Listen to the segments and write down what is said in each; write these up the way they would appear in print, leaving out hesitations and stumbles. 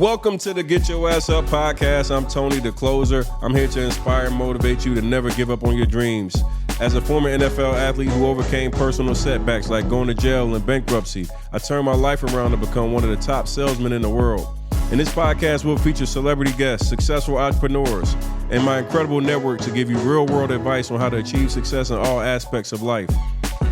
Welcome to the Get Your Ass Up podcast. I'm Tony, the closer. I'm here to inspire and motivate you to never give up on your dreams. As a former NFL athlete who overcame personal setbacks like going to jail and bankruptcy, I turned my life around to become one of the top salesmen in the world. In this podcast, we'll feature celebrity guests, successful entrepreneurs, and my incredible network to give you real-world advice on how to achieve success in all aspects of life.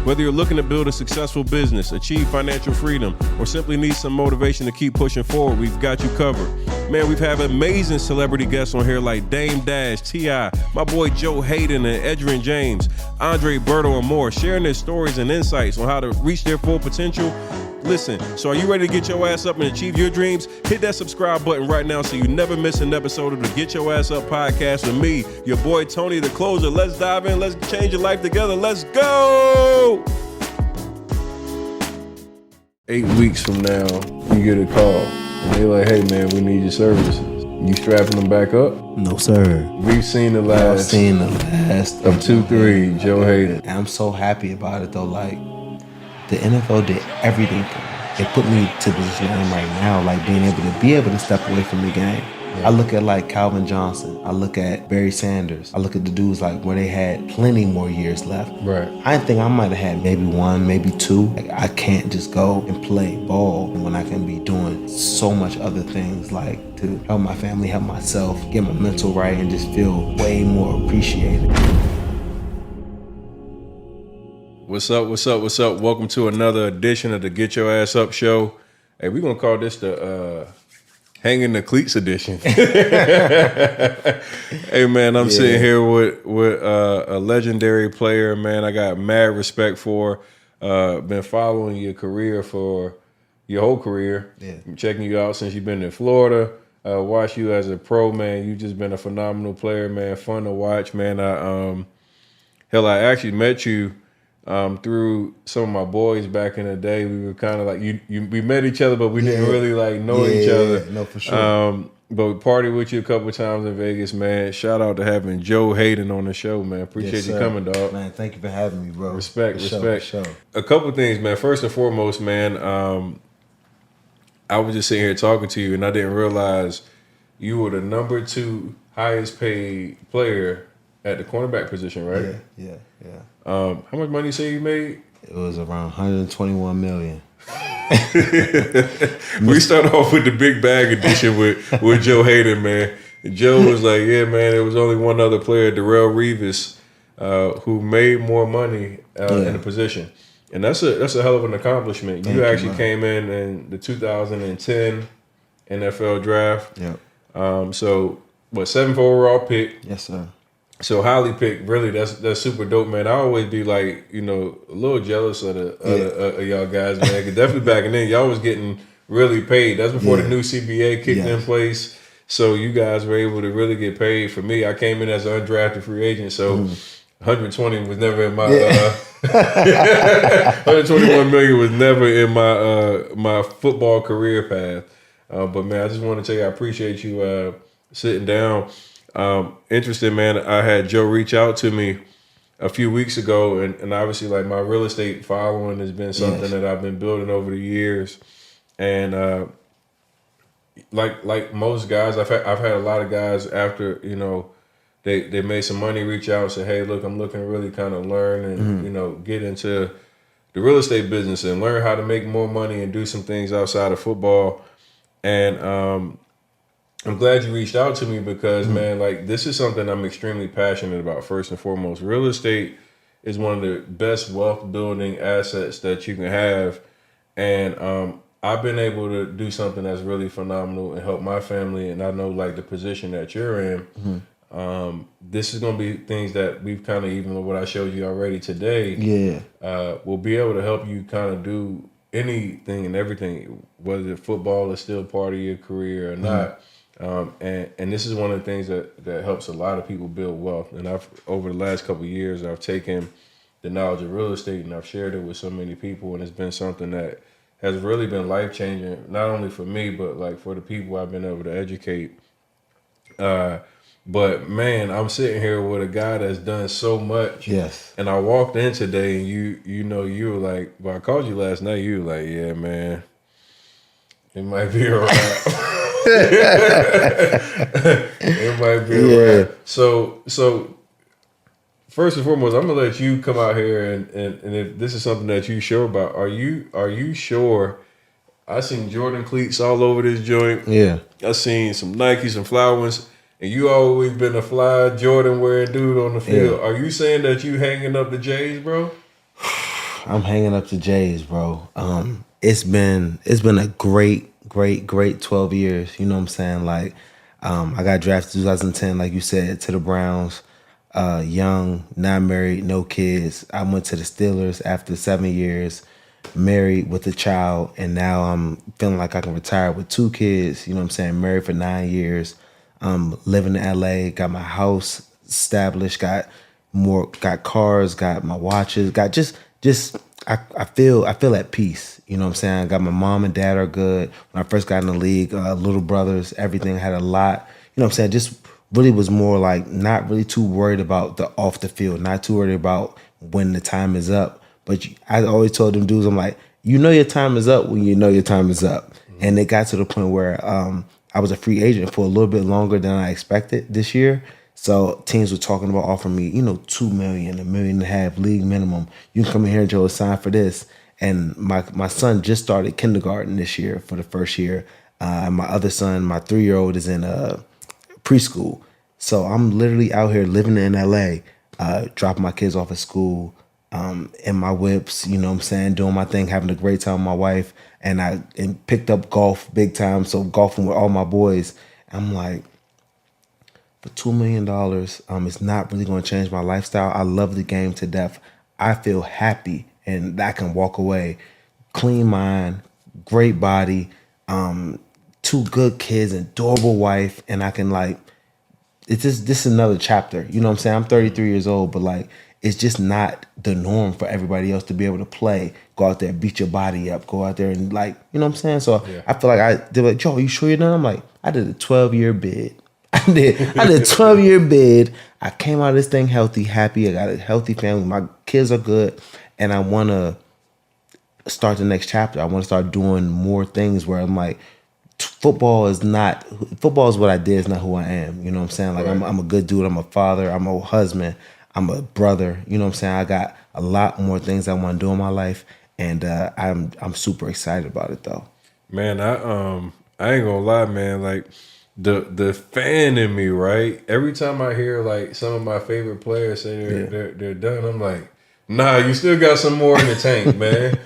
Whether you're looking to build a successful business, achieve financial freedom, or simply need some motivation to keep pushing forward, we've got you covered. Man, we've had amazing celebrity guests on here like Dame Dash, T.I., my boy Joe Haden and Edgerrin James, Andre Berto, and more, sharing their stories and insights on how to reach their full potential. Listen, so are you ready to get your ass up and achieve your dreams? Hit that subscribe button right now so you never miss an episode of the Get Your Ass Up podcast with me, your boy Tony, the closer. Let's dive in. Let's change your life together. Let's go! 8 weeks from now, you get a call, and they're like, hey, man, we need your services. You strapping them back up? No, sir. We've seen the last of 2-3, Joe Haden. And I'm so happy about it, though. Like, the NFL did everything for me. It put me to the position I'm right now, like being able to step away from the game. Yeah. I look at like Calvin Johnson. I look at Barry Sanders. I look at the dudes like where they had plenty more years left. Right. I think I might have had maybe 1, maybe 2. Like, I can't just go and play ball when I can be doing so much other things, like to help my family, help myself, get my mental right, and just feel way more appreciated. What's up? Welcome to another edition of the Get Your Ass Up show. Hey, we're going to call this the Hanging the Cleats edition. Hey, man, I'm sitting here with a legendary player, man. I got mad respect for. Been following your career for your whole career. Yeah. Checking you out since you've been in Florida. Watch you as a pro, man. You've just been a phenomenal player, man. Fun to watch, man. I actually met you through some of my boys back in the day. We were kind of like we met each other, but we didn't really like know each other. No, for sure. But we partied with you a couple of times in Vegas, man. Shout out to having Joe Haden on the show, man. Appreciate you coming, dog. Man, thank you for having me, bro. Respect. Sure. A couple of things, man. First and foremost, man, I was just sitting here talking to you, and I didn't realize you were the number 2 highest paid player at the cornerback position, right? Yeah. How much money you say you made? It was around $121 million. We started off with the big bag edition with Joe Haden, man. Joe was like, yeah, man, there was only one other player, Darrell Revis, who made more money in the position. And that's a hell of an accomplishment. Thank you you, actually man. came in the 2010 NFL draft. Yep. So, 7th overall pick. Yes, sir. So highly picked, really, that's super dope, man. I always be like, a little jealous of y'all guys, man. Because definitely back then, y'all was getting really paid. That's before the new CBA kicked in place. So you guys were able to really get paid. For me, I came in as an undrafted free agent, so 120 was never in my 121 million was never in my football career path. But man, I just want to tell you, I appreciate you sitting down. Interesting, man. I had Joe reach out to me a few weeks ago, and obviously, like, my real estate following has been something that I've been building over the years. And like most guys, I've had a lot of guys after they made some money reach out and say, hey, look, I'm looking to really kind of learn and get into the real estate business and learn how to make more money and do some things outside of football. And I'm glad you reached out to me because, man, like, this is something I'm extremely passionate about, first and foremost. Real estate is one of the best wealth building assets that you can have. And I've been able to do something that's really phenomenal and help my family. And I know, like, the position that you're in, this is going to be things that we've kind of, even what I showed you already today, will be able to help you kind of do anything and everything, whether football is still part of your career or not. And this is one of the things that helps a lot of people build wealth. And over the last couple of years, I've taken the knowledge of real estate and I've shared it with so many people. And it's been something that has really been life-changing, not only for me, but like for the people I've been able to educate. But man, I'm sitting here with a guy that's done so much. Yes. And I walked in today and you were like, well, I called you last night. You were like, yeah, man, it might be a wrap. It might be a wrap. So first and foremost, I'm gonna let you come out here and if this is something that you sure about, are you sure? I seen Jordan cleats all over this joint. Yeah. I seen some Nikes, some flower ones, and you always been a fly Jordan wearing dude on the field. Yeah. Are you saying that you hanging up the J's, bro? I'm hanging up the J's, bro. It's been a great 12 years. You know what I'm saying? Like, I got drafted 2010, like you said, to the Browns. Young, not married, no kids. I went to the Steelers after 7 years, married with a child, and now I'm feeling like I can retire with 2 kids. You know what I'm saying? Married for 9 years. Living in LA, got my house established, got cars, got my watches, got just I feel at peace. You know what I'm saying? I got my mom and dad are good. When I first got in the league, little brothers, everything had a lot. You know what I'm saying? Just really was more like not really too worried about the off the field, not too worried about when the time is up. But I always told them dudes, I'm like, you know your time is up when you know your time is up. Mm-hmm. And it got to the point where I was a free agent for a little bit longer than I expected this year. So teams were talking about offering me, $2 million, $1.5 million league minimum. You can come in here, Joe, sign for this. And my son just started kindergarten this year for the first year. My other son, my 3-year-old, is in preschool. So I'm literally out here living in LA, dropping my kids off at school, in my whips, you know what I'm saying, doing my thing, having a great time with my wife. And picked up golf big time, so golfing with all my boys. I'm like, for $2 million, it's not really going to change my lifestyle. I love the game to death. I feel happy, and I can walk away, clean mind, great body, 2 good kids, adorable wife, and I can it's just this is another chapter. You know what I'm saying? I'm 33 years old, but it's just not the norm for everybody else to be able to play, go out there, beat your body up, go out there and you know what I'm saying? So yeah. I feel like they're like, Joe, you sure you're done? I'm like, I did a 12-year bid. I did a 12-year bid. I came out of this thing healthy, happy. I got a healthy family. My kids are good. And I want to start the next chapter. I want to start doing more things where I'm like, football is what I did, is not who I am. You know what I'm saying? Like, right. I'm a good dude. I'm a father. I'm a husband. I'm a brother. You know what I'm saying? I got a lot more things I want to do in my life. And I'm super excited about it, though. Man, I ain't gonna lie, man. Like, the fan in me, right? Every time I hear some of my favorite players say they're done, I'm like, nah, you still got some more in the tank, man.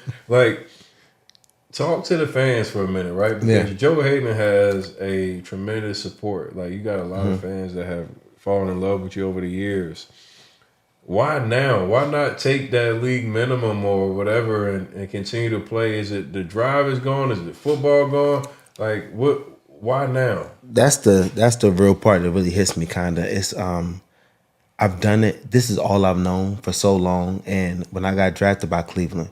Talk to the fans for a minute, right? Because Joe Haden has a tremendous support. Like, you got a lot of fans that have fallen in love with you over the years. Why now? Why not take that league minimum or whatever and continue to play? Is it the drive is gone? Is it football gone? Like, what? Why now? That's the real part that really hits me, kinda. It's I've done it. This is all I've known for so long. And when I got drafted by Cleveland,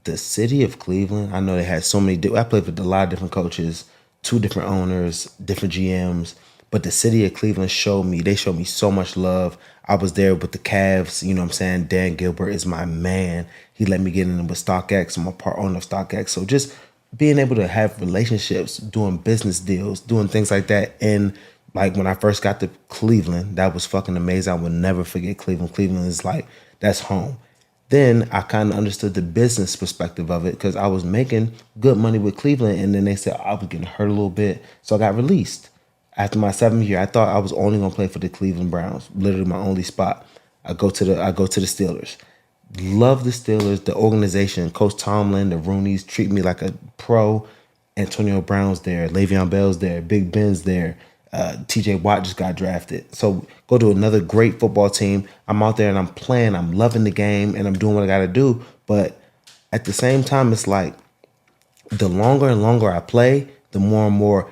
the city of Cleveland, I know they had so many. I played with a lot of different coaches, 2 different owners, different GMs. But the city of Cleveland showed me so much love. I was there with the Cavs, you know what I'm saying? Dan Gilbert is my man. He let me get in with StockX. I'm a part owner of StockX. So just being able to have relationships, doing business deals, doing things like that. And when I first got to Cleveland, that was fucking amazing. I will never forget Cleveland. Cleveland is that's home. Then I kind of understood the business perspective of it because I was making good money with Cleveland. And then they said I was getting hurt a little bit. So I got released. After my 7th year, I thought I was only gonna play for the Cleveland Browns. Literally my only spot. I go to the Steelers. Love the Steelers, the organization, Coach Tomlin, the Rooneys treat me like a pro. Antonio Brown's there, Le'Veon Bell's there, Big Ben's there. T.J. Watt just got drafted. So go to another great football team. I'm out there and I'm playing. I'm loving the game and I'm doing what I got to do. But at the same time, it's like the longer and longer I play, the more and more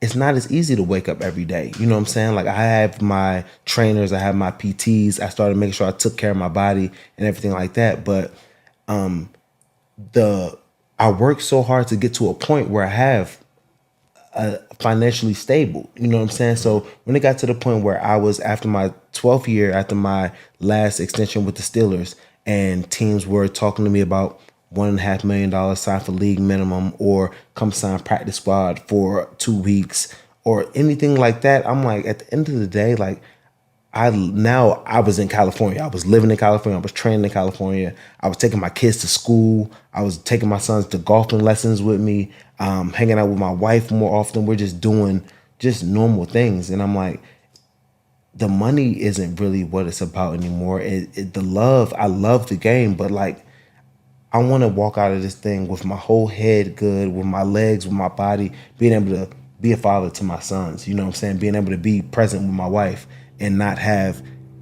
it's not as easy to wake up every day. You know what I'm saying? I have my trainers, I have my PTs. I started making sure I took care of my body and everything like that. But I worked so hard to get to a point where I have financially stable. You know what I'm saying? So when it got to the point where I was after my 12th year, after my last extension with the Steelers, and teams were talking to me about $1.5 million, sign for league minimum, or come sign practice squad for 2 weeks, or anything like that. I'm like, at the end of the day, like, I was in California. I was living in California. I was training in California. I was taking my kids to school. I was taking my sons to golfing lessons with me, hanging out with my wife more often. We're just doing just normal things. And I'm like, the money isn't really what it's about anymore. The love, I love the game, but like, I want to walk out of this thing with my whole head good, with my legs, with my body, being able to be a father to my sons. You know what I'm saying? Being able to be present with my wife and not have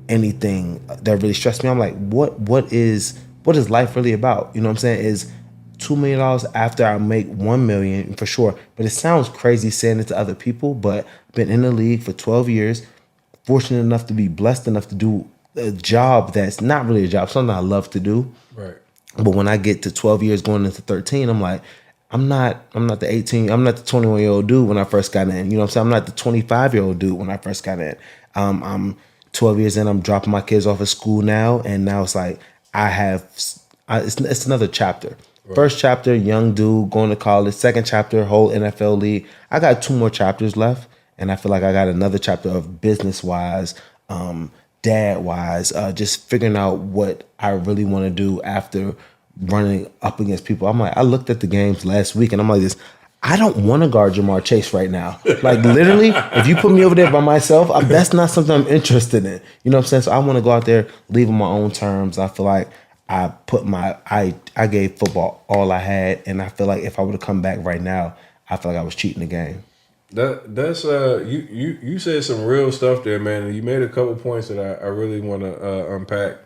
anything that really stressed me. I'm like, what is life really about? You know what I'm saying? Is $2 million after I make $1 million for sure. But it sounds crazy saying it to other people, but I've been in the league for 12 years, fortunate enough to be blessed enough to do a job that's not really a job, something I love to do. Right. But when I get to 12 years going into 13, I'm like, I'm not the 18, I'm not the 21-year-old dude when I first got in. You know what I'm saying? I'm not the 25-year-old dude when I first got in. I'm 12 years in, I'm dropping my kids off at school now, and now it's like it's another chapter. Right. First chapter, young dude going to college. Second chapter, whole NFL league. I got 2 more chapters left, and I feel like I got another chapter of business-wise, dad-wise, just figuring out what I really want to do after running up against people. I'm like, I looked at the games last week, and I'm like this, I don't want to guard Jamar Chase right now. Like, literally, if you put me over there by myself, that's not something I'm interested in. You know what I'm saying? So I want to go out there, leave on my own terms. I feel like I gave football all I had, and I feel like if I would have come back right now, I feel like I was cheating the game. That's you said some real stuff there, man. And you made a couple points that I really want to unpack.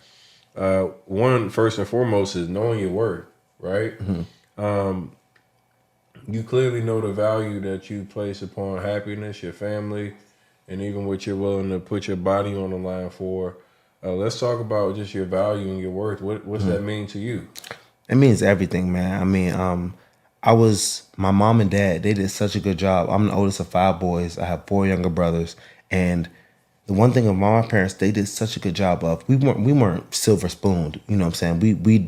One, first and foremost, is knowing your worth, right? Mm-hmm. You clearly know the value that you place upon happiness, your family, and even what you're willing to put your body on the line for. Let's talk about just your value and your worth. What's that mean to you? It means everything, man. I mean, my mom and dad, they did such a good job. I'm the oldest of 5 boys. I have 4 younger brothers. And the one thing of my parents, they did such a good job of, we weren't silver spooned, you know what I'm saying? We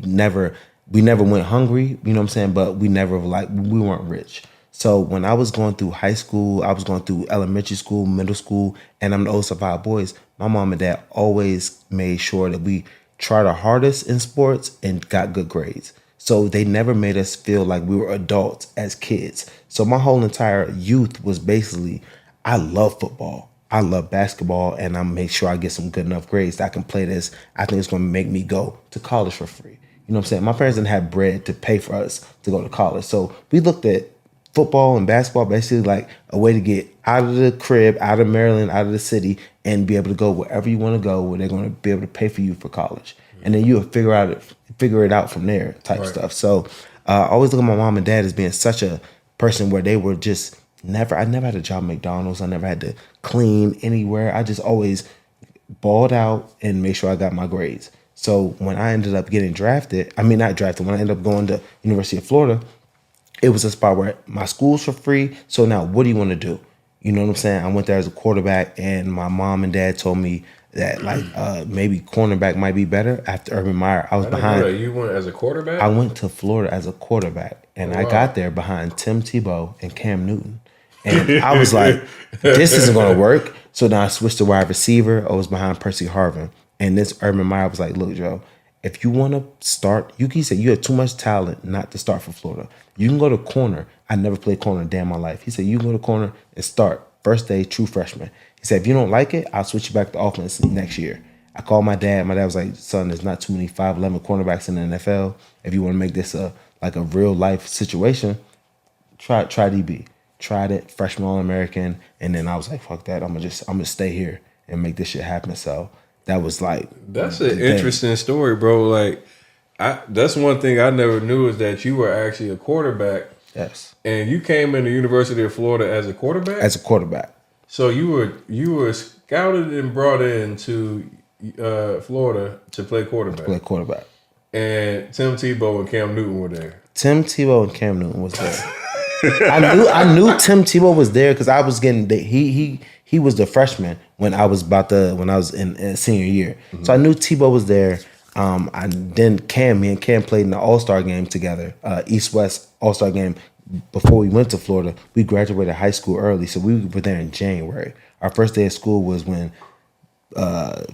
never went hungry, you know what I'm saying? But we weren't rich. So when I was going through high school, I was going through elementary school, middle school, and I'm the oldest of 5 boys, my mom and dad always made sure that we tried our hardest in sports and got good grades. So they never made us feel like we were adults as kids. So my whole entire youth was basically, I love football, I love basketball, and I make sure I get some good enough grades that I can play this. I think it's going to make me go to college for free. You know what I'm saying? My parents didn't have bread to pay for us to go to college. So we looked at football and basketball basically like a way to get out of the crib, out of Maryland, out of the city, and be able to go wherever you want to go, where they're going to be able to pay for you for college. Mm-hmm. And then you'll figure it out from there type stuff. So I always look at my mom and dad as being such a person where they were just I never had a job at McDonald's. I never had to clean anywhere. I just always balled out and made sure I got my grades. So when I ended up getting drafted, when I ended up going to University of Florida, it was a spot where my schools were free. So now what do you want to do? You know what I'm saying? I went there as a quarterback, and my mom and dad told me that maybe cornerback might be better after Urban Meyer. I was behind. You went as a quarterback? I went to Florida as a quarterback, and I got there behind Tim Tebow and Cam Newton. And I was like, this isn't going to work. So then I switched to wide receiver. I was behind Percy Harvin. And this Urban Meyer was like, look, Joe, if you want to start, he said, you have too much talent not to start for Florida. You can go to corner. I never played corner a day in my life. He said, you can go to corner and start. First day, true freshman. He said, if you don't like it, I'll switch you back to offense next year. I called my dad. My dad was like, son, there's not too many 5'11" cornerbacks in the NFL. If you want to make this a real life situation, try DB. Tried it, freshman All-American, and then I was like, fuck that. I'm gonna stay here and make this shit happen. So that was like, that's an interesting story, bro. Like, that's one thing I never knew is that you were actually a quarterback. Yes. And you came into the University of Florida as a quarterback? As a quarterback. So you were scouted and brought in to Florida to play quarterback. And Tim Tebow and Cam Newton were there. Tim Tebow and Cam Newton was there. I knew Tim Tebow was there because I was getting he was the freshman when I was in senior year. Mm-hmm. So I knew Tebow was there. Me and Cam played in the All-Star game together, East-West All-Star game. Before we went to Florida, we graduated high school early, so we were there in January. Our first day of school was when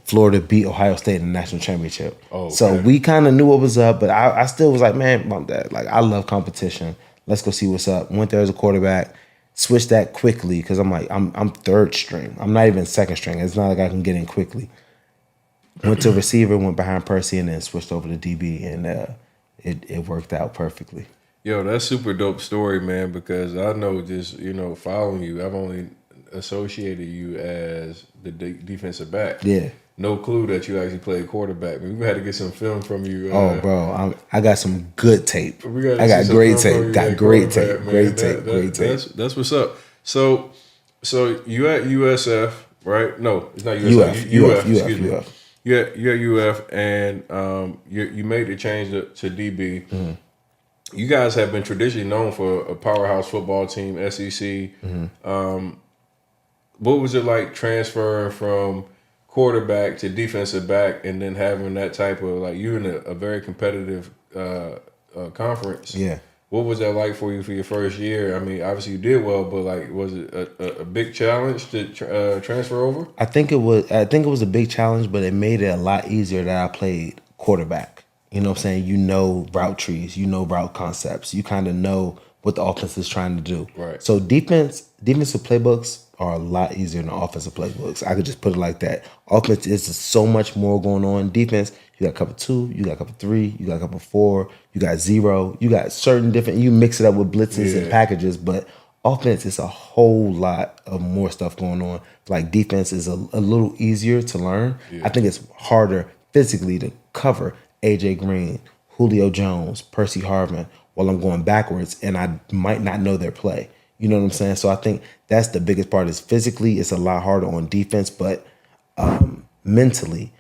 Florida beat Ohio State in the national championship. Oh, okay. So we kind of knew what was up, but I still was like, man, Mom, Dad, like I love competition. Let's go see what's up. Went there as a quarterback, switched that quickly because I'm like, I'm third string. I'm not even second string. It's not like I can get in quickly. Went to receiver, went behind Percy, and then switched over to DB, and it worked out perfectly. Yo, that's super dope story, man, because I know just, following you, I've only associated you as the defensive back. Yeah. No clue that you actually played quarterback. We had to get some film from you. Bro, I got some good tape. I got great tape. Got great tape. Great tape. Great tape. That's what's up. So you at USF, right? No, it's not USF. UF. You're at UF, and you made the change to DB. Mm-hmm. You guys have been traditionally known for a powerhouse football team, SEC. Mm-hmm. What was it like transferring from quarterback to defensive back, and then having that type of, like, you in a very competitive conference? Yeah. What was that like for you for your first year? I mean, obviously you did well, but like, was it a big challenge to transfer over? I think it was a big challenge, but it made it a lot easier that I played quarterback. You know what I'm saying? You know route trees, you know route concepts. You kind of know what the offense is trying to do. Right. So defensive playbooks are a lot easier than offensive playbooks. I could just put it like that. Offense is so much more going on. Defense, you got cover 2, you got cover 3, you got cover 4, you got 0, you got certain different. You mix it up with blitzes and packages, but offense is a whole lot of more stuff going on. Like defense is a little easier to learn. Yeah. I think it's harder physically to cover AJ Green, Julio Jones, Percy Harvin while I'm going backwards, and I might not know their play. You know what I'm saying? So I think that's the biggest part is physically it's a lot harder on defense, but mentally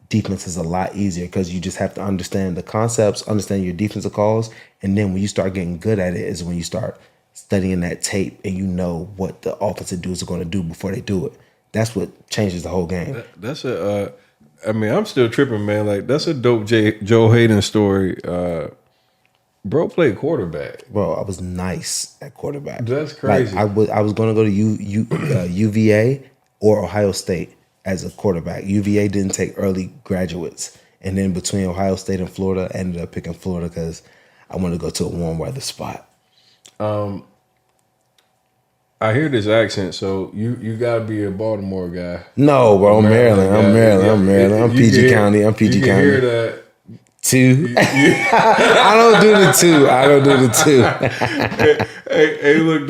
defense is a lot easier because you just have to understand the concepts, understand your defensive calls, and then when you start getting good at it is when you start studying that tape and you know what the offensive dudes are going to do before they do it. That's what changes the whole game. I'm still tripping, man. Like, that's a dope Joe Haden story. Bro played quarterback. Bro, I was nice at quarterback. That's crazy. Like, I was going to go to UVA or Ohio State as a quarterback. UVA didn't take early graduates. And then between Ohio State and Florida, I ended up picking Florida because I wanted to go to a warm weather spot. I hear this accent, so you got to be a Baltimore guy. No, bro, I'm Maryland. I'm PG County. I'm PG County. You hear that. 2. I don't do the 2. Hey, look,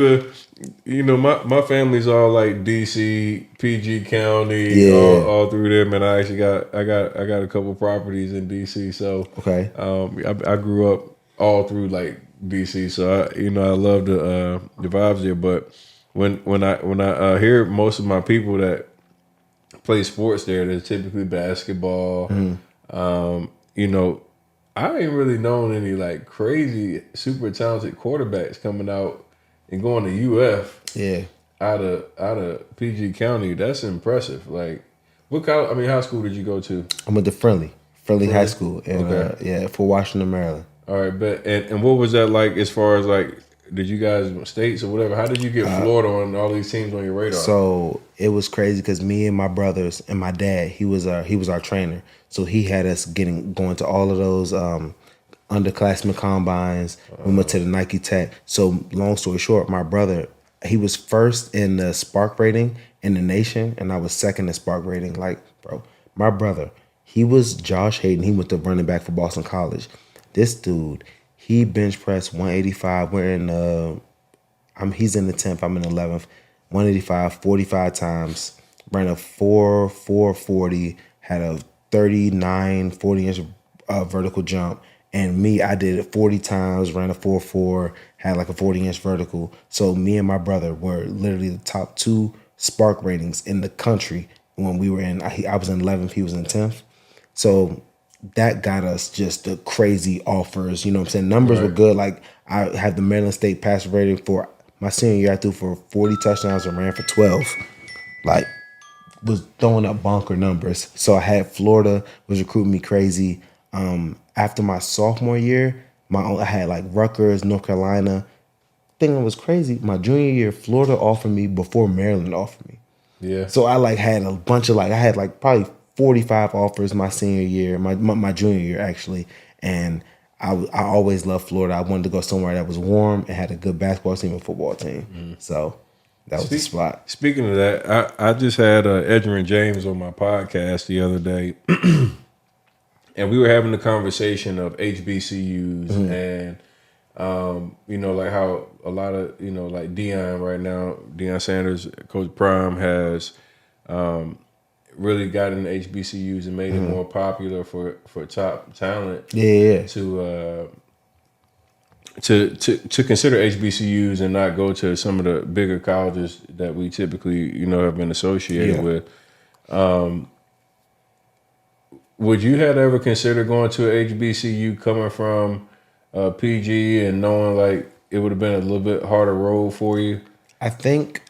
my family's all like DC, PG County, all through there, man. I actually got a couple properties in DC, so okay. I grew up all through like DC, so I love the vibes there. But when I hear most of my people that play sports there, they're typically basketball. Mm-hmm. I ain't really known any like crazy, super talented quarterbacks coming out and going to UF. Yeah. Out of PG County. That's impressive. Like, high school did you go to? I went to Friendly High School in for Washington, Maryland. All right, but and what was that like as far as like, did you guys states or whatever? How did you get Florida on all these teams on your radar? So it was crazy because me and my brothers and my dad, he was our trainer. So he had us going to all of those underclassmen combines. We went to the Nike Tech. So long story short, my brother, he was first in the Spark rating in the nation, and I was second in Spark rating. Like, bro, my brother, he was Josh Haden. He went to running back for Boston College. This dude, he bench pressed 185. He's in the 10th. I'm in the 11th. 185, 45 times. Ran a 4.40. Had a 39, 40-inch vertical jump. And me, I did it 40 times. Ran a 4.4. Had like a 40-inch vertical. So me and my brother were literally the top 2 Spark ratings in the country when we were in. I was in 11th. He was in 10th. So that got us just the crazy offers. You know what I'm saying? Numbers were good. Like, I had the Maryland State passer rating for my senior year. I threw for 40 touchdowns and ran for 12. Like, was throwing up bonker numbers. So I had Florida was recruiting me crazy. After my sophomore year, I had like Rutgers, North Carolina. Thing that was crazy, my junior year, Florida offered me before Maryland offered me. Yeah. So I like had a bunch of I had like probably 45 offers my senior year, my junior year actually, and I always loved Florida. I wanted to go somewhere that was warm and had a good basketball team and football team. So that was the spot. Speaking of that, I just had Edgerrin James on my podcast the other day, and we were having the conversation of HBCUs and like how a lot of like Deion right now, Deion Sanders, Coach Prime has really gotten the HBCUs and made it more popular for top talent. Yeah. To consider HBCUs and not go to some of the bigger colleges that we typically have been associated with. Would you have ever considered going to a HBCU coming from PG and knowing like it would have been a little bit harder road for you? I think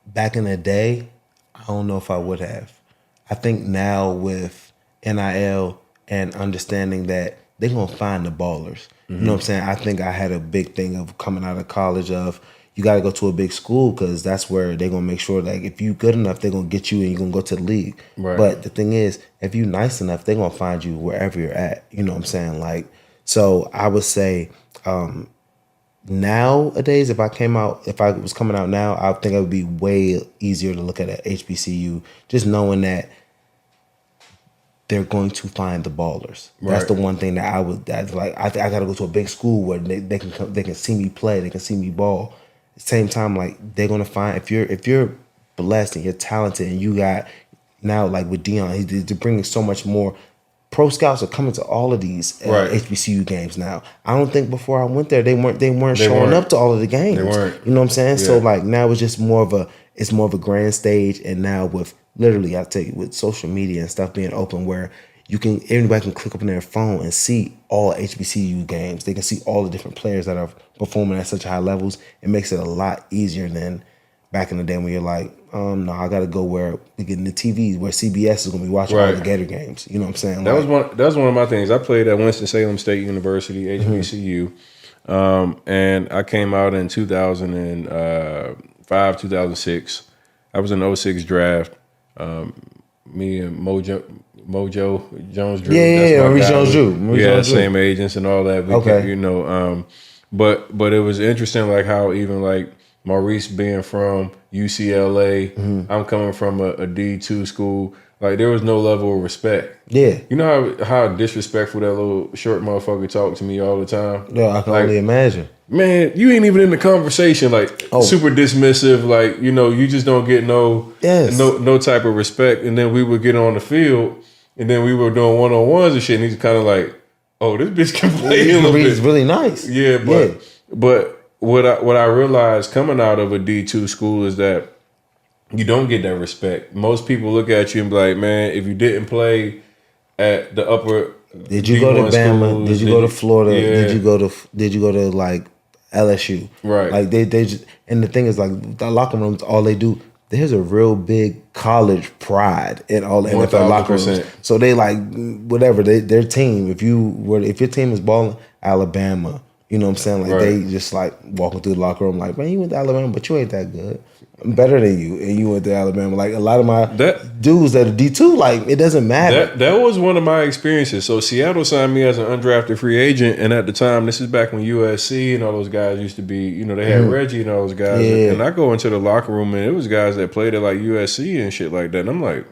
back in the day, I don't know if I would have. I think now with NIL and understanding that they're going to find the ballers. You know what I'm saying? I think I had a big thing of coming out of college of you got to go to a big school because that's where they're going to make sure that if you're good enough, they're going to get you and you're going to go to the league. Right. But the thing is, if you're nice enough, they're going to find you wherever you're at. You know what I'm saying? Like, so I would say nowadays, if I was coming out now, I think it would be way easier to look at an HBCU, just knowing that they're going to find the ballers. Right. That's the one thing that I got to go to a big school where they can see me play, they can see me ball. At the same time, like they're gonna find if you're blessed and you're talented and you got now like with Deion, they're bringing so much more. Pro scouts are coming to all of these HBCU games now. I don't think before I went there they weren't showing up to all of the games. They weren't. You know what I'm saying? Yeah. So like now it's just more of a grand stage, and now with literally, I tell you, with social media and stuff being open, where anybody can click up on their phone and see all HBCU games. They can see all the different players that are performing at such high levels. It makes it a lot easier than back in the day when you're like, no, I got to go where we get in the TV, where CBS is going to be watching all the Gator games. You know what I'm saying? That was one of my things. I played at Winston-Salem State University, HBCU, and I came out in 2005, 2006. I was in the 06 draft. Me and Mojo Jones Drew. Maurice Jones Drew. We had same agents and all that. But it was interesting, like how even like Maurice being from UCLA, I'm coming from a D2 school. Like there was no level of respect. Yeah, you know how disrespectful that little short motherfucker talked to me all the time. No, I can only imagine. Man, you ain't even in the conversation. Like super dismissive. Like you just don't get no type of respect. And then we would get on the field, and then we were doing 1-on-1s and shit. And he's kind of like, "Oh, this bitch can play a little bit." He's really nice. Yeah, but what I realized coming out of a D2 school is that you don't get that respect. Most people look at you and be like, "Man, if you didn't play at the upper, did you go to Bama? Schools, did you go to Florida? Yeah. Did you go to like LSU? Right. Like they just, and the thing is like the locker rooms, all they do. There's a real big college pride in all the NFL locker rooms. So they like whatever their team. If your team is balling, Alabama. You know what I'm saying? Like they just like walking through the locker room like, man, you went to Alabama, but you ain't that good. I'm better than you, and you went to Alabama. Like a lot of my dudes that are D2, like it doesn't matter. That was one of my experiences. So Seattle signed me as an undrafted free agent, and at the time, this is back when USC and all those guys used to be, they had Reggie and all those guys. Yeah. And I go into the locker room, and it was guys that played at like USC and shit like that. And I'm like,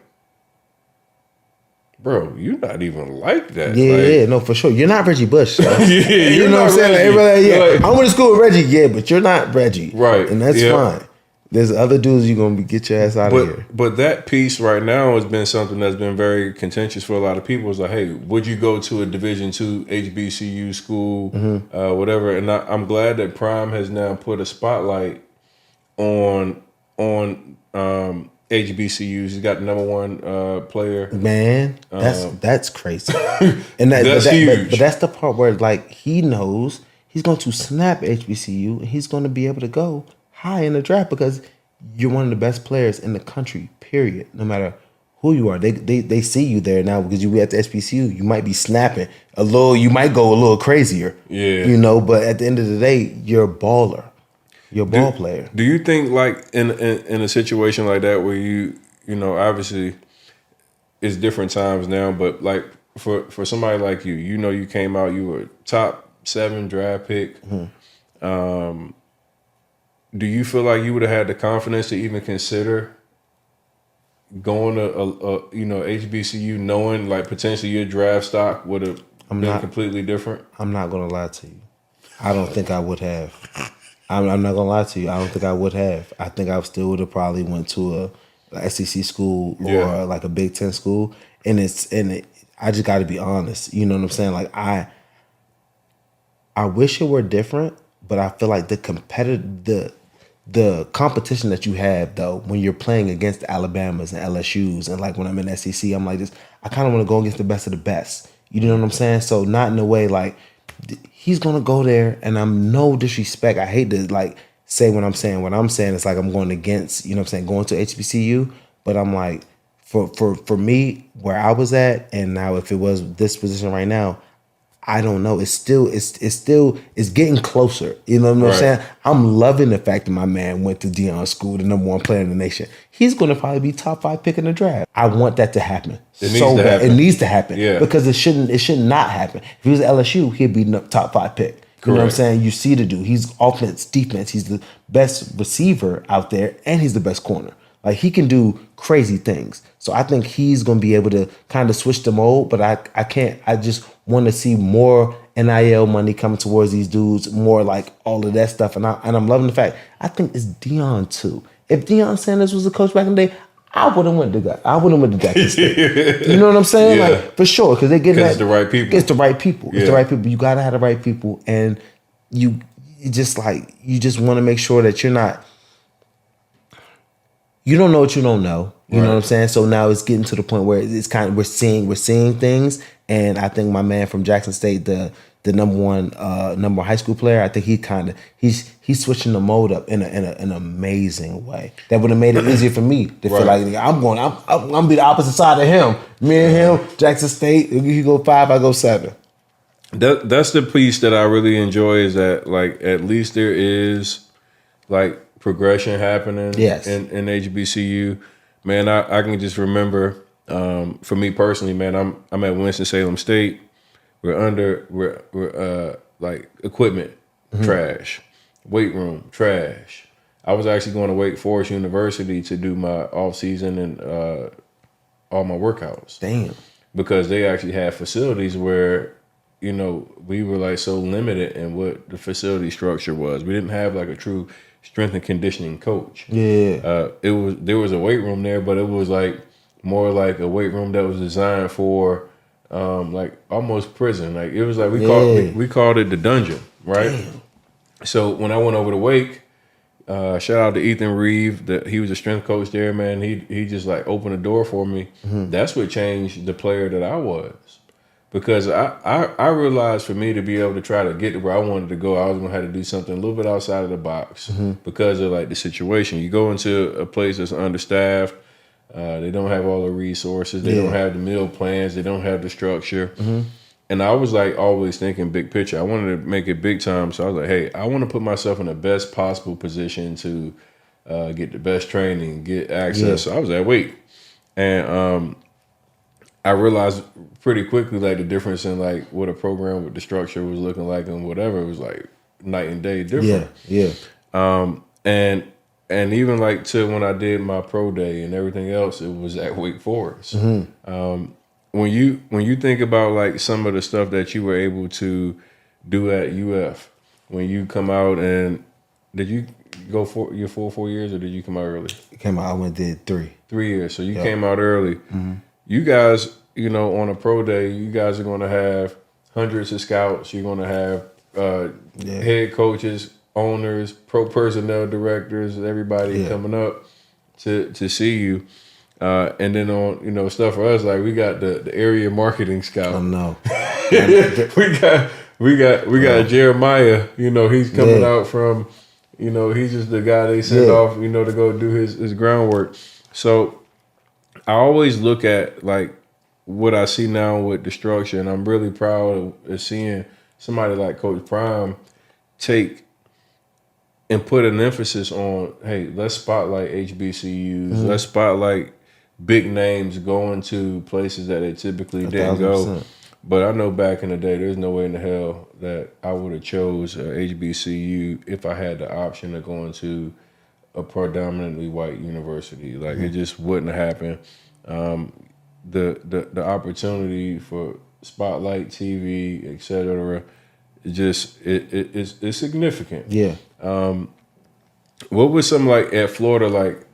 bro, you're not even like that. Yeah, no, for sure. You're not Reggie Bush. So. You know what I'm saying? Like, everybody, I went to school with Reggie, but you're not Reggie. Right. And that's fine. There's other dudes you're going to get your ass out of here. But that piece right now has been something that's been very contentious for a lot of people. It's like, hey, would you go to a Division II HBCU school, whatever? And I'm glad that Prime has now put a spotlight on HBCUs. He's got the number one player. Man, that's crazy. And that's huge. But that's the part where like he knows he's going to snap HBCU and he's going to be able to go high in the draft because you're one of the best players in the country, period. No matter who you are. They see you there now because you at the SBCU. You might be snapping a little. You might go a little crazier. Yeah. You know, but at the end of the day, you're a baller. You're a ball player. Do you think like in a situation like that where you know, obviously it's different times now, but like for somebody like you know, you came out, you were top 7 draft pick. Do you feel like you would have had the confidence to even consider going to a you know, HBCU, knowing like potentially your draft stock would have been completely different? I'm not gonna lie to you. I don't think I would have. I'm not gonna lie to you. I don't think I would have. I think I still would have probably went to a SEC school or like a Big Ten school. And I just got to be honest. You know what I'm saying? Like I wish it were different, but I feel like the competition that you have though when you're playing against the Alabamas and LSU's, and like when I'm in SEC, I'm like this. I kind of want to go against the best of the best. You know what I'm saying? So not in a way like he's gonna go there, and I'm no disrespect. I hate to like say what I'm saying. What I'm saying is like I'm going against, you know what I'm saying, going to HBCU. But I'm like, for me, where I was at, and now if it was this position right now, I don't know. It's getting closer. You know what I'm saying? I'm loving the fact that my man went to Deion school, the number 1 player in the nation. He's going to probably be top 5 pick in the draft. I want that to happen. It needs to happen. Yeah. Because it should not happen. If he was at LSU, he'd be top 5 pick. You know what I'm saying? You see the dude. He's offense, defense. He's the best receiver out there, and he's the best corner. Like he can do crazy things. So I think he's going to be able to kind of switch the mold, but I can't. I just want to see more NIL money coming towards these dudes, more like all of that stuff. And I'm loving the fact. I think it's Deion too. If Deion Sanders was a coach back in the day, I would have went to Jackson State. You know what I'm saying? Yeah. Like for sure, because they're getting it's the right people. It's the right people. It's the right people. You gotta have the right people, and you just want to make sure that you're not. You don't know what you don't know. You know what I'm saying? So now it's getting to the point where it's kind of we're seeing things, and I think my man from Jackson State, the number one high school player, I think he's switching the mode up in an amazing way. That would have made it easier for me to feel like I'm gonna be the opposite side of him. Me and him, Jackson State, he go 5, I go 7. That's the piece that I really enjoy, is that like at least there is like progression happening in HBCU. Man, I can just remember for me personally, man, I'm at Winston-Salem State. We're like equipment trash, weight room trash. I was actually going to Wake Forest University to do my off season and all my workouts. Damn. Because they actually had facilities where, you know, we were like so limited in what the facility structure was. We didn't have like a true strength and conditioning coach. Yeah. There was a weight room there, but it was like more like a weight room that was designed for like almost prison. Like it was like we called it the dungeon, right? Damn. So when I went over to Wake, shout out to Ethan Reeve, he was a strength coach there, man. He just like opened the door for me. That's what changed the player that I was. Because I realized for me to be able to try to get to where I wanted to go, I was going to have to do something a little bit outside of the box because of like the situation. You go into a place that's understaffed. They don't have all the resources. They don't have the meal plans. They don't have the structure. And I was like always thinking big picture. I wanted to make it big time. So I was like, hey, I want to put myself in the best possible position to get the best training, get access. Yeah. So I was at Wake. And I realized pretty quickly like the difference in like what a program with the structure was looking like and whatever. It was like night and day different. Yeah. And even like to when I did my pro day and everything else, it was at Wake Forest. When you think about like some of the stuff that you were able to do at UF, when you come out, and did you go for your full 4 years or did you come out early? Came out, I went did 3. 3 years. So you came out early. You guys, you know, on a pro day, you guys are going to have hundreds of scouts. You're going to have head coaches, owners, pro personnel directors, everybody coming up to see you. And then on, you know, stuff for us, like we got the area marketing scout. Oh no. we got Jeremiah, you know, he's coming out from, you know, he's just the guy they send off, you know, to go do his groundwork. So I always look at like what I see now with the structure, and I'm really proud of seeing somebody like Coach Prime take and put an emphasis on, hey, let's spotlight HBCUs, let's spotlight big names going to places that they typically didn't go. But I know back in the day, there's no way in the hell that I would have chose HBCU if I had the option of going to a predominantly white university. Like it just wouldn't have happened. The opportunity for spotlight TV, etc. It's significant. Yeah. What was some like at Florida, like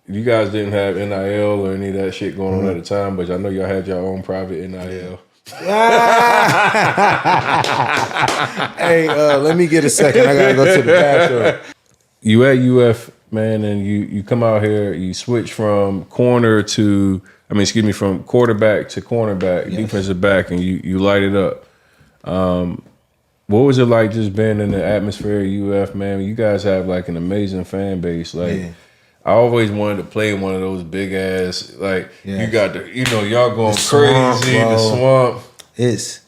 you guys didn't have NIL or any of that shit going on at the time, but I know y'all had your own private NIL. Hey, let me get a second. I gotta go to the bathroom. You at UF, man, and you come out here, you switch from quarterback to cornerback, defensive back, and you light it up. What was it like just being in the atmosphere of UF, man? You guys have like an amazing fan base. Like I always wanted to play in one of those big ass, like you got the, y'all going crazy, the swamp. It's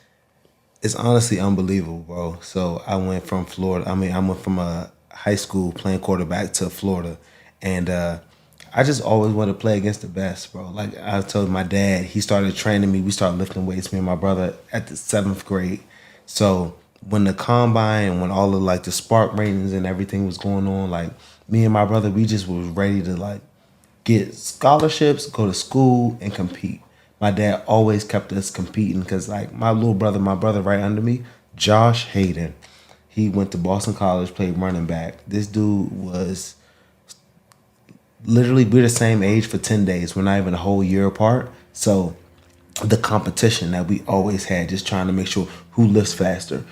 honestly unbelievable, bro. So I went from Florida. I went from a high school playing quarterback to Florida, and I just always wanted to play against the best, bro. Like I told my dad, he started training me. We started lifting weights, me and my brother, at the 7th grade. So when the combine, when all of like the spark ratings and everything was going on, like me and my brother, we just was ready to like get scholarships, go to school, and compete. My dad always kept us competing because like my brother right under me, Josh Haden, he went to Boston College, played running back. This dude was literally, we're the same age for 10 days. We're not even a whole year apart. So the competition that we always had, just trying to make sure who lifts faster,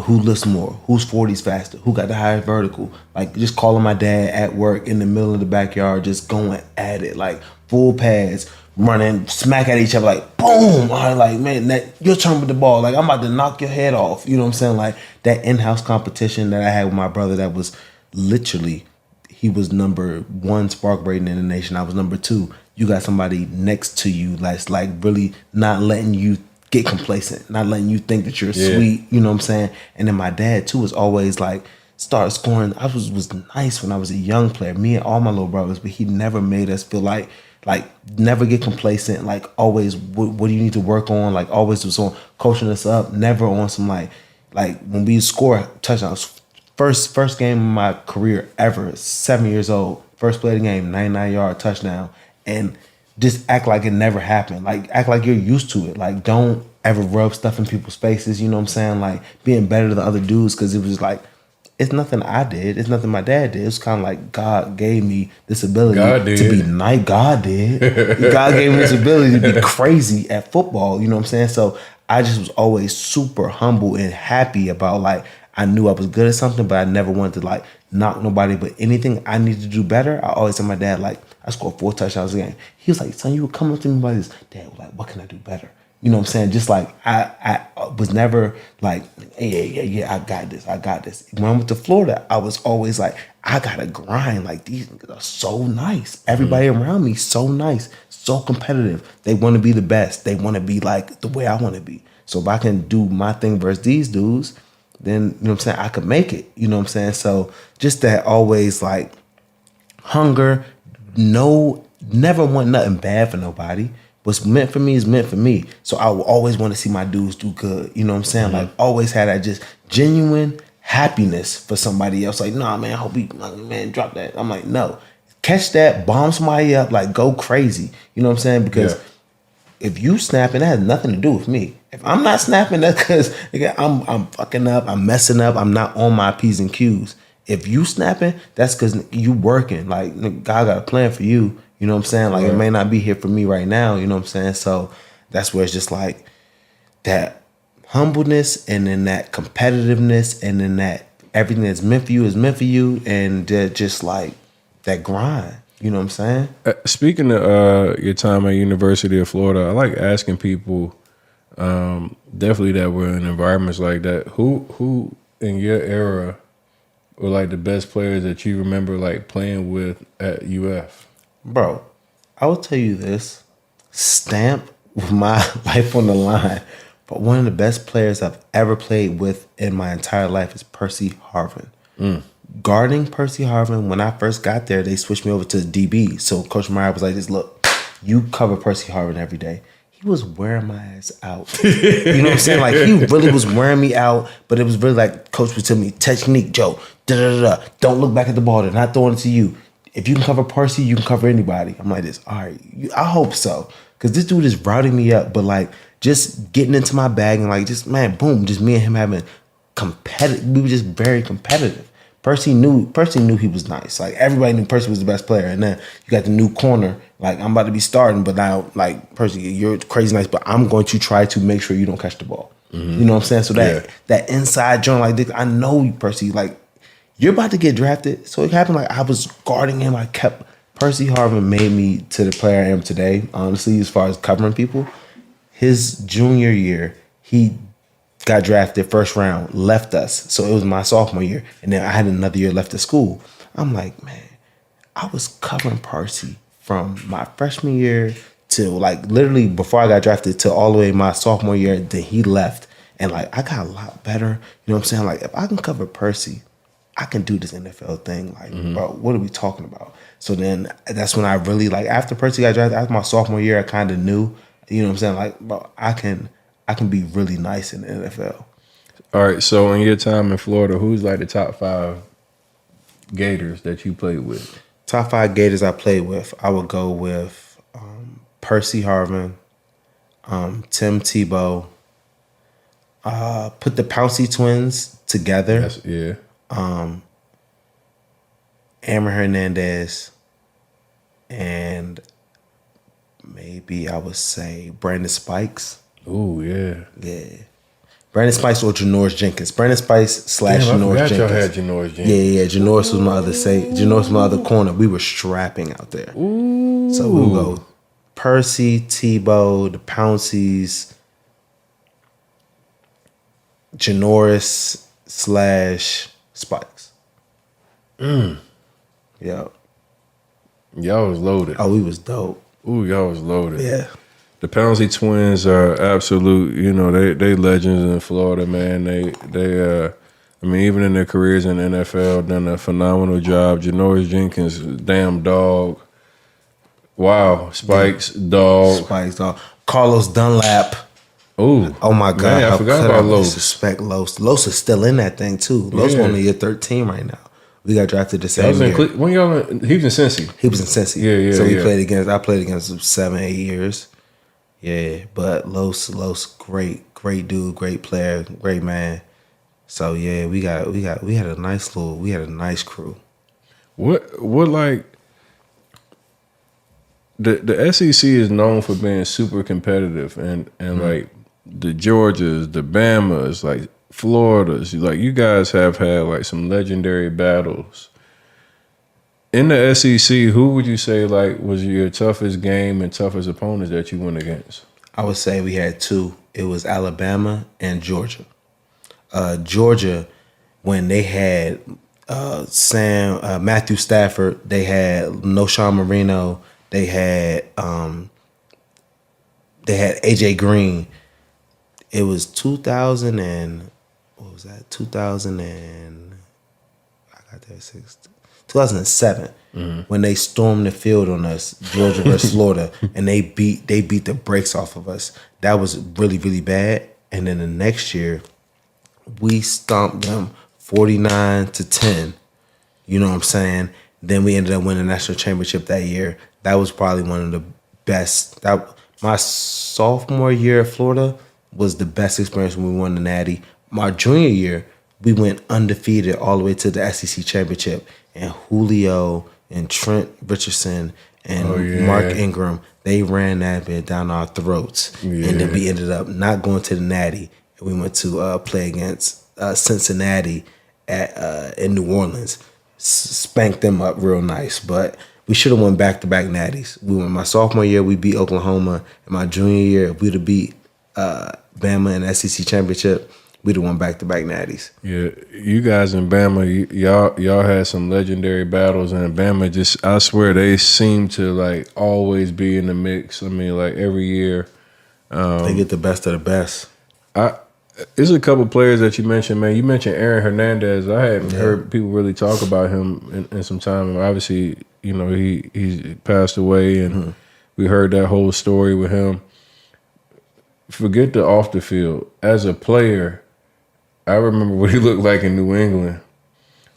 who lifts more, whose 40s faster, who got the highest vertical. Like just calling my dad at work in the middle of the backyard, just going at it, like full pads, running, smack at each other, like boom. I'm like, man, your turn with the ball. Like I'm about to knock your head off. You know what I'm saying? Like that in-house competition that I had with my brother, that was literally, he was number 1 spark rating in the nation. I was number 2. You got somebody next to you that's like really not letting you get complacent, not letting you think that you're sweet, you know what I'm saying? And then my dad too was always like, start scoring. I was nice when I was a young player, me and all my little brothers, but he never made us feel like never get complacent, like always, what do you need to work on? Like always was on coaching us up, never on some like when we score touchdowns. First game of my career ever, 7 years old, first play of the game, 99-yard touchdown, and just act like it never happened. Like act like you're used to it. Like don't ever rub stuff in people's faces, you know what I'm saying? Like being better than other dudes, because it was like, it's nothing I did. It's nothing my dad did. It's kind of like God gave me this ability to be nice. God did. God gave me this ability to be crazy at football, you know what I'm saying? So I just was always super humble and happy about like, I knew I was good at something, but I never wanted to like knock nobody. But anything I needed to do better, I always tell my dad, like, I scored 4 touchdowns a game. He was like, son, you would come up to me like this. Dad was like, what can I do better? You know what I'm saying? Just like I was never like, yeah, I got this. When I went to Florida, I was always like, I gotta grind. Like these niggas are so nice. Everybody around me so nice, so competitive. They want to be the best. They want to be like the way I want to be. So if I can do my thing versus these dudes, then you know what I'm saying, I could make it. You know what I'm saying? So just that always like hunger, never want nothing bad for nobody. What's meant for me is meant for me. So I will always want to see my dudes do good. You know what I'm saying? Like always had that just genuine happiness for somebody else. Like, nah, man, I hope you, man, drop that. I'm like, no. Catch that, bomb somebody up, like go crazy. You know what I'm saying? Because if you snapping, that has nothing to do with me. If I'm not snapping, that's because I'm fucking up, I'm messing up, I'm not on my P's and Q's. If you snapping, that's because you working. Like God got a plan for you. You know what I'm saying? Like it may not be here for me right now. You know what I'm saying? So that's where it's just like that humbleness, and then that competitiveness, and then that everything that's meant for you is meant for you, and just like that grind. You know what I'm saying? Speaking of your time at University of Florida, I like asking people, definitely that were in environments like that, who in your era were like the best players that you remember like playing with at UF? Bro, I will tell you this: stamp with my life on the line. But one of the best players I've ever played with in my entire life is Percy Harvin. Guarding Percy Harvin, when I first got there, they switched me over to DB. So Coach Meyer was like, "This look, you cover Percy Harvin every day." He was wearing my ass out. You know what I'm saying? Like, he really was wearing me out, but it was really like Coach would tell me, technique, Joe, da-da-da-da. Don't look back at the ball. They're not throwing it to you. If you can cover Percy, you can cover anybody. I'm like this, all right, I hope so. Because this dude is routing me up, but like just getting into my bag and like just, man, boom, just me and him having competitive. We were just very competitive. Percy knew he was nice. Like, everybody knew Percy was the best player. And then you got the new corner. Like, I'm about to be starting, but now, like, Percy, you're crazy nice, but I'm going to try to make sure you don't catch the ball. You know what I'm saying? So that inside joint, like this, I know you, Percy, like, you're about to get drafted. So it happened like I was guarding him. Percy Harvin made me to the player I am today, honestly, as far as covering people. His junior year, he got drafted first round, left us. So it was my sophomore year. And then I had another year left at school. I'm like, man, I was covering Percy from my freshman year to like literally before I got drafted to all the way my sophomore year. Then he left. And like, I got a lot better. You know what I'm saying? Like, if I can cover Percy, I can do this NFL thing. Like, bro, what are we talking about? So then that's when I really, like, after Percy got drafted, after my sophomore year, I kind of knew, you know what I'm saying? Like, bro, I can be really nice in the NFL. All right, so in your time in Florida, who's like the top 5 Gators that you played with? Top 5 Gators I played with, I would go with Percy Harvin, Tim Tebow, put the Pouncey twins together. Yeah. Amber Hernandez, and maybe I would say Brandon Spikes. Oh, yeah. Yeah. Brandon Spikes or Janoris Jenkins. Brandon Spikes / Damn, Janoris Jenkins. Y'all had Jenkins. Janoris Jenkins. Yeah. Janoris was my other Janoris my other corner. We were strapping out there. Ooh. So we'll go Percy, Tebow, the Pounceys, Janoris / Spikes. Yeah. Y'all was loaded. Oh, we was dope. Ooh, y'all was loaded. Yeah. The Pouncey twins are absolute, you know, they legends in Florida, man. They I mean, even in their careers in the NFL, done a phenomenal job. Janoris Jenkins, damn dog. Wow. Spikes, dog. Carlos Dunlap. Ooh. Oh my God. Man, I forgot about Los. Disrespect Los. Los is still in that thing too. Los only year 13 right now. We got drafted the same year. When he was in Cincy. He was in Cincy. Yeah. So I played against him 7-8 years. Yeah. But Los, great dude, great player, great man. So yeah, we had a nice crew. What like the SEC is known for being super competitive and like the Georgias, the Bamas, like Floridas, like you guys have had like some legendary battles. In the SEC, who would you say like was your toughest game and toughest opponents that you went against? I would say we had 2. It was Alabama and Georgia. Georgia, when they had Matthew Stafford, they had Noshawn Marino, they had AJ Green. It was 2000 and what was that? 2007 when they stormed the field on us, Georgia versus Florida, and they beat the brakes off of us. That was really, really bad. And then the next year, we stomped them 49-10. You know what I'm saying? Then we ended up winning the national championship that year. That was probably one of the best. My sophomore year at Florida was the best experience when we won the Natty. My junior year, we went undefeated all the way to the SEC championship. And Julio and Trent Richardson and Mark Ingram, they ran that bit down our throats. Yeah. And then we ended up not going to the Natty. And we went to play against Cincinnati in New Orleans. Spanked them up real nice. But we should have won back-to-back Natties. We won my sophomore year, we beat Oklahoma. In my junior year, if we'd have beat Bama in the SEC championship, we the won back-to-back natties. Yeah, you guys in Bama, y'all had some legendary battles, and Bama just, I swear, they seem to like always be in the mix. I mean, like every year. They get the best of the best. There's a couple players that you mentioned, man. You mentioned Aaron Hernandez. I hadn't heard people really talk about him in some time. And obviously, you know, he passed away, and we heard that whole story with him. Forget the off the field. As a player, I remember what he looked like in New England.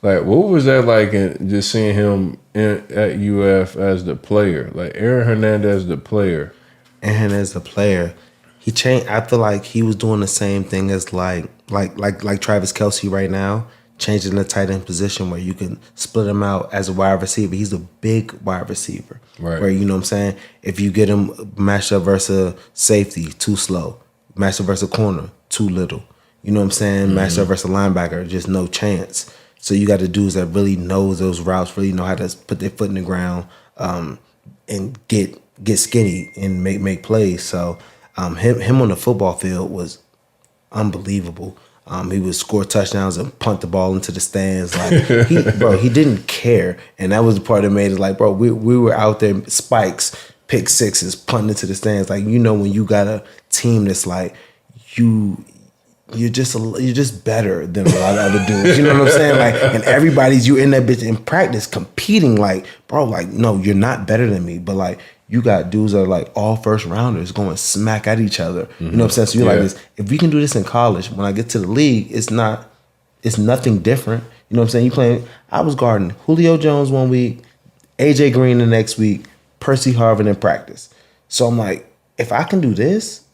Like, what was that like in just seeing him at UF as the player? Like, Aaron Hernandez, the player. And as a player, he changed. I feel like he was doing the same thing as like Travis Kelce right now, changing the tight end position where you can split him out as a wide receiver. He's a big wide receiver. Right. Where, you know what I'm saying? If you get him matched up versus safety, too slow. Matched up versus corner, too little. You know what I'm saying? Matched up versus linebacker, just no chance. So you got the dudes that really knows those routes, really know how to put their foot in the ground, and get skinny and make plays. So him on the football field was unbelievable. He would score touchdowns and punt the ball into the stands. Like he didn't care, and that was the part that made it like, bro, we were out there spikes, pick sixes, punting into the stands. Like, you know, when you got a team that's like you're just better than a lot of other dudes. You know what I'm saying? Like, and everybody's you in that bitch in practice competing. Like, bro, like, no, you're not better than me. But like, you got dudes that are like all first rounders going smack at each other. You know what I'm saying? So you're like this. If we can do this in college, when I get to the league, it's nothing different. You know what I'm saying? You playing. I was guarding Julio Jones one week, AJ Green the next week, Percy Harvin in practice. So I'm like, if I can do this.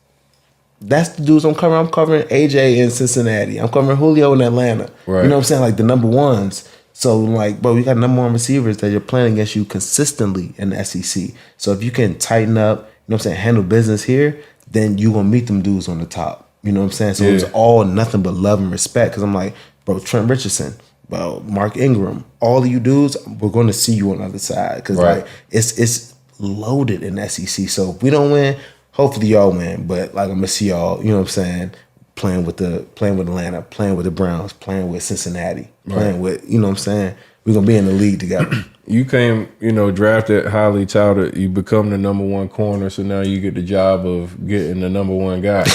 That's the dudes I'm covering. I'm covering AJ in Cincinnati. I'm covering Julio in Atlanta. Right. You know what I'm saying? Like the number ones. So like, bro, you got number one receivers that you're playing against you consistently in the SEC. So if you can tighten up, you know what I'm saying, handle business here, then you're going to meet them dudes on the top. You know what I'm saying? So it was all nothing but love and respect. Because I'm like, bro, Trent Richardson, bro, Mark Ingram, all of you dudes, we're going to see you on the other side. Because like it's loaded in the SEC. So if we don't win, hopefully y'all win, but like I'm gonna see y'all, you know what I'm saying, playing with Atlanta, playing with the Browns, playing with Cincinnati, playing with, you know what I'm saying, we're gonna be in the league together. You came, you know, drafted, highly touted, you become the number one corner, so now you get the job of getting the number one guy.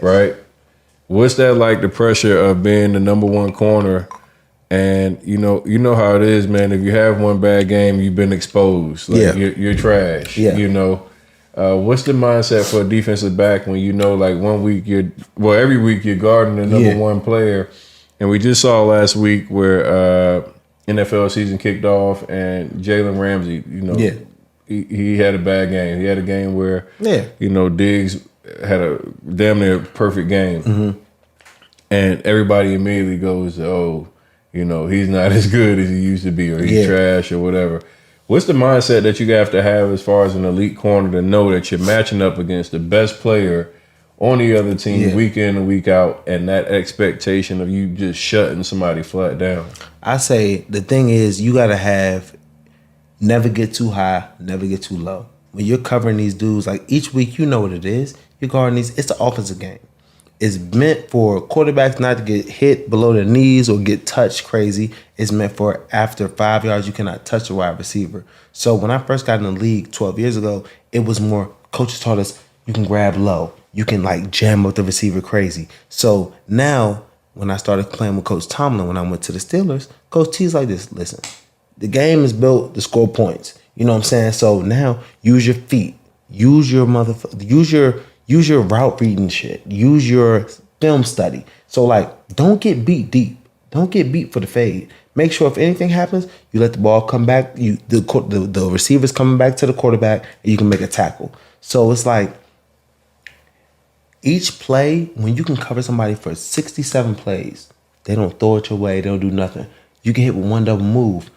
Right? What's that like, the pressure of being the number one corner? And you know how it is, man. If you have one bad game, you've been exposed. Like you're trash. You know. What's the mindset for a defensive back when you know, like, every week you're guarding the number one player, and we just saw last week where NFL season kicked off and Jalen Ramsey, you know, he had a bad game. He had a game where, you know, Diggs had a damn near perfect game, and everybody immediately goes, oh, you know, he's not as good as he used to be, or he's trash or whatever. What's the mindset that you have to have as far as an elite corner to know that you're matching up against the best player on the other team week in and week out, and that expectation of you just shutting somebody flat down? I say the thing is you got to have never get too high, never get too low. When you're covering these dudes, like each week, you know what it is. You're guarding these. It's the offensive game. It's meant for quarterbacks not to get hit below their knees or get touched crazy. It's meant for after 5 yards, you cannot touch a wide receiver. So when I first got in the league 12 years ago, it was more, coaches taught us you can grab low. You can like jam up the receiver crazy. So now when I started playing with Coach Tomlin, when I went to the Steelers, Coach T's like this, listen, the game is built to score points. You know what I'm saying? So now use your feet. Use your route reading shit. Use your film study. So like, don't get beat deep. Don't get beat for the fade. Make sure if anything happens, you let the ball come back. The receiver's coming back to the quarterback, and you can make a tackle. So it's like each play, when you can cover somebody for 67 plays, they don't throw it your way. They don't do nothing. You can hit with one double move.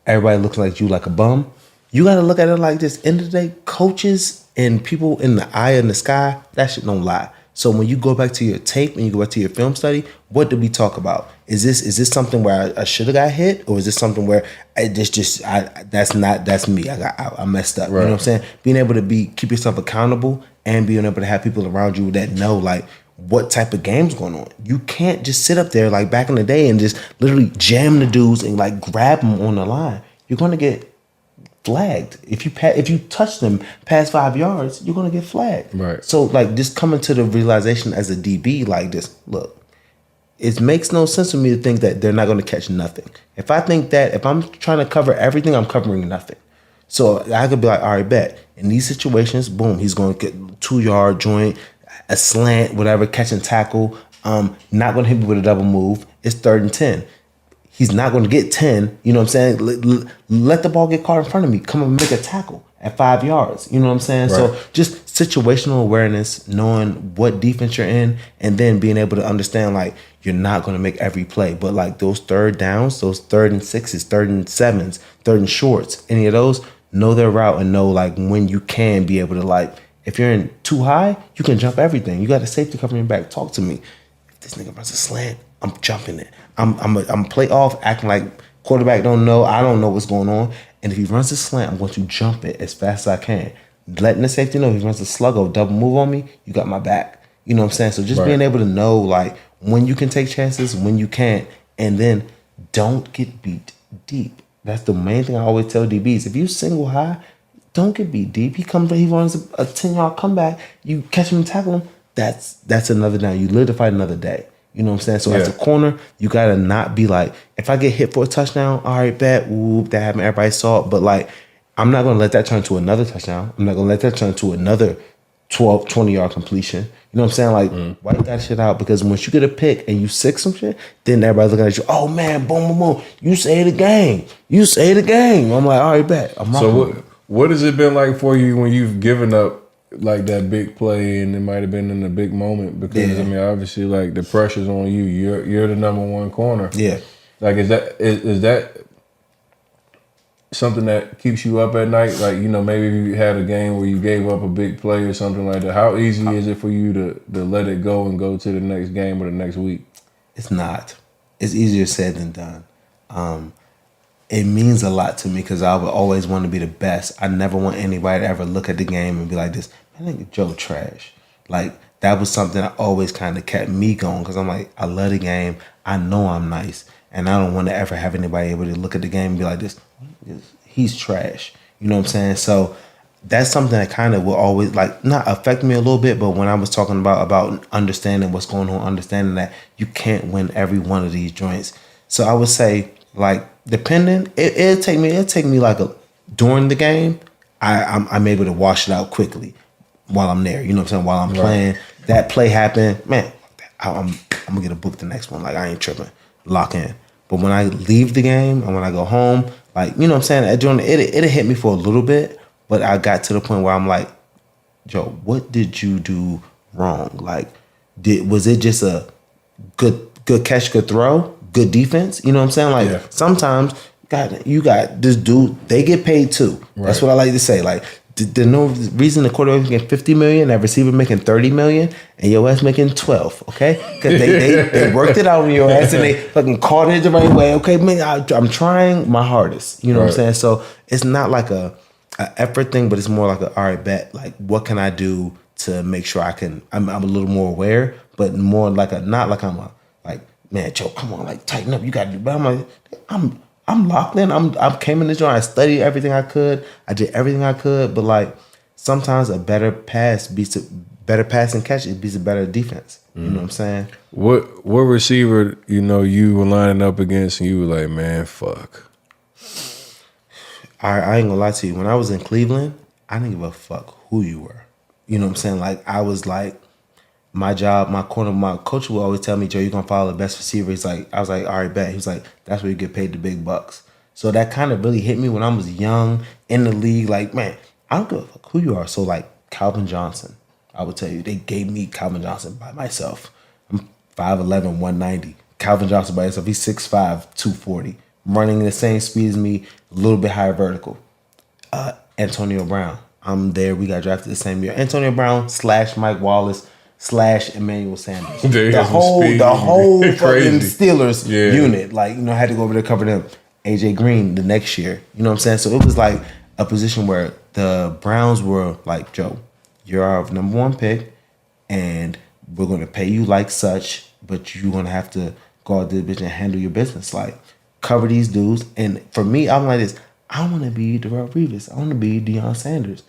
Everybody looks like you like a bum. You got to look at it like this. End of the day, coaches and people in the eye in the sky, that shit don't lie. So when you go back to your tape and you go back to your film study, what did we talk about? Is this something where I should have got hit, or is this something where that's me? I messed up. Right. You know what I'm saying? Being able to keep yourself accountable and being able to have people around you that know, like, what type of game's going on. You can't just sit up there like back in the day and just literally jam the dudes and like grab them on the line. You're going to get flagged. If you touch them past 5 yards, you're going to get flagged. Right. So like just coming to the realization as a DB like this, look, it makes no sense for me to think that they're not going to catch nothing. If I think that, if I'm trying to cover everything, I'm covering nothing. So I could be like, all right, bet. In these situations, boom, he's going to get 2 yard joint, a slant, whatever, catch and tackle. Not going to hit me with a double move. It's 3rd and 10. He's not going to get 10. You know what I'm saying? Let the ball get caught in front of me. Come and make a tackle at 5 yards. You know what I'm saying? Right. So just situational awareness, knowing what defense you're in, and then being able to understand like you're not going to make every play, but like those 3rd downs, those 3rd and 6s, 3rd and 7s, 3rd and shorts, any of those, know their route and know like when you can be able to like, if you're in too high, you can jump everything. You got a safety covering your back. Talk to me. If this nigga runs a slant, I'm jumping it. I'm play off, acting like quarterback don't know. I don't know what's going on. And if he runs a slant, I'm going to jump it as fast as I can. Letting the safety know if he runs a slug or double move on me, you got my back. You know what I'm saying? So just being able to know like when you can take chances, when you can't, and then don't get beat deep. That's the main thing I always tell DBs. If you single high, don't get beat deep. He runs a 10-yard comeback, you catch him and tackle him, that's another down. You live to fight another day. You know what I'm saying? So as a corner, you gotta not be like, if I get hit for a touchdown, all right, bet, whoop, that happened, everybody saw it. But like, I'm not gonna let that turn to another touchdown. I'm not gonna let that turn to another 12, 20-yard completion. You know what I'm saying? Like, wipe that shit out, because once you get a pick and you sick some shit, then everybody's looking at you, oh man, boom, boom, boom. You saved the game. You saved the game. I'm like, all right, bet. So what has it been like for you when you've given up like that big play and it might have been in a big moment? Because I mean, obviously, like the pressure's on you. You're the number one corner. Yeah. Like, is that something that keeps you up at night? Like, you know, maybe you had a game where you gave up a big play or something like that. How easy is it for you to let it go and go to the next game or the next week? It's not. It's easier said than done. It means a lot to me because I would always want to be the best. I never want anybody to ever look at the game and be like this, man, I think Joe trash. Like, that was something that always kind of kept me going, because I'm like, I love the game. I know I'm nice. And I don't want to ever have anybody able to look at the game and be like this, he's trash. You know what I'm saying? So that's something that kind of will always like not affect me a little bit. But when I was talking about understanding what's going on, understanding that you can't win every one of these joints. So I would say, like, depending, it'll take me like during the game, I'm able to wash it out quickly while I'm there. You know what I'm saying? While I'm playing, that play happened, man, I'm gonna get a book the next one. Like, I ain't tripping, lock in. But when I leave the game and when I go home, like, you know what I'm saying? It'll hit me for a little bit, but I got to the point where I'm like, Joe, what did you do wrong? Like, was it just a good catch, good throw, good defense? You know what I'm saying? Like, sometimes you got this dude, they get paid too. Right. That's what I like to say. Like, there's no reason the quarterback making $50 million, that receiver making $30 million, and your ass making 12. Okay, because they worked it out on your ass and they fucking caught it the right way. Okay, man, I'm trying my hardest. You know what I'm saying? So it's not like a effort thing, but it's more like all right, bet. Like, what can I do to make sure I'm a little more aware, but more like not like I'm man, Joe, come on, like, tighten up. You got to do. But I'm like, I'm locked in. I came in this joint. I studied everything I could. I did everything I could. But like, sometimes a better pass and catch. It beats a better defense. You know what I'm saying? What receiver, you know, you were lining up against and you were like, man, fuck. I ain't gonna lie to you. When I was in Cleveland, I didn't give a fuck who you were. You know what I'm saying? Like, I was like, my job, my coach would always tell me, Joe, you're going to follow the best receiver. I was like, all right, bet. He was like, that's where you get paid the big bucks. So that kind of really hit me when I was young in the league. Like, man, I don't give a fuck who you are. So, like, Calvin Johnson, I would tell you, they gave me Calvin Johnson by myself. I'm 5'11", 190. Calvin Johnson by himself, he's 6'5", 240. Running the same speed as me, a little bit higher vertical. Antonio Brown, I'm there. We got drafted the same year. Antonio Brown / Mike Wallace / Emmanuel Sanders. The whole fucking Steelers unit. Like, you know, I had to go over there to cover them. AJ Green the next year. You know what I'm saying? So it was like a position where the Browns were like, Joe, you're our number one pick, and we're going to pay you like such, but you're going to have to go out there, bitch, and handle your business. Like, cover these dudes. And for me, I'm like this. I want to be Darrelle Revis. I want to be Deion Sanders.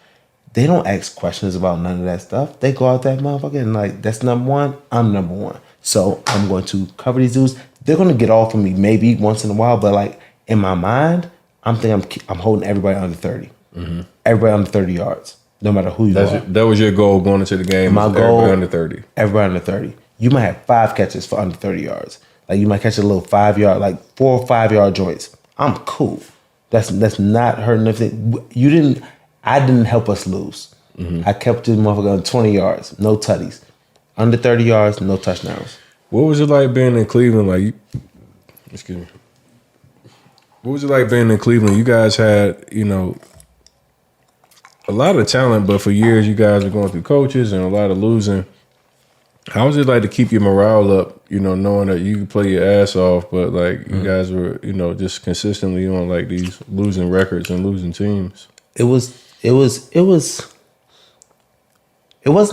They don't ask questions about none of that stuff. They go out that motherfucker and like, that's number one. I'm number one. So I'm going to cover these dudes. They're going to get off of me maybe once in a while, but like in my mind, I'm thinking I'm holding everybody under 30. Mm-hmm. Everybody under 30 yards, no matter who you are. That was your goal going into the game. My goal, everybody under 30. Everybody under 30. You might have 5 catches for under 30 yards. Like you might catch a little 5-yard, like 4 or 5 yard joints. I'm cool. That's not hurting anything. I didn't help us lose. Mm-hmm. I kept this motherfucker on 20 yards, no tutties. Under 30 yards, no touchdowns. What was it like being in Cleveland? Like, excuse me. What was it like being in Cleveland? You guys had, a lot of talent, but for years you guys were going through coaches and a lot of losing. How was it like to keep your morale up, knowing that you could play your ass off, but like you guys were, just consistently on like these losing records and losing teams? It wasn't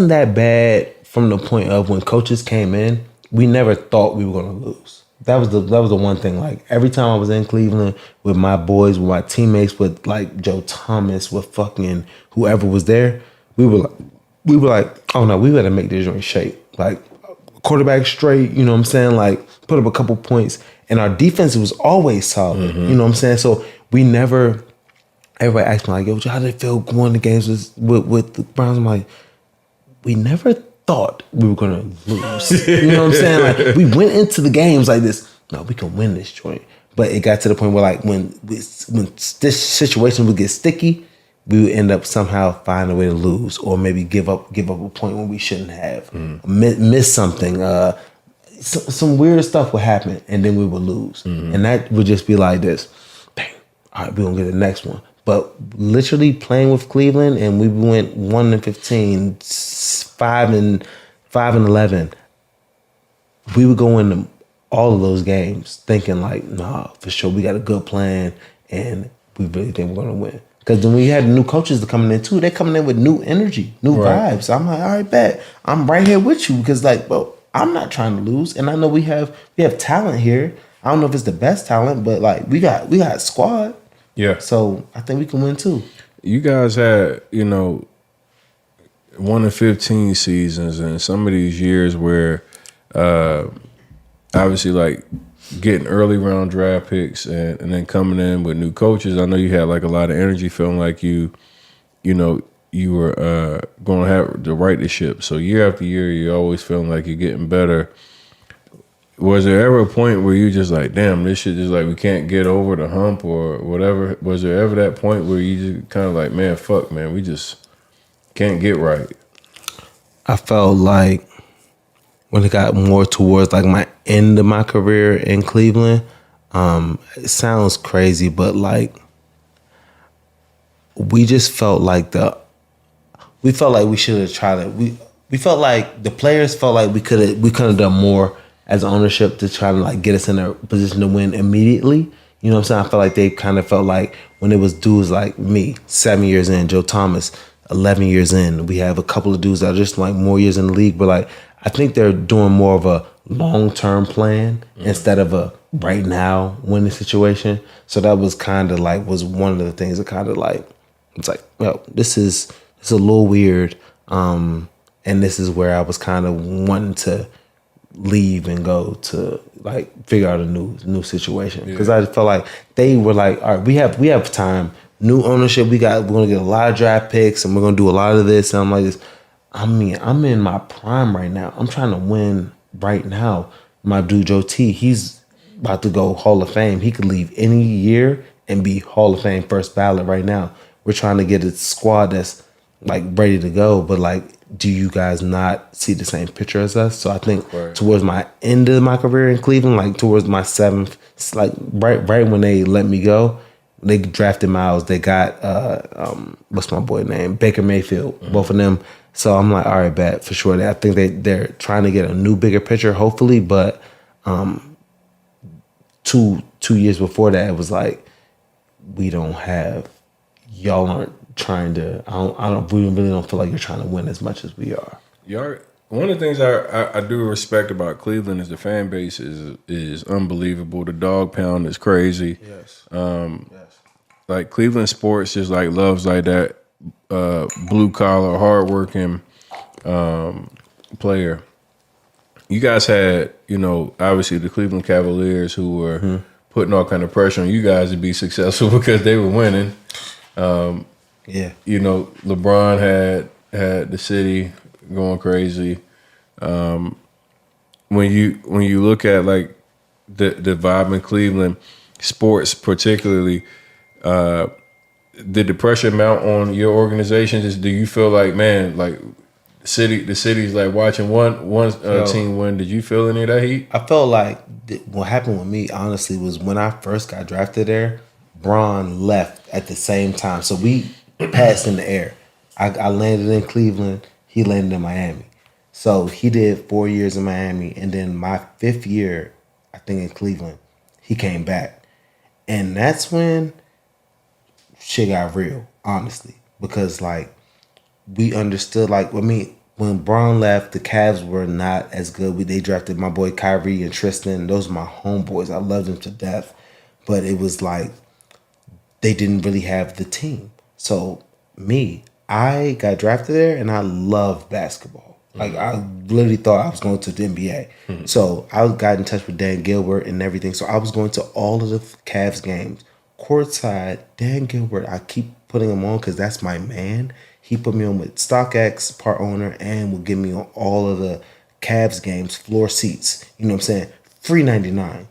that bad from the point of when coaches came in, we never thought we were going to lose. That was the one thing. Like every time I was in Cleveland with my boys, with my teammates, with like Joe Thomas, with fucking whoever was there, we were like, oh no, we better make this joint shape. Like quarterback straight, you know what I'm saying? Like put up a couple points, and our defense was always solid. Mm-hmm. You know what I'm saying? So we never. Everybody asked me like, yo, how did it feel going to games with the Browns? I'm like, we never thought we were gonna lose. You know what I'm saying? Like we went into the games like this. No, we can win this joint. But it got to the point where like when this situation would get sticky, we would end up somehow finding a way to lose, or maybe give up a point when we shouldn't have, miss something. Some weird stuff would happen, and then we would lose, and that would just be like this. Bang! All right, we're gonna get the next one. But literally playing with Cleveland, and we went 1-15, 5-11. We would go into all of those games thinking like, nah, for sure, we got a good plan, and we really think we're gonna win. Because then we had new coaches coming in too. They're coming in with new energy, new vibes. So I'm like, all right, bet. I'm right here with you because like, well, I'm not trying to lose, and I know we have talent here. I don't know if it's the best talent, but like we got a squad. Yeah. So I think we can win too. You guys had, 1-15 seasons, and some of these years where obviously like getting early round draft picks and then coming in with new coaches. I know you had like a lot of energy, feeling like you were going to have to right the ship. So year after year, you're always feeling like you're getting better. Was there ever a point where you just like, damn, this shit just like we can't get over the hump or whatever? Was there ever that point where you just kind of like, man, fuck, man, we just can't get right? I felt like when it got more towards like my end of my career in Cleveland, it sounds crazy, but like we just felt like we should have tried it. We felt like the players felt like we could have done more as ownership to try to like get us in a position to win immediately. You know what I'm saying? I felt like they kind of felt like when it was dudes like me, 7 years in, Joe Thomas, 11 years in, we have a couple of dudes that are just like more years in the league, but like I think they're doing more of a long-term plan instead of a right now winning situation. So that was kind of like was one of the things that kind of like it's like, well, this is a little weird, and this is where I was kind of wanting to leave and go to like figure out a new situation because I felt like they were like, all right, we have time, new ownership, we're gonna get a lot of draft picks and we're gonna do a lot of this, and I'm like this. I mean, I'm in my prime right now. I'm trying to win right now. My dude Joe T, he's about to go Hall of Fame. He could leave any year and be Hall of Fame first ballot right now. We're trying to get a squad that's like ready to go, but like, do you guys not see the same picture as us? So I think towards my end of my career in Cleveland, like towards my 7th, like right when they let me go, they drafted Miles. They got what's my boy name? Baker Mayfield. Both of them. So I'm like, all right, bet for sure. I think they're trying to get a new bigger picture, hopefully. But 2 years before that, it was like we don't have. Y'all aren't trying to. We really don't feel like you're trying to win as much as we are. Y'all one of the things I do respect about Cleveland is the fan base is unbelievable. The dog pound is crazy. Yes. Yes. Like Cleveland sports just like loves like that blue collar, hardworking player. You guys had, obviously the Cleveland Cavaliers who were putting all kind of pressure on you guys to be successful because they were winning. Yeah. LeBron had the city going crazy. When you look at like the vibe in Cleveland, sports particularly, did the pressure mount on your organization? Do you feel like, man, like the city's like watching one team win? Did you feel any of that heat? I felt like what happened with me, honestly, was when I first got drafted there, Bron left at the same time. So we passed in the air. I landed in Cleveland. He landed in Miami. So he did 4 years in Miami. And then my 5th year, I think in Cleveland, he came back. And that's when shit got real, honestly. Because, like, we understood, like, when Bron left, the Cavs were not as good. They drafted my boy Kyrie and Tristan. Those are my homeboys. I loved them to death. But it was like they didn't really have the team. So I got drafted there, and I love basketball. Like, I literally thought I was going to the NBA. Mm-hmm. So I got in touch with Dan Gilbert and everything. So I was going to all of the Cavs games. Courtside, Dan Gilbert, I keep putting him on because that's my man. He put me on with StockX, part owner, and would give me on all of the Cavs games, floor seats. You know what I'm saying? Free $99.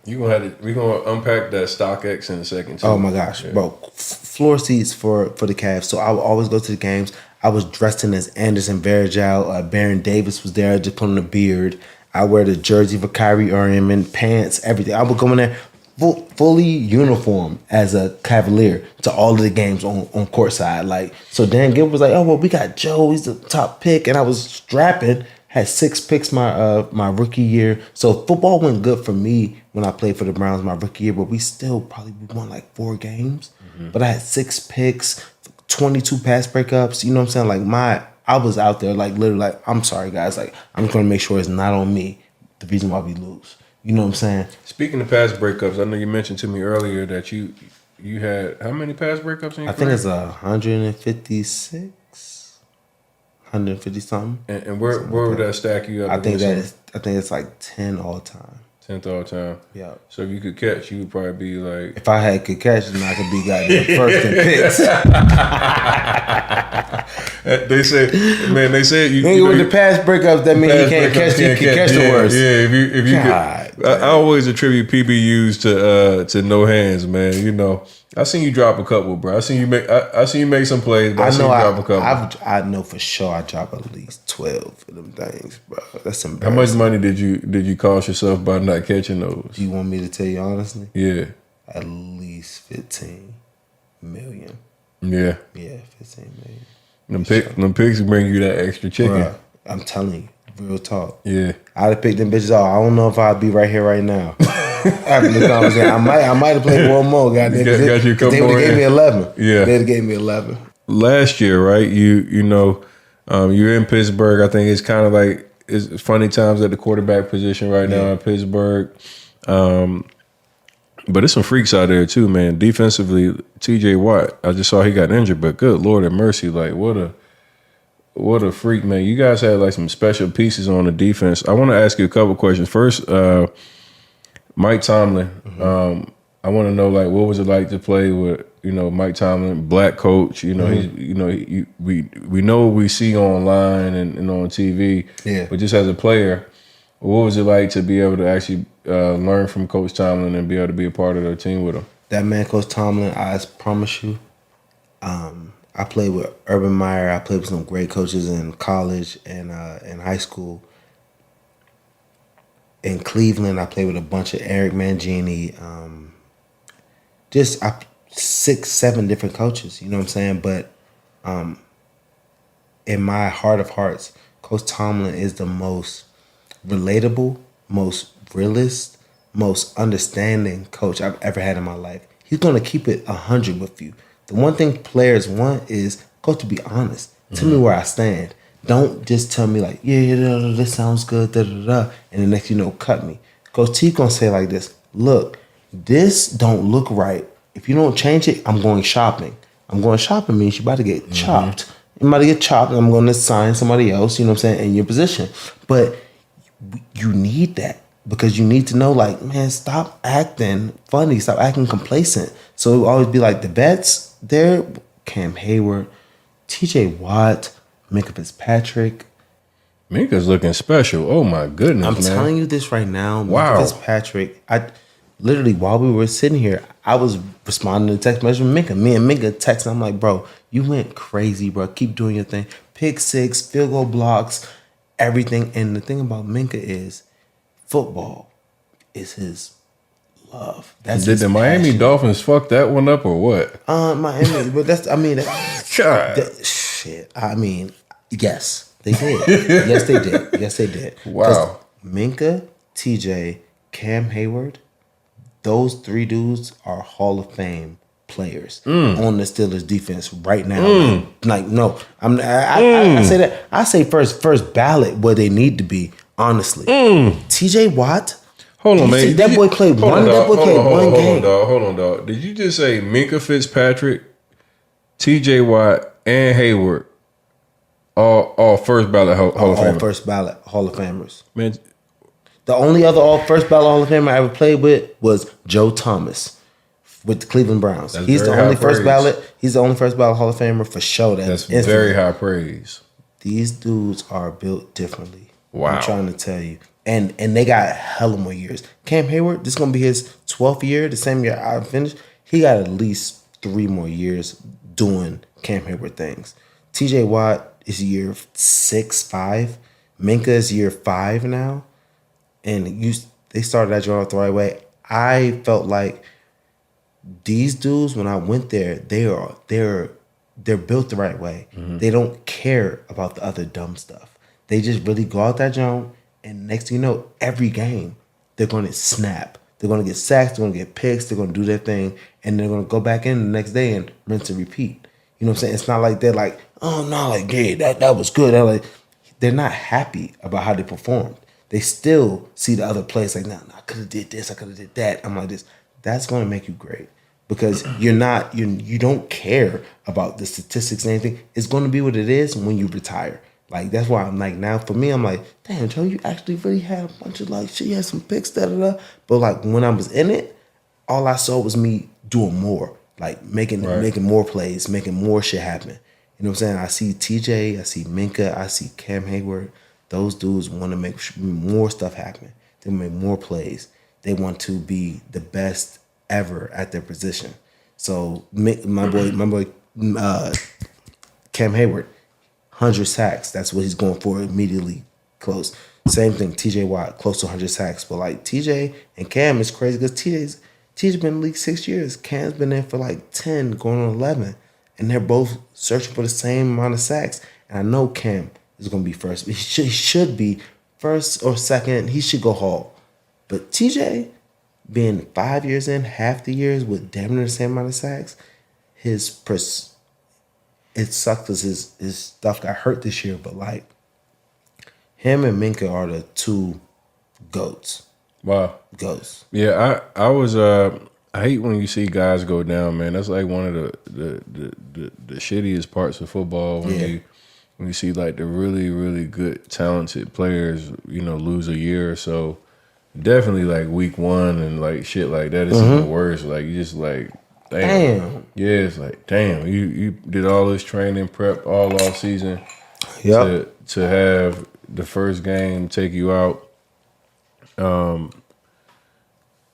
We're gonna unpack that StockX in a second too. Oh my gosh, yeah. Bro! Floor seats for the Cavs. So I would always go to the games. I was dressed in as Anderson Varejao. Baron Davis was there, just putting a beard. I wear the jersey for Kyrie Irving, pants, everything. I would go in there fully uniform as a Cavalier to all of the games on courtside. Like, so Dan Gilbert was like, "Oh well, we got Joe. He's the top pick," and I was strapping. Had 6 picks my rookie year. So football went good for me when I played for the Browns my rookie year, but we still probably won like 4 games. Mm-hmm. But I had 6 picks, 22 pass breakups. You know what I'm saying? Like I was out there like literally like, I'm sorry guys, like I'm just gonna make sure it's not on me the reason why we lose. You know what I'm saying? Speaking of pass breakups, I know you mentioned to me earlier that you had how many pass breakups in your career? I think it's 156. 150 something. And where would that stack you up? I think it's like 10 all time. 10th all time. Yeah. So if you could catch, you would probably be like. If I could catch, then I could be goddamn first in picks. They said you. With the pass breakups, that means you can't catch. You can catch the worst. Yeah. If you could. I always attribute PBUs to no hands, man. You know. I seen you drop a couple, bro. I seen you make some plays, but I seen you drop a couple. I know for sure I drop at least 12 of them things, bro. That's embarrassing. How much money did you cost yourself by not catching those? Do you want me to tell you honestly? Yeah. At least 15 million. Yeah. Yeah, 15 million. Them picks bring you that extra chicken. Bruh, I'm telling you, real talk. Yeah. I'd have picked them bitches off. I don't know if I'd be right here right now. After the conversation, I might have played one more. Goddamn, got you a couple they would have gave me 11. Yeah, they'd have gave me 11. Last year, right? You're in Pittsburgh. I think it's kind of like it's funny times at the quarterback position right now in Pittsburgh. But it's some freaks out there too, man. Defensively, T.J. Watt. I just saw he got injured, but good Lord have mercy, like what a freak, man. You guys had like some special pieces on the defense. I want to ask you a couple questions. First, Mike Tomlin. Mm-hmm. I want to know like what was it like to play with Mike Tomlin, black coach. You know we know what we see online and on TV. Yeah. But just as a player, what was it like to be able to actually learn from Coach Tomlin and be able to be a part of their team with him? That man, Coach Tomlin, I promise you, I played with Urban Meyer. I played with some great coaches in college and in high school. In Cleveland, I played with a bunch of Eric Mangini, 6, 7 different coaches. You know what I'm saying? But in my heart of hearts, Coach Tomlin is the most relatable, most realist, most understanding coach I've ever had in my life. He's going to keep it 100 with you. The one thing players want is, coach, to be honest. Tell me where I stand. Don't just tell me like, yeah, this sounds good, and the next cut me. Coach T gonna say like this: look, this don't look right. If you don't change it, I'm going shopping. I'm going shopping means you about to get chopped. You about to get chopped, and I'm going to assign somebody else. You know what I'm saying, in your position. But you need that because you need to know, like, man, stop acting funny, stop acting complacent. So it will always be like the vets there: Cam Hayward, T.J. Watt, Minka Fitzpatrick. Minka's looking special. Oh my goodness, I'm man. telling you this right now. Wow. Minka Fitzpatrick. I literally, while we were sitting here, I was responding to text message from Minka. Me and Minka texting. I'm like, bro, you went crazy, bro. Keep doing your thing. Pick six, field goal blocks, everything. And the thing about Minka is football is his love. That's Did his the Miami passion. Dolphins fuck that one up or what? Miami, but that's, I mean, God. shit. I mean, yes, they did. Yes, they did. Yes, they did. Wow. 'Cause Minka, TJ, Cam Hayward, those three dudes are Hall of Fame players on the Steelers defense right now. Like no, I say that. I say first ballot where they need to be. Honestly, T.J. Watt. Hold on, man. That boy played one. That boy played one game. Hold on, dog. Did you just say Minka Fitzpatrick, T.J. Watt, and Hayward, all first ballot Hall of All Famers? first ballot Hall of Famers. Man, The only other all first ballot Hall of Famer I ever played with was Joe Thomas with the Cleveland Browns. That's He's the very only high first praise. ballot. He's the only first ballot Hall of Famer for sure. that's instantly. very high praise. These dudes are built differently. Wow. I'm trying to tell you. And they got hella more years. Cam Hayward, this is gonna be his 12th year, the same year I finished. He got at least 3 more years doing Cam Hayward things. TJ Watt is year 6, 5. Minka is year 5 now. And they started that joint the right way. I felt like these dudes, when I went there, they're built the right way. They don't care about the other dumb stuff. They just really go out that joint, and next thing you know, every game they're going to snap. They're going to get sacks. They're going to get picks. They're going to do their thing, and they're going to go back in the next day and rinse and repeat. You know what I'm saying? It's not like they're like, oh no, like yeah, that was good. They're not happy about how they performed. They still see the other plays like, nah, I could have did this, I could have did that. I'm like this. That's going to make you great because you don't care about the statistics and anything. It's going to be what it is when you retire. Like that's why I'm like now for me I'm like, damn Joe, you actually really had a bunch of like shit. You had some picks, da. But like when I was in it, all I saw was me doing more, like making more plays, making more shit happen. You know what I'm saying? I see TJ, I see Minka, I see Cam Hayward. Those dudes want to make more stuff happen. They want to make more plays. They want to be the best ever at their position. So my boy, Cam Hayward, 100 sacks. That's what he's going for immediately close. Same thing, TJ Watt, close to 100 sacks. But like TJ and Cam is crazy because TJ's been in the league 6 years. Cam's been there for like 10, going on 11. And they're both searching for the same amount of sacks. And I know Cam is going to be first. He should be first or second. He should go Hall. But TJ, being 5 years in, half the years with damn near the same amount of sacks, it sucked because his stuff got hurt this year. But like him and Minka are the two goats. Wow. Goats. Yeah, I hate when you see guys go down, man. That's like one of the shittiest parts of football when you see like the really, really good, talented players, lose a year or so. Definitely like week 1 and like shit like that is even worse. Like you just like, damn. Yeah, it's like, damn, you did all this training prep all off season to have the first game take you out. When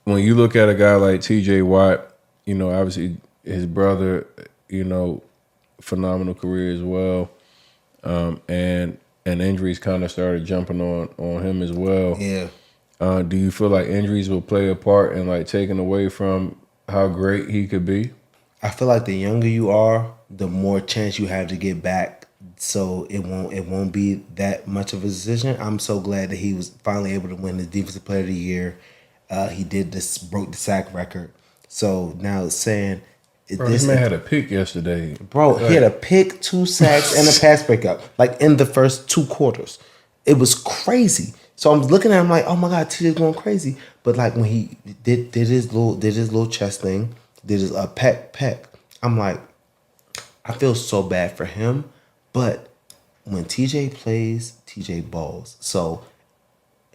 you look at a guy like TJ Watt, obviously his brother, phenomenal career as well. And injuries kind of started jumping on him as well. Yeah. Do you feel like injuries will play a part in like taking away from how great he could be? I feel like the younger you are, the more chance you have to get back. So it won't be that much of a decision. I'm so glad that he was finally able to win the Defensive Player of the Year. He broke the sack record. So now it's saying Bro, this man had a pick yesterday. Bro, he had a pick, 2 sacks, and a pass breakup, like in the first 2 quarters. It was crazy. So I'm looking at him like, oh my God, TJ's going crazy. But like when he did his little chest thing, did his peck, I'm like, I feel so bad for him. But when TJ plays, TJ balls. So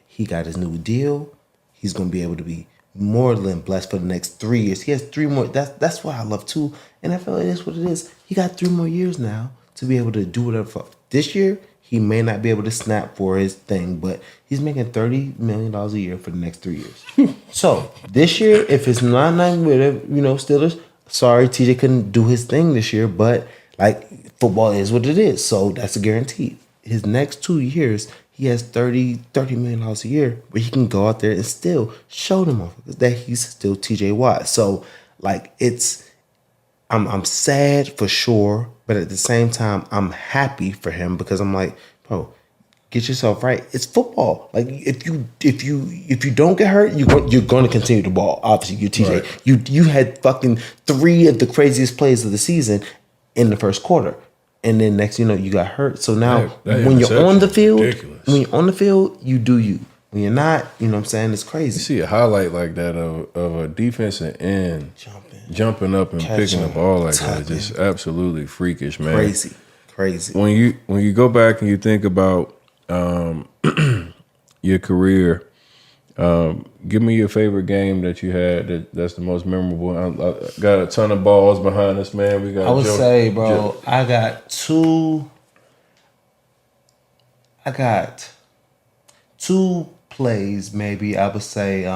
he got his new deal. He's gonna be able to be more than blessed for the next 3 years. He has 3 more. That's what I love too. NFL, it is what it is. He got 3 more years now to be able to do whatever. This year, he may not be able to snap for his thing, but he's making $30 million a year for the next 3 years. So this year, if it's not with it, Steelers, sorry, TJ couldn't do his thing this year, but like football is what it is. So that's a guarantee. His next 2 years, he has $30 million a year where he can go out there and still show them off that he's still TJ Watt. So like I'm sad for sure, but at the same time I'm happy for him because I'm like, bro, get yourself right. It's football. Like if you don't get hurt, you're going to continue to ball. Obviously, you're TJ. Right. You had fucking 3 of the craziest plays of the season in the first quarter. And then next, you got hurt. So now, when you're on the field, you do you. When you're not, you know what I'm saying? It's crazy. You see a highlight like that of a defensive end jumping up and picking the ball like that. Just absolutely freakish, man. Crazy. When you go back and you think about your career, give me your favorite game that you had that's the most memorable. I got a ton of balls behind us, man. We got. I would say, bro, I got two plays, maybe. I would say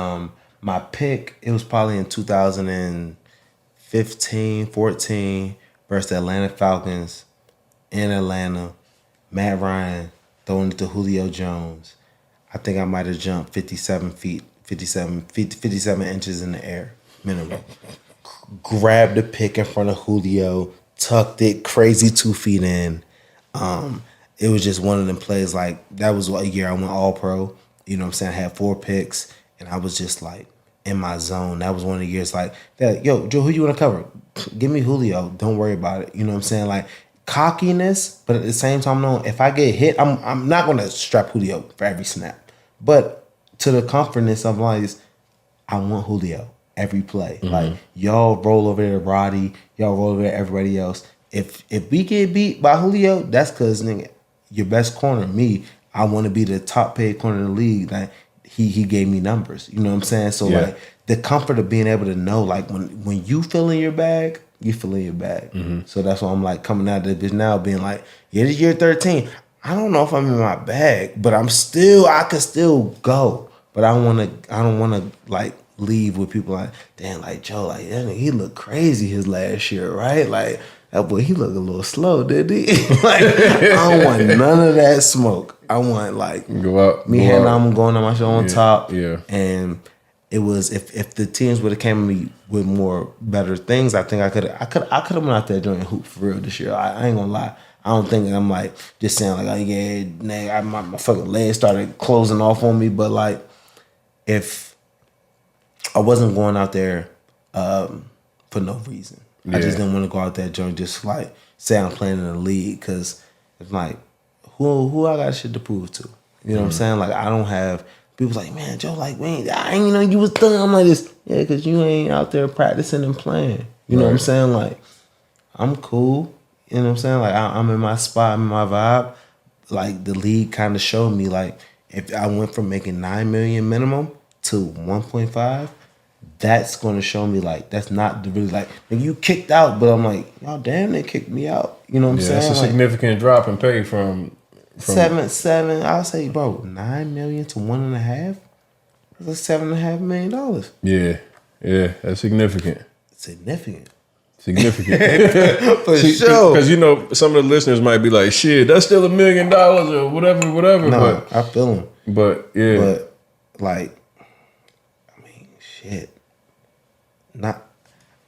my pick, it was probably in 2015, 14 versus the Atlanta Falcons in Atlanta. Matt Ryan throwing it to Julio Jones. I think I might have jumped 57 inches in the air, minimum. Grabbed the pick in front of Julio, tucked it crazy 2 feet in. It was just one of them plays like, that was a year I went all pro. You know what I'm saying? I had 4 picks, and I was just like in my zone. That was one of the years like, yo, Joe, who you want to cover? Give me Julio. Don't worry about it. You know what I'm saying? Like, cockiness, but at the same time, no, if I get hit, I'm not going to strap Julio for every snap. But to the comfortness of like, I want Julio every play. Mm-hmm. Like, y'all roll over there to Roddy, y'all roll over there to everybody else. If we get beat by Julio, that's because, nigga, your best corner, me, I want to be the top paid corner in the league. Like, he gave me numbers. You know what I'm saying? So, like, the comfort of being able to know, like, when you feel in your bag, you feel in your bag. Mm-hmm. So that's why I'm like coming out of this now being like, yeah, this year 13. I don't know if I'm in my bag, but I could still go. But I don't wanna like leave with people like, damn, like Joe, like he looked crazy his last year, right? Like that boy, he looked a little slow, didn't he? Like, I don't want none of that smoke. I want like go out, I'm going on my show on top. Yeah. And it was if the teams would have came to me with more better things, I think I could have went out there doing hoop for real this year. I ain't gonna lie. I don't think I'm like just saying like, oh yeah, my fucking legs started closing off on me. But like, if I wasn't going out there for no reason, I just didn't want to go out there and just like say I'm playing in the league because it's like who I got shit to prove to. You know what I'm saying? Like I don't have. People's like, man, Joe, like, man, I ain't know you was done. I'm like this. Yeah, because you ain't out there practicing and playing. You know what I'm saying? Like, I'm cool. You know what I'm saying? Like, I'm in my spot, I'm in my vibe. Like, the league kind of showed me, like, if I went from making $9 million minimum to 1.5, that's going to show me, like, that's not the really, like you kicked out, but I'm like, y'all damn, they kicked me out. You know what I'm saying? That's a significant drop in pay from 7. I'll say, bro, $9 million to 1.5. That's like $7.5 million. Yeah, that's significant. Significant. For sure. Because some of the listeners might be like, shit, that's still $1 million or whatever. No, I feel them. But yeah, but like, I mean, shit.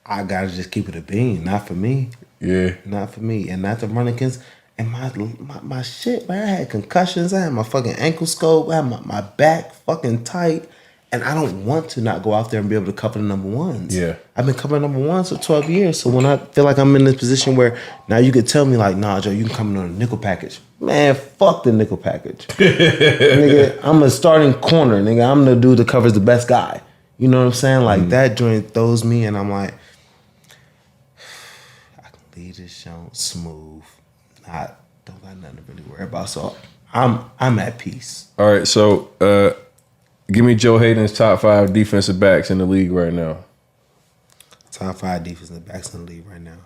I gotta just keep it a bean. Not for me. Yeah, not for me, and not to run against. And my shit, man, I had concussions. I had my fucking ankle scope. I had my back fucking tight. And I don't want to not go out there and be able to cover the number ones. Yeah. I've been covering number ones for 12 years. So when I feel like I'm in this position where now you could tell me like, nah, Joe, you can come in on a nickel package. Man, fuck the nickel package. Nigga, I'm a starting corner. Nigga, I'm the dude that covers the best guy. You know what I'm saying? Like that joint throws me and I'm like, I can leave this show smooth. Don't got nothing to really worry about. So I'm at peace. All right, so give me Joe Haden's top 5 defensive backs in the league right now. Top 5 defensive backs in the league right now.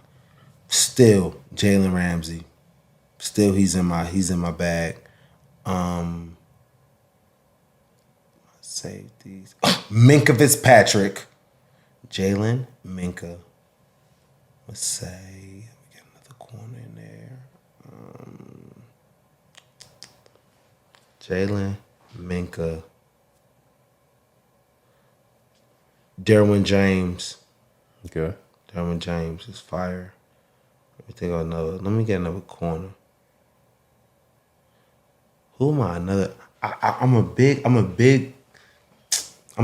Still Jalen Ramsey. Still he's in my bag. Safeties. Minka Fitzpatrick. Jalen, Minka. Let's say, let me get another corner in there. Jalen, Minka. Derwin James. Okay. Derwin James is fire. Let me get another corner. Who am I? I'm a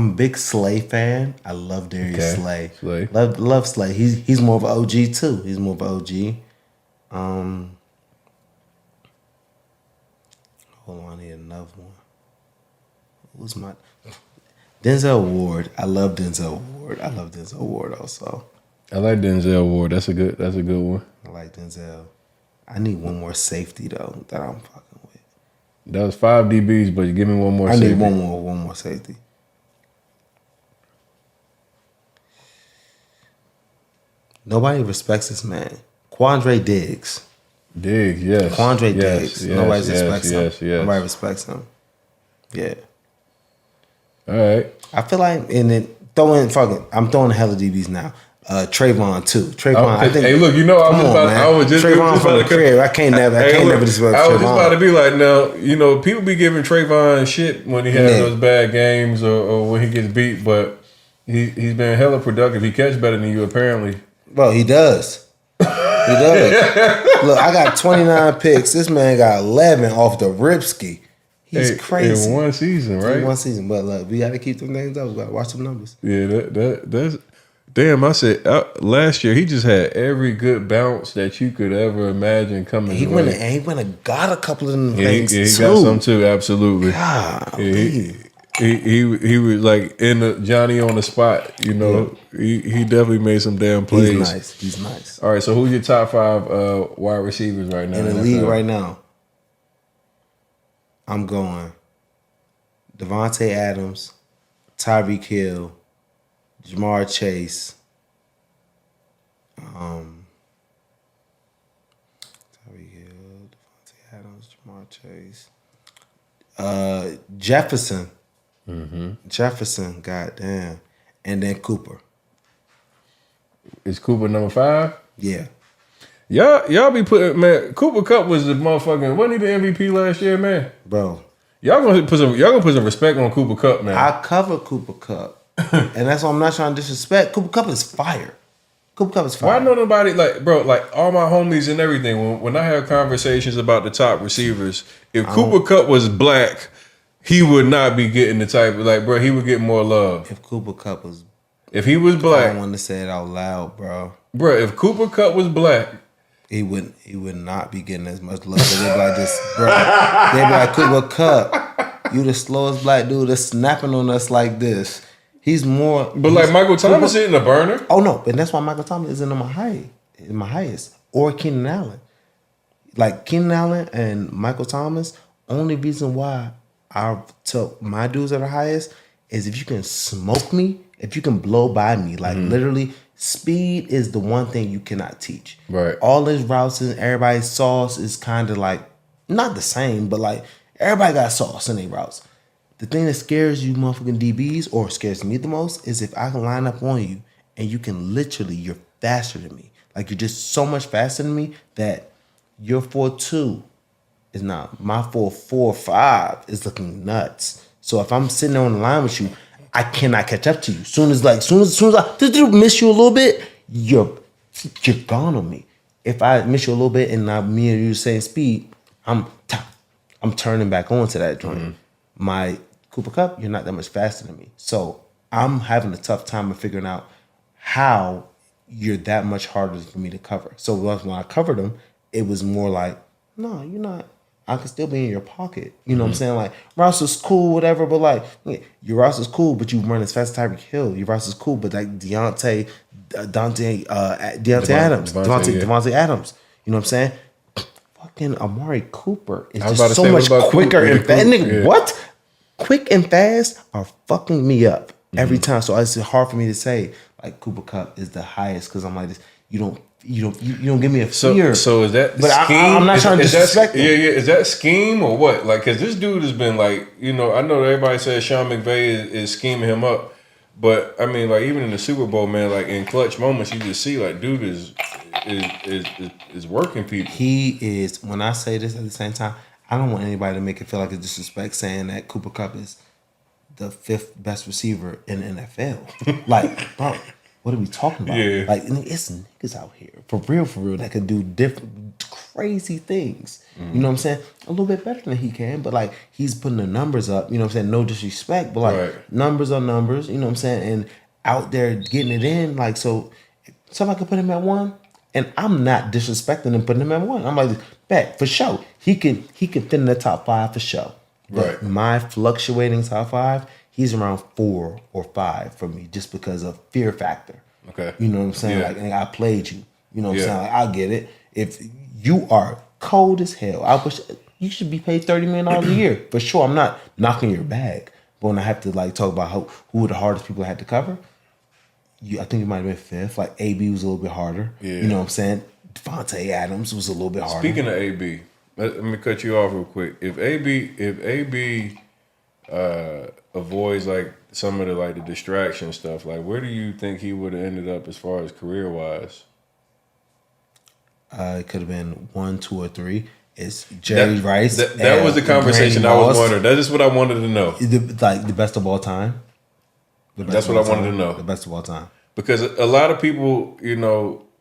big Slay fan. I love Darius Slay. Love Slay. He's more of an OG too. He's more of an OG. Hold on, I need another one. Who's my Denzel Ward? I love Denzel Ward also. I like Denzel Ward. That's a good one. I like Denzel. I need one more safety though that I'm fucking with. That was 5 DBs, but you give me one more safety. I need one more safety. Nobody respects this man. Quandre Diggs. Yes. Quandre Diggs. Nobody respects him. Yes. Nobody respects him. Yeah. All right. I feel like I'm throwing hella DBs now. Trayvon too. Trayvon. I think. Hey, look, you know, I was just Trayvon from the crib. I can't never disrespect Trayvon. I was just about to be like, now, you know, people be giving Trayvon shit when he has those bad games or when he gets beat, but he's been hella productive. He catches better than you apparently. Bro, he does. He does. Look, I got 29 picks. This man got 11 off the Ripski. He's crazy. In one season, right? In one season. But look, we got to keep them names up. We got to watch them numbers. Yeah, that's... Damn, I said last year he just had every good bounce that you could ever imagine coming. He went and got a couple of them things he too. got some too, absolutely. God, he was like in the Johnny on the spot, you know. Yeah. He definitely made some damn plays. He's nice. All right, so who's your top 5 wide receivers right now in the league right now? I'm going Devontae Adams, Tyreek Hill, Jamar Chase, Tyreek Hill, Devontae Adams, Jamar Chase, Jefferson. Mm-hmm. Jefferson, goddamn, and then Cooper. Is Cooper number 5? Yeah. Y'all be putting, man. Cooper Kupp was the motherfucking. Wasn't he the MVP last year, man? Bro, y'all gonna put some respect on Cooper Kupp, man. I cover Cooper Kupp. And that's why I'm not trying to disrespect. Cooper Kupp is fire. Cooper Kupp is fire. Why know nobody like, bro, like all my homies and everything, when I have conversations about the top receivers, if Cooper Kupp was black, he would not be getting the type of, like, bro, he would get more love. If Cooper Kupp was... If he was black... I don't want to say it out loud, bro. Bro, if Cooper Kupp was black... He would not be getting as much love. They'd be like this, bro. They'd be like, Cooper Kupp, you the slowest black dude that's snapping on us like this. He's more... But like Michael Thomas isn't a burner. Oh, no. And that's why Michael Thomas isn't in my highest. Or Keenan Allen. Like, Keenan Allen and Michael Thomas, only reason why I took my dudes that are highest is if you can smoke me, if you can blow by me. Like, literally, speed is the one thing you cannot teach. Right. All his routes and everybody's sauce is kind of like, not the same, but like, everybody got sauce in their routes. The thing that scares you motherfucking DBs, or scares me the most, is if I can line up on you and you can literally, you're faster than me. Like, you're just so much faster than me that your 4.2 is not, my 4.45 is looking nuts. So if I'm sitting there on the line with you, I cannot catch up to you. Soon as I miss you a little bit, you're gone on me. If I miss you a little bit and me and you the same speed, I'm turning back on to that joint. My Cooper Kupp, you're not that much faster than me. So I'm having a tough time of figuring out how you're that much harder for me to cover. So when I covered him, it was more like, no, you're not. I can still be in your pocket. You know what I'm saying? Like, Ross is cool, whatever, but like, your Ross is cool, but you run as fast as Tyreek Hill. Your Ross is cool, but like Devontae Adams. You know what I'm saying? Fucking Amari Cooper is just so much quicker and fast. Nigga, what? Quick and fast are fucking me up every time. So it's hard for me to say like Cooper Kupp is the highest because I'm like this. You don't give me a fear. So is that but scheme? I'm not trying to disrespect him. Yeah. Is that scheme or what? Like, because this dude has been like, I know everybody says Sean McVay is scheming him up, but I mean, like even in the Super Bowl, man, like in clutch moments, you just see like dude is working people. He is. When I say this at the same time, I don't want anybody to make it feel like it's disrespect saying that Cooper Kupp is the 5th best receiver in the NFL. Like, bro. What are we talking about? Yeah. Like, it's niggas out here, for real, that can do different, crazy things. You know what I'm saying? A little bit better than he can, but like, he's putting the numbers up, you know what I'm saying? No disrespect, but like, numbers are numbers, you know what I'm saying? And out there getting it in, like, so somebody could put him at 1, and I'm not disrespecting him putting him at 1. I'm like, bet, for sure. He can fit in the top 5 for sure. But my fluctuating top 5, he's around 4 or 5 for me just because of fear factor. Okay. You know what I'm saying? Like, I played you. You know what I'm saying? Like, I get it. If you are cold as hell, I wish you should be paid $30 million a year. For sure. I'm not knocking your bag. But when I have to like talk about who are the hardest people I had to cover, I think it might have been 5th. Like AB was a little bit harder. Yeah. You know what I'm saying? Devontae Adams was a little bit harder. Speaking of AB, let me cut you off real quick. If AB avoids like some of the distraction stuff, like where do you think he would have ended up as far as career wise? It could have been 1, 2, or 3. It's Jerry Rice. That was the conversation I was wondering. That is what I wanted to know. The best of all time. That's what I wanted to know. The best of all time. Because a lot of people,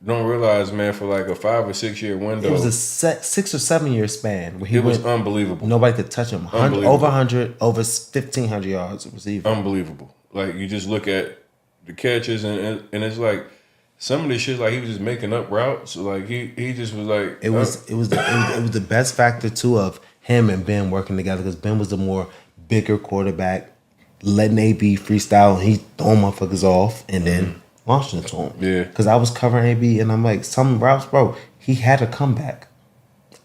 don't realize, man, for like a 5 or 6 year window. It was a 6 or 7 year span where he was unbelievable. Nobody could touch him. Over 100, over 1,500 yards receiving. Unbelievable. Like you just look at the catches and it's like some of this shit like he was just making up routes. Like he just was like it was the best factor too of him and Ben working together because Ben was the more bigger quarterback, letting AB freestyle and he throwing motherfuckers off and then launching it to him. Yeah. Because I was covering AB and I'm like, some routes, bro, he had a comeback.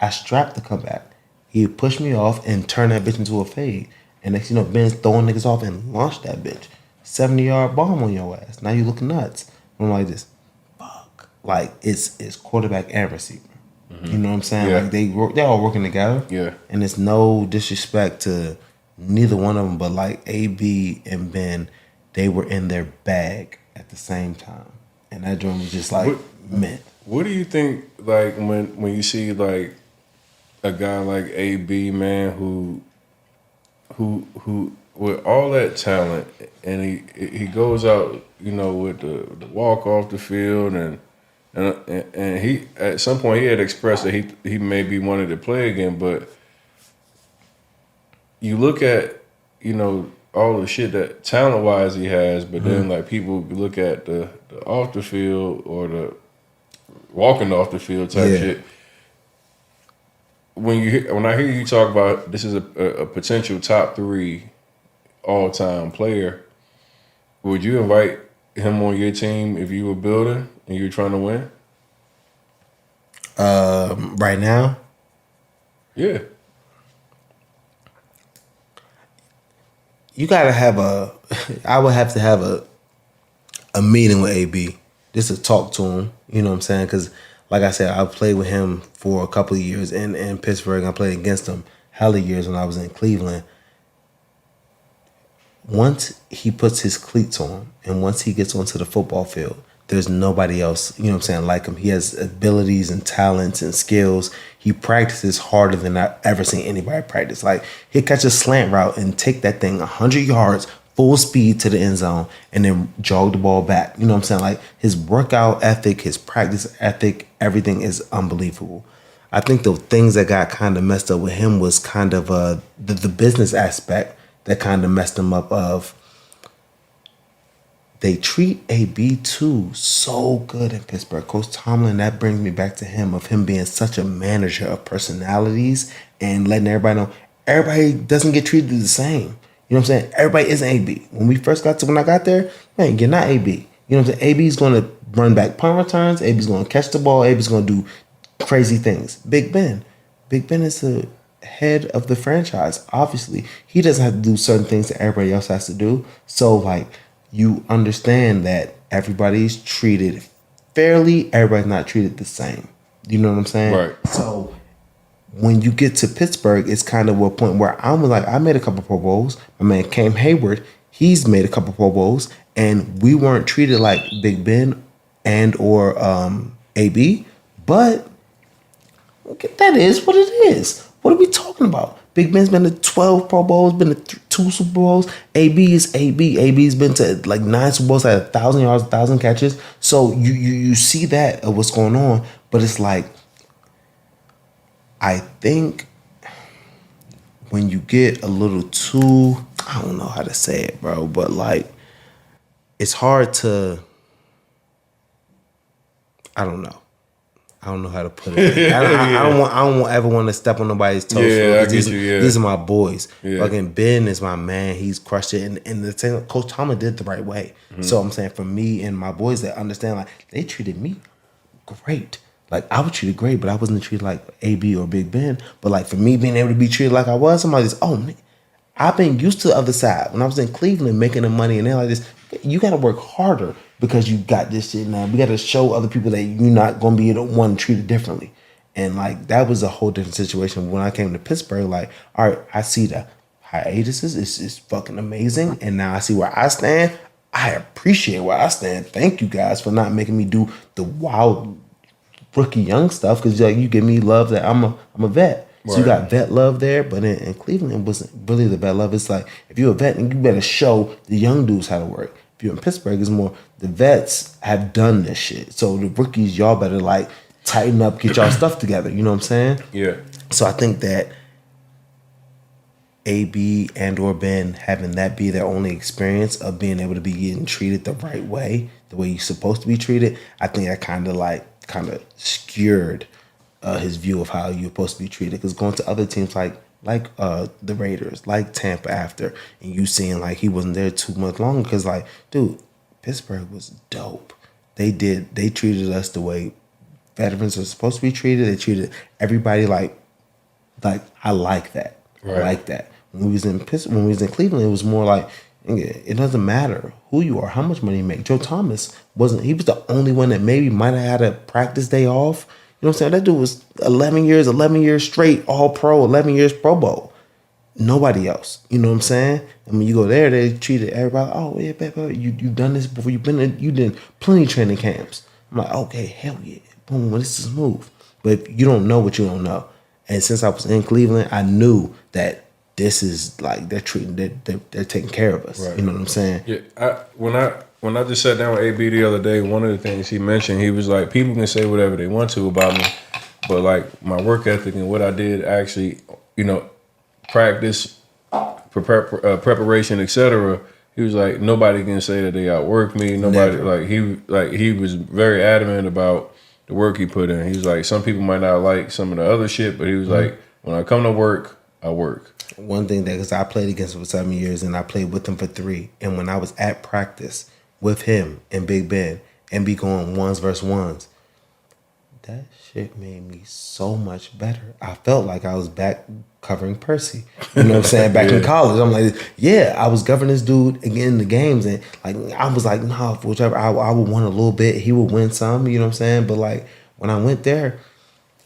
I strapped the comeback. He pushed me off and turned that bitch into a fade. And next Ben's throwing niggas off and launched that bitch. 70-yard bomb on your ass. Now you looking nuts. I'm like this. Fuck. Like it's quarterback and receiver. You know what I'm saying? Yeah. Like they're all working together. Yeah. And it's no disrespect to neither one of them, but like AB and Ben, they were in their bag at the same time. And that joint was just like meant. What do you think like when you see like a guy like AB, man, who with all that talent and he goes out, with the walk off the field and he at some point he had expressed that he maybe wanted to play again, but you look at, all the shit that talent wise he has, but then like people look at the off the field or the walking off the field type shit. When I hear you talk about this is a potential top 3 all-time player, would you invite him on your team if you were building and you were trying to win? Right now? Yeah. You gotta have I would have to have a meeting with AB just to talk to him. You know what I'm saying? Because like I said, I played with him for a couple of years in Pittsburgh. I played against him hella years when I was in Cleveland. Once he puts his cleats on and once he gets onto the football field, there's nobody else, like him. He has abilities and talents and skills. He practices harder than I've ever seen anybody practice. Like, he'll catch a slant route and take that thing 100 yards, full speed to the end zone, and then jog the ball back. You know what I'm saying? Like, his workout ethic, his practice ethic, everything is unbelievable. I think the things that got kind of messed up with him was kind of the business aspect. that kind of messed him up. Of they treat AB2 so good in Pittsburgh. Coach Tomlin, that brings me back to him, of him being such a manager of personalities and letting everybody know everybody doesn't get treated the same. You know what I'm saying? Everybody isn't AB. When I got there, man, you're not AB. You know what I'm saying? AB's going to run back punt returns. AB's going to catch the ball. AB's going to do crazy things. Big Ben is the head of the franchise. Obviously, he doesn't have to do certain things that everybody else has to do. So, like, you understand that everybody's treated fairly. Everybody's not treated the same. You know what I'm saying? Right. So when you get to Pittsburgh, it's kind of a point where I was like, I made a couple Pro Bowls. My man Cam Hayward, he's made a couple Pro Bowls, and we weren't treated like Big Ben and or AB. But that is what it is. What are we talking about? Big Ben's been to 12 Pro Bowls, been to 2 Super Bowls. AB is AB. AB's been to like 9 Super Bowls, had 1,000 yards, 1,000 catches. So you see that of what's going on, but it's like, I think when you get a little too, I don't know how to say it, bro, but like, it's hard to, I don't know how to put it. I don't ever want to step on nobody's toes. Yeah, I get you. Yeah, these are my boys. Yeah. Fucking Ben is my man. He's crushed it, and the thing, Coach Tomlin did it the right way. Mm-hmm. So I'm saying, for me and my boys that understand, like, they treated me great. Like, I was treated great, but I wasn't treated like AB or Big Ben. But like, for me being able to be treated like I was, somebody's, oh man, I've been used to the other side. When I was in Cleveland making the money, and they're like this, you got to work harder because you got this shit now. We got to show other people that you're not going to be the one treated differently. And like, that was a whole different situation. When I came to Pittsburgh, like, all right, I see the hiatuses. It's fucking amazing. And now I see where I stand. I appreciate where I stand. Thank you guys for not making me do the wild rookie young stuff, because like, you give me love that I'm a vet. So you got vet love there, but in Cleveland, it wasn't really the vet love. It's like, if you're a vet, you better show the young dudes how to work. If you're in Pittsburgh, it's more the vets have done this shit. So the rookies, y'all better like tighten up, get y'all stuff together. You know what I'm saying? Yeah. So I think that AB and or Ben having that be their only experience of being able to be getting treated the right way, the way you're supposed to be treated, I think that kind of skewered his view of how you're supposed to be treated. Because going to other teams like the Raiders, like Tampa after, and you seeing like he wasn't there too much longer, because like, dude, Pittsburgh was dope. They treated us the way veterans are supposed to be treated. They treated everybody like I like that. Right. I like that. When we was in Cleveland, it was more like, it doesn't matter who you are, how much money you make. Joe Thomas he was the only one that maybe might have had a practice day off. You know what I'm saying? That dude was 11 years straight, all pro, 11 years Pro Bowl. Nobody else. You know what I'm saying? And when you go there, they treated everybody, oh, yeah, baby, you've done this before. You did plenty of training camps. I'm like, okay, hell yeah. Boom, this is smooth. But if you don't know what you don't know. And since I was in Cleveland, I knew that this is like, they're taking care of us. Right. You know what I'm saying? Yeah. When I just sat down with AB the other day, one of the things he mentioned, he was like, people can say whatever they want to about me, but like my work ethic and what I did actually, practice, preparation, etc. He was like, nobody can say that they outwork me. Nobody. Never. He was very adamant about the work he put in. He was like, some people might not like some of the other shit, but he was like, when I come to work, I work. One thing because I played against him for 7 years and I played with him for 3, and when I was at practice with him and Big Ben and be going ones versus ones, that shit made me so much better. I felt like I was back covering Percy. You know what I'm saying? Back in college. I'm like, yeah, I was governing this dude again in the games, and like I was like, nah, whichever I would win a little bit, he would win some, you know what I'm saying? But like when I went there,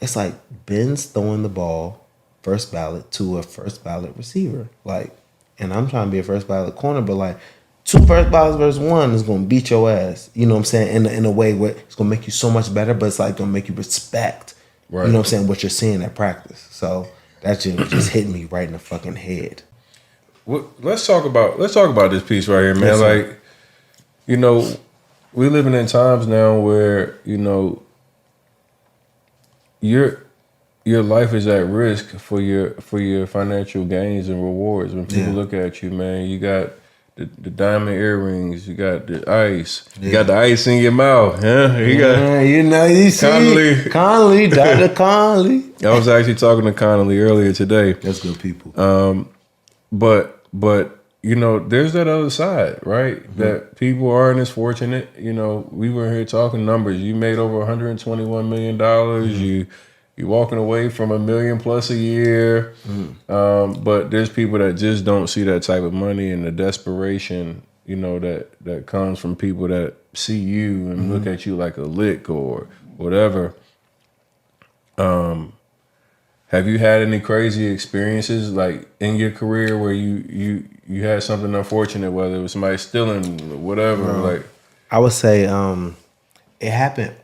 it's like Ben's throwing the ball first ballot to a first ballot receiver. Like, and I'm trying to be a first ballot corner, but like 2 first ballots versus 1 is gonna beat your ass. You know what I'm saying? In a way where it's gonna make you so much better, but it's like gonna make you respect. Right. You know what I'm saying? What you're seeing at practice. So that just hit me right in the fucking head. Well, let's talk about this piece right here, man. Like, we're living in times now where you're your life is at risk for your financial gains and rewards. When people Yeah. look at you, man, you got the diamond earrings, you got the ice, you Yeah. got the ice in your mouth, huh? You got Yeah, you know, you see, Conley, Dr. Conley. I was actually talking to Connolly earlier today. That's good people. But you know, there's that other side, right? That people aren't as fortunate. You know, we were here talking numbers. You made over $121 million. You walking away from $1 million plus a year. But there's people that just don't see that type of money and the desperation, you know, that comes from people that see you and look at you like a lick or whatever. Have you had any crazy experiences like in your career where you had something unfortunate, whether it was somebody stealing or whatever? Like, I would say it happened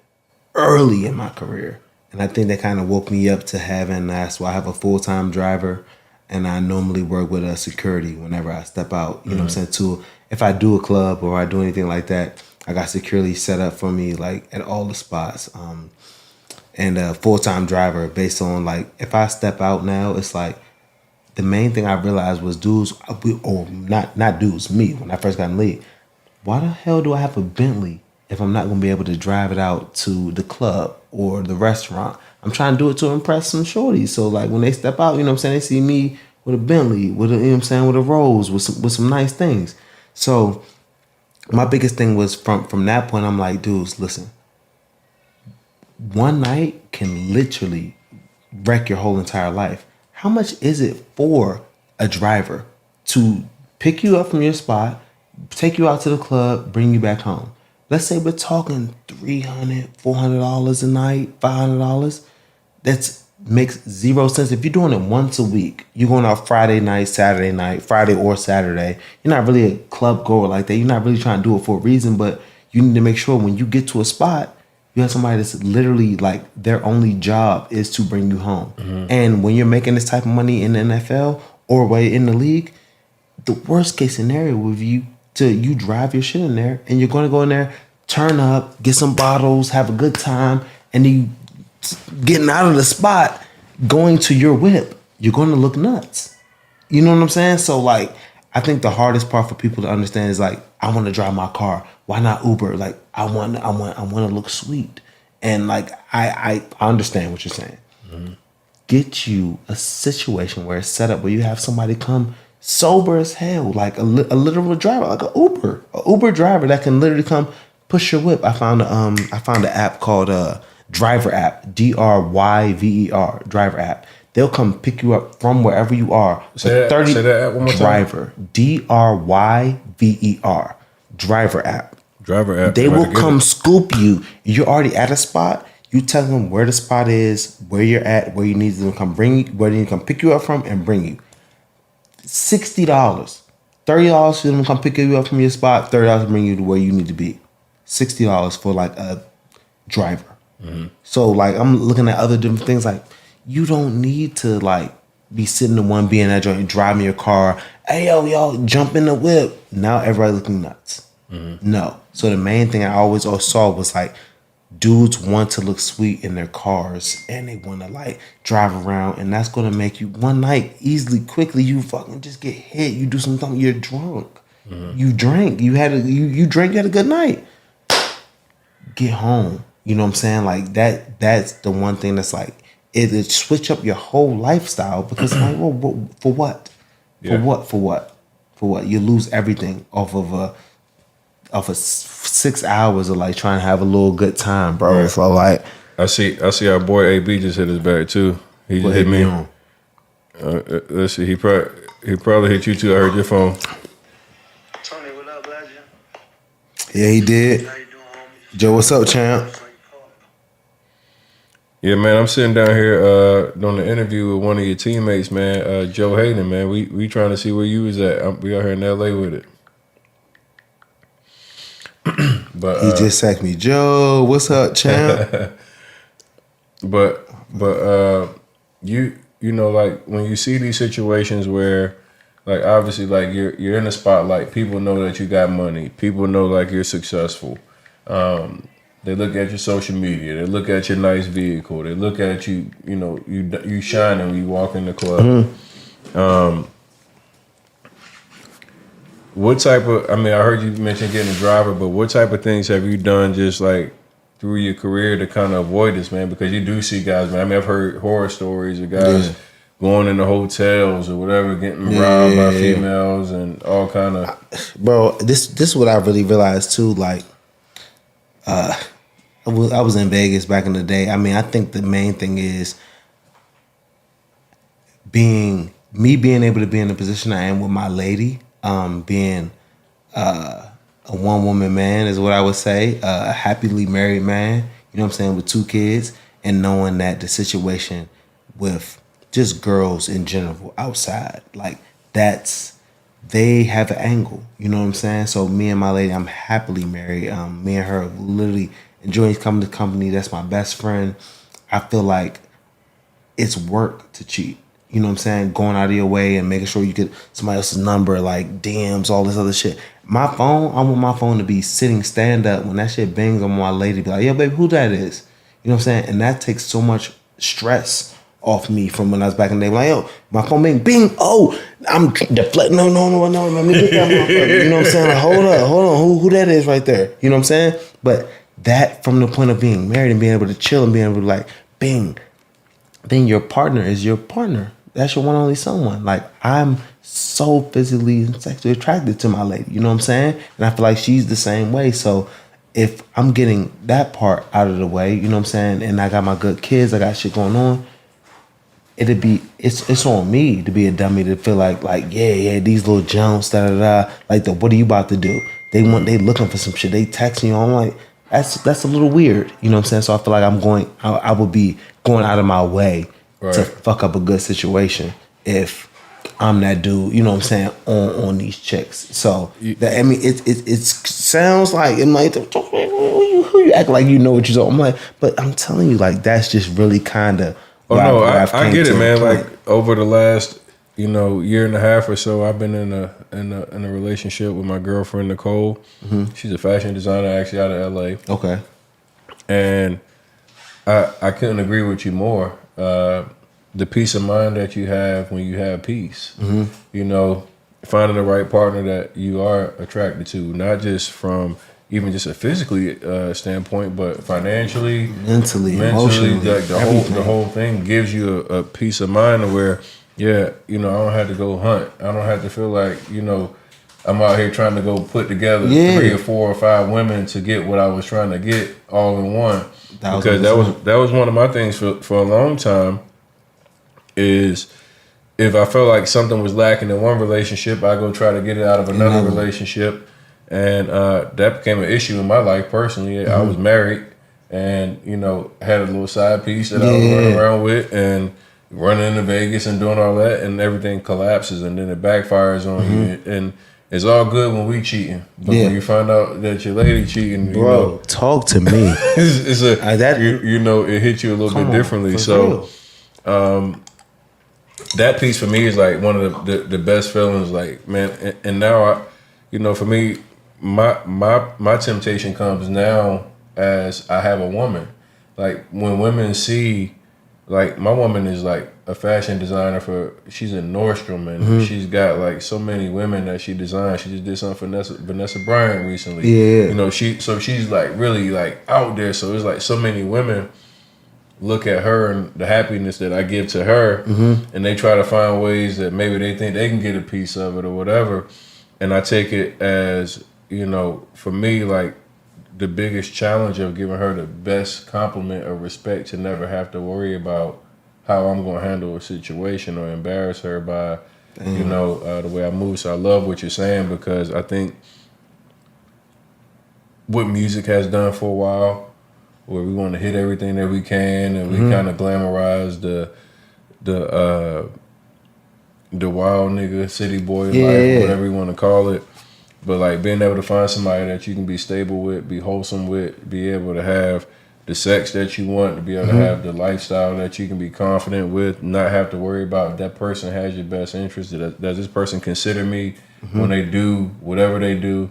early in my career. And I think that kind of woke me up to having, that's why I have a full-time driver. And I normally work with a security whenever I step out. You know what I'm saying? If I do a club or I do anything like that, I got security set up for me like at all the spots. And a full-time driver based on like, if I step out now, it's like, the main thing I realized was dudes, or not dudes, me, when I first got in the league, why the hell do I have a Bentley if I'm not going to be able to drive it out to the club or the restaurant? I'm trying to do it to impress some shorties. So like when they step out, you know what I'm saying, they see me with a Bentley, with a, you know what I'm saying, with a Rolls, with some nice things. So my biggest thing was from that point, I'm like, dudes, listen, one night can literally wreck your whole entire life. How much is it for a driver to pick you up from your spot, take you out to the club, bring you back home? Let's say we're talking $300, $400 a night, $500. That makes zero sense. If you're doing it once a week, you're going out Friday night, Saturday night, Friday or Saturday. You're not really a club goer like that. You're not really trying to do it for a reason, but you need to make sure when you get to a spot, you have somebody that's literally like their only job is to bring you home. And when you're making this type of money in the NFL or way in the league, the worst case scenario would be you drive your shit in there and you're going to go in there, turn up, get some bottles, have a good time, and you getting out of the spot, going to your whip, you're going to look nuts. You know what I'm saying? So like, I think the hardest part for people to understand is like, I want to drive my car. Why not Uber? Like, I want to look sweet. And like, I understand what you're saying. Get you a situation where it's set up where you have somebody come sober as hell, like a literal driver, like a Uber driver that can literally come push your whip. I found an app called Driver app, DRYVER, Driver app. They'll come pick you up from wherever you are. Say that app one more time. Driver, DRYVER, Driver app. Driver app. They will come scoop you. You're already at a spot. You tell them where the spot is, where you're at, where you need them to come bring you, where they need to come pick you up from and bring you. $60, $30 for them to come pick you up from your spot, $30 to bring you to where you need to be. $60 for like a driver. So like I'm looking at other different things like you don't need to like be sitting the one being that joint driving your car. Hey yo, y'all jump in the whip. Now everybody looking nuts. No. So the main thing I always saw was like dudes want to look sweet in their cars and they want to like drive around, and that's gonna make you one night easily, quickly. You fucking just get hit. You do something. You're drunk. You drank. You drank. You had a good night. Get home. You know what I'm saying? Like that. That's the one thing that's like it switch up your whole lifestyle because like, well, for what? Yeah. For what? You lose everything off of 6 hours of like trying to have a little good time, bro. Yeah. So like, I see our boy AB just hit his back too. He just hit me. Let's see. He probably hit you too. I heard your phone. Tony, what up, legend? Yeah, he did. How you doing, homie? Joe, what's up, champ? Yeah, man, I'm sitting down here doing an interview with one of your teammates, man, Joe Haden, man. We trying to see where you was at. We out here in LA with it. But he just texted me, Joe, what's up, champ? but you know, like when you see these situations where like obviously like you're in the spotlight, people know that you got money, people know like you're successful. They look at your social media. They look at your nice vehicle. They look at you. You know, you shining when you walk in the club. What type of? I mean, I heard you mention getting a driver, but what type of things have you done just like through your career to kind of avoid this, man? Because you do see guys, man. I mean, I've heard horror stories of guys going into hotels or whatever, getting robbed by females and all kind of. Bro, this is what I really realized too. Like, I was in Vegas back in the day. I mean, I think the main thing is being able to be in the position I am with my lady, being a one-woman man is what I would say, a happily married man, you know what I'm saying, with 2 kids, and knowing that the situation with just girls in general outside, like they have an angle, you know what I'm saying? So me and my lady, I'm happily married. Me and her literally enjoying coming to company. That's my best friend. I feel like it's work to cheat. You know what I'm saying? Going out of your way and making sure you get somebody else's number, like DMs, all this other shit. My phone, I want my phone to be sitting stand up. When that shit bangs, I want my lady to be like, yo, baby, who that is? You know what I'm saying? And that takes so much stress off me from when I was back in the day. Like, yo, my phone bing, oh, I'm deflecting. No, let me get that motherfucker. You know what I'm saying? Like, hold on, who that is right there? You know what I'm saying? But that from the point of being married and being able to chill and being able to like, bing, then your partner is your partner. That's your one only someone. Like, I'm so physically and sexually attracted to my lady. You know what I'm saying? And I feel like she's the same way. So if I'm getting that part out of the way, you know what I'm saying? And I got my good kids, I got shit going on. It's on me to be a dummy to feel like yeah, these little jumps, like what are you about to do? They looking for some shit. They texting you. I'm like, that's a little weird. You know what I'm saying? So I feel like I would be going out of my way to fuck up a good situation if I'm that dude, you know what I'm saying, on these chicks. So I mean, it sounds like it might. Who you act like you know what you're talking? I'm like, but I'm telling you, like that's just really kind of. Oh no, I get it, man. Like over the last, year and a half or so, I've been in a relationship with my girlfriend Nicole. Mm-hmm. She's a fashion designer, actually out of LA. Okay. And I couldn't agree with you more. The peace of mind that you have when you have peace. Mm-hmm. Finding the right partner that you are attracted to, not just from even just a physically standpoint, but financially, mentally, emotionally, like the whole thing gives you a peace of mind where, I don't have to go hunt. I don't have to feel like, I'm out here trying to go put together 3 or 4 or 5 women to get what I was trying to get all in one. Because that was one of my things for a long time. Is if I felt like something was lacking in one relationship, I go try to get it out of another relationship. And that became an issue in my life personally. Mm-hmm. I was married and, had a little side piece that I was running around with and running into Vegas and doing all that, and everything collapses and then it backfires on you. And it's all good when we cheating. But when you find out that your lady cheating, bro, talk to me. It hits you a little bit differently. So that piece for me is like one of the best feelings, like, man. And now for me, my temptation comes now as I have a woman. Like when women see, like my woman is like a fashion designer she's in Nordstrom and she's got like so many women that she designed. She just did something for Vanessa Bryant recently. Yeah. She's like really like out there. So it's like so many women look at her and the happiness that I give to her, and they try to find ways that maybe they think they can get a piece of it or whatever. And I take it as, for me, like the biggest challenge of giving her the best compliment of respect to never have to worry about how I'm going to handle a situation or embarrass her by, the way I move. So I love what you're saying, because I think what music has done for a while, where we want to hit everything that we can, and we kind of glamorize the wild nigga city boy life, whatever you want to call it. But like being able to find somebody that you can be stable with, be wholesome with, be able to have the sex that you want, to be able to have the lifestyle that you can be confident with, not have to worry about if that person has your best interest. Does this person consider me when they do whatever they do?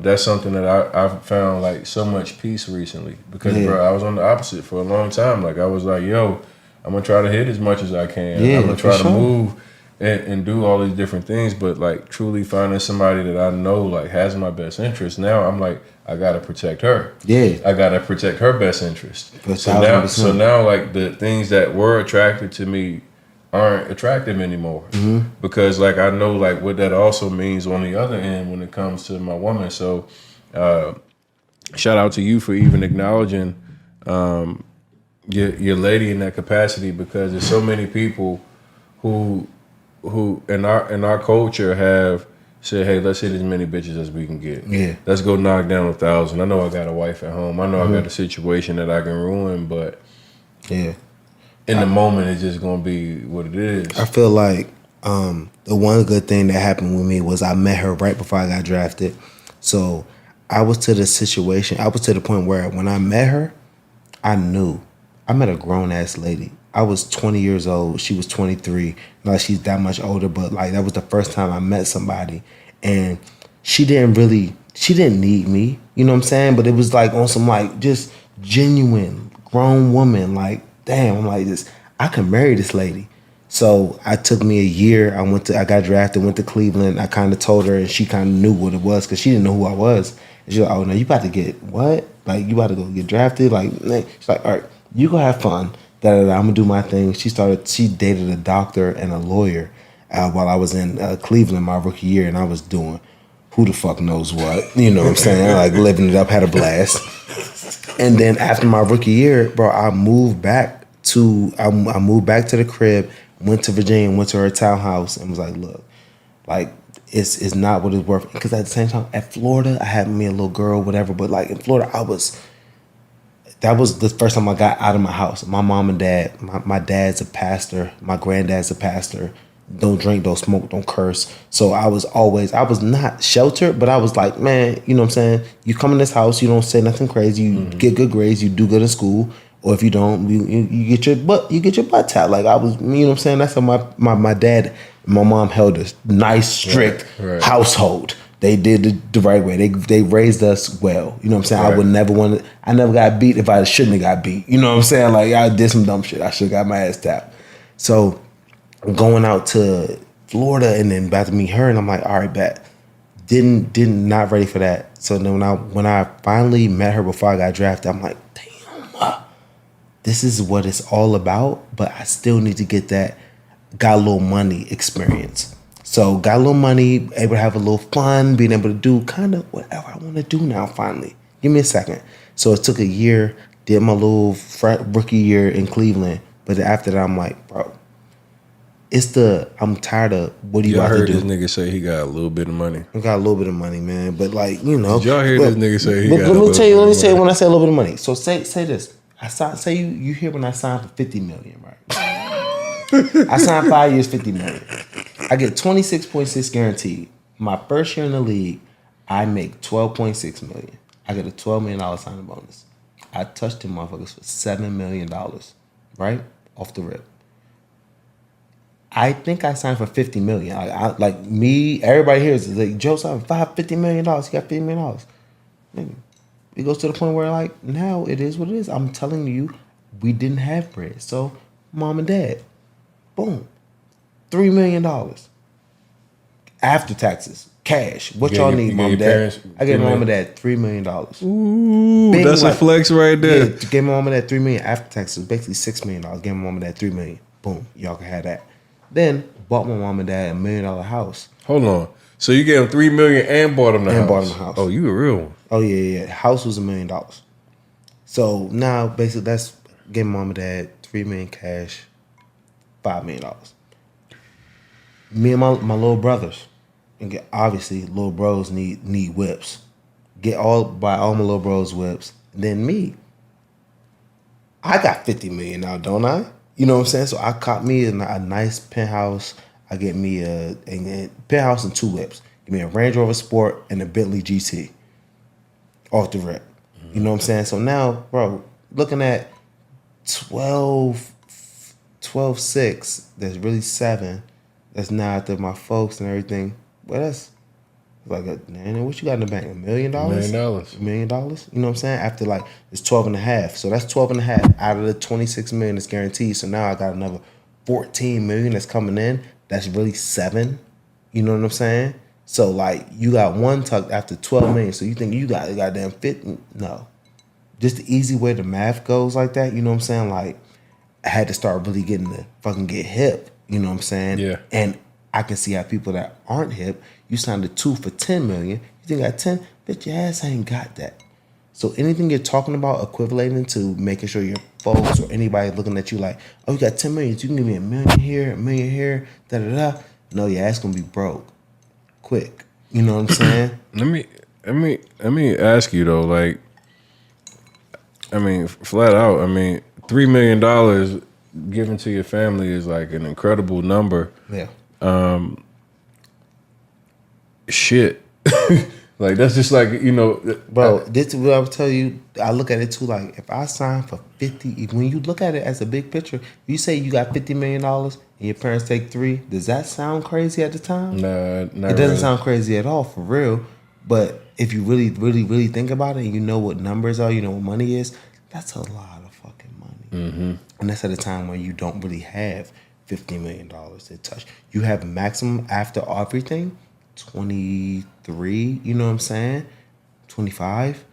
that's something that I've found like so much peace recently because bro, I was on the opposite for a long time. Like I was like, yo, I'm gonna try to hit as much as I can. Yeah, I'm gonna try for to sure. move and do all these different things, but like truly finding somebody that I know like has my best interest. Now I'm like, I gotta protect her. Yeah. I gotta protect her best interest. For So now, 1000%. like the things that were attractive to me aren't attractive anymore because like I know like what that also means on the other end when it comes to my woman. So shout out to you for even acknowledging your lady in that capacity because there's so many people who in our culture have said, hey, let's hit as many bitches as we can get. Yeah. Let's go knock down 1,000. I know I got a wife at home. I know I got a situation that I can ruin, but Yeah. in the moment it's just gonna be what it is. I feel like the one good thing that happened with me was I met her right before I got drafted. So I was to the situation, I was to the point where when I met her, I knew. I met a grown ass lady. I was 20 years old. She was 23. Not like she's that much older, but like that was the first time I met somebody. And she didn't need me. You know what I'm saying? But it was like on some like just genuine grown woman. Like, damn, I'm like this. I can marry this lady. So I took me a year. I got drafted, went to Cleveland. I kind of told her, and she kind of knew what it was because she didn't know who I was. And she was like, oh, no, you about to get what? Like, you about to go get drafted? Like, nah. She's like, all right, you go have fun. I'm going to do my thing. She dated a doctor and a lawyer while I was in Cleveland my rookie year, and I was doing who the fuck knows what. You know what I'm saying? Like, living it up, had a blast. And then after my rookie year, bro, I moved back to the crib, went to Virginia, went to her townhouse, and was like, look, like, it's not what it's worth. Because at the same time, at Florida, I had me a little girl, whatever. But like in Florida, that was the first time I got out of my house. My mom and dad, my dad's a pastor, my granddad's a pastor. Don't drink, don't smoke, don't curse. So I was not sheltered, but I was like, man, you know what I'm saying? You come in this house, you don't say nothing crazy, you get good grades, you do good in school. Or if you don't, you get your butt tapped. Like I was, you know what I'm saying? That's how my dad and my mom held a nice, strict household. They did the right way. They raised us well. You know what I'm saying? I never got beat if I shouldn't have got beat. You know what I'm saying? Like I did some dumb shit. I should have got my ass tapped. So going out to Florida and then about to meet her, and I'm like, all right, bet. Not ready for that. So then when I finally met her before I got drafted, I'm like, damn, this is what it's all about, but I still need to get that got a little money experience. So got a little money, able to have a little fun, being able to do kind of whatever I want to do now finally. Give me a second. So it took a year, did my little rookie year in Cleveland, but after that I'm like, bro, I'm tired of what do you have to do? Y'all heard this nigga say he got a little bit of money. I got a little bit of money, man, but like, you know. Did y'all hear this nigga say he got a little bit of money? Let me tell you when I say a little bit of money. So say this. Say you hear when I signed for $50 million, right? I signed 5 years, $50 million. I get 26.6 guaranteed. My first year in the league, I make 12.6 million. I get a $12 million signing bonus. I touched them motherfuckers for $7 million, right? Off the rip. I think I signed for $50 million. Like me, everybody here is like, Joe signed for $50 million. He got $50 million. Nigga, it goes to the point where like, now it is what it is. I'm telling you, we didn't have bread. So mom and dad, boom, $3 million. After taxes, cash. What y'all need, mom and dad? I gave mom and dad $3 million. Ooh, bing, that's like, a flex right there. Yeah, gave my mom and dad $3 million after taxes, basically $6 million. Gave my mom and dad $3 million. Boom, y'all can have that. Then bought my mom and dad $1 million house. Hold on. So you gave him $3 million and bought him the house. Bought him the house. Oh, you a real one. Oh yeah. House was $1 million. So now basically that's gave my mom and dad $3 million cash, $5 million. Me and my little brothers, and obviously little bros need whips. Buy all my little bros whips. Then me, I got $50 million now, don't I? You know what I'm saying? So I caught me a nice penthouse. I get me a penthouse and 2 whips. Give me a Range Rover Sport and a Bentley GT. Off the rip. Mm-hmm. You know what I'm saying? So now, bro, looking at 12.6, that's really 7. That's now after my folks and everything. Well, that's Like, man, what you got in the bank? $1 million? $1 million. $1 million? You know what I'm saying? After like, it's 12 and a half. So that's 12 and a half out of the 26 million that's guaranteed. So now I got another 14 million that's coming in. That's really 7. You know what I'm saying? So like, you got one tucked after 12 million. So you think you got a goddamn 50? No. Just the easy way the math goes like that. You know what I'm saying? Like, I had to start really getting to fucking get hip. You know what I'm saying? Yeah. And I can see how people that aren't hip, you signed a 2 for 10 million. You think I got 10? Bitch, your ass ain't got that. So anything you're talking about equivalating to making sure your folks or anybody looking at you like, oh, you got 10 million, you can give me $1 million here, $1 million here, da da da. No, your ass gonna be broke quick. You know what I'm saying? Let me ask you though, like, I mean, flat out, I mean, $3 million given to your family is like an incredible number. Yeah. Shit. Like, that's just like, you know. Bro, this is what I would tell you. I look at it too, like, if I sign for 50, when you look at it as a big picture, you say you got $50 million and your parents take 3, does that sound crazy at the time? Nah, not It doesn't really. sound crazy at all, for real. But if you really, really, really think about it and you know what numbers are, you know what money is, that's a lot of fucking money. Mm-hmm. And that's at a time when you don't really have $50 million to touch. You have maximum after everything, 23, you know what I'm saying? 25.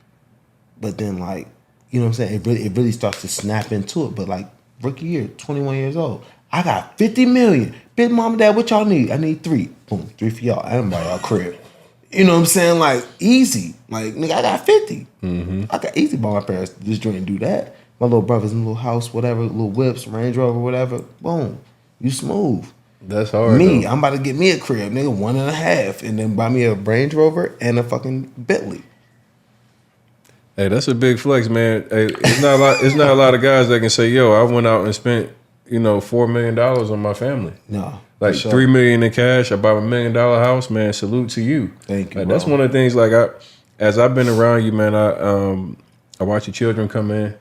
But then, like, you know what I'm saying? It really starts to snap into it. But like, rookie year, 21 years old. I got 50 million. Big mom and dad, what y'all need? I need 3. Boom, 3 for y'all. I didn't buy y'all crib. You know what I'm saying? Like, easy. Like, nigga, I got 50. Mm-hmm. I got easy by my parents just join and do that. My little brother's in a little house, whatever, little whips, Range Rover, whatever. Boom. You smooth. That's hard. Me, though. I'm about to get me a crib, nigga, 1.5, and then buy me a Range Rover and a fucking Bentley. Hey, that's a big flex, man. Hey, it's not a lot. It's not a lot of guys that can say, "Yo, I went out and spent, you know, $4 million on my family." No, Like for sure. $3 million in cash. I bought a $1 million house, man. Salute to you. Thank you, Like, bro. that's one of the things. Like, as I've been around you, man, I watch your children come in.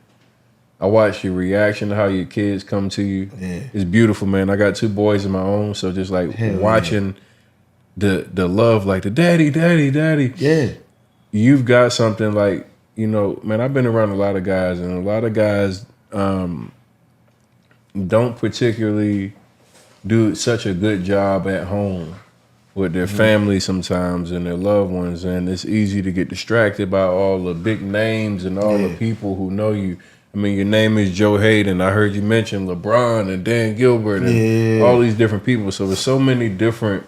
I watch your reaction to how your kids come to you. Yeah. It's beautiful, man. I got 2 boys of my own, so just like Hell watching the love, like the daddy. Yeah. You've got something like, you know, man, I've been around a lot of guys, and a lot of guys don't particularly do such a good job at home with their family sometimes and their loved ones, and it's easy to get distracted by all the big names and all the people who know you. I mean, your name is Joe Haden. I heard you mention LeBron and Dan Gilbert and all these different people. So there's so many different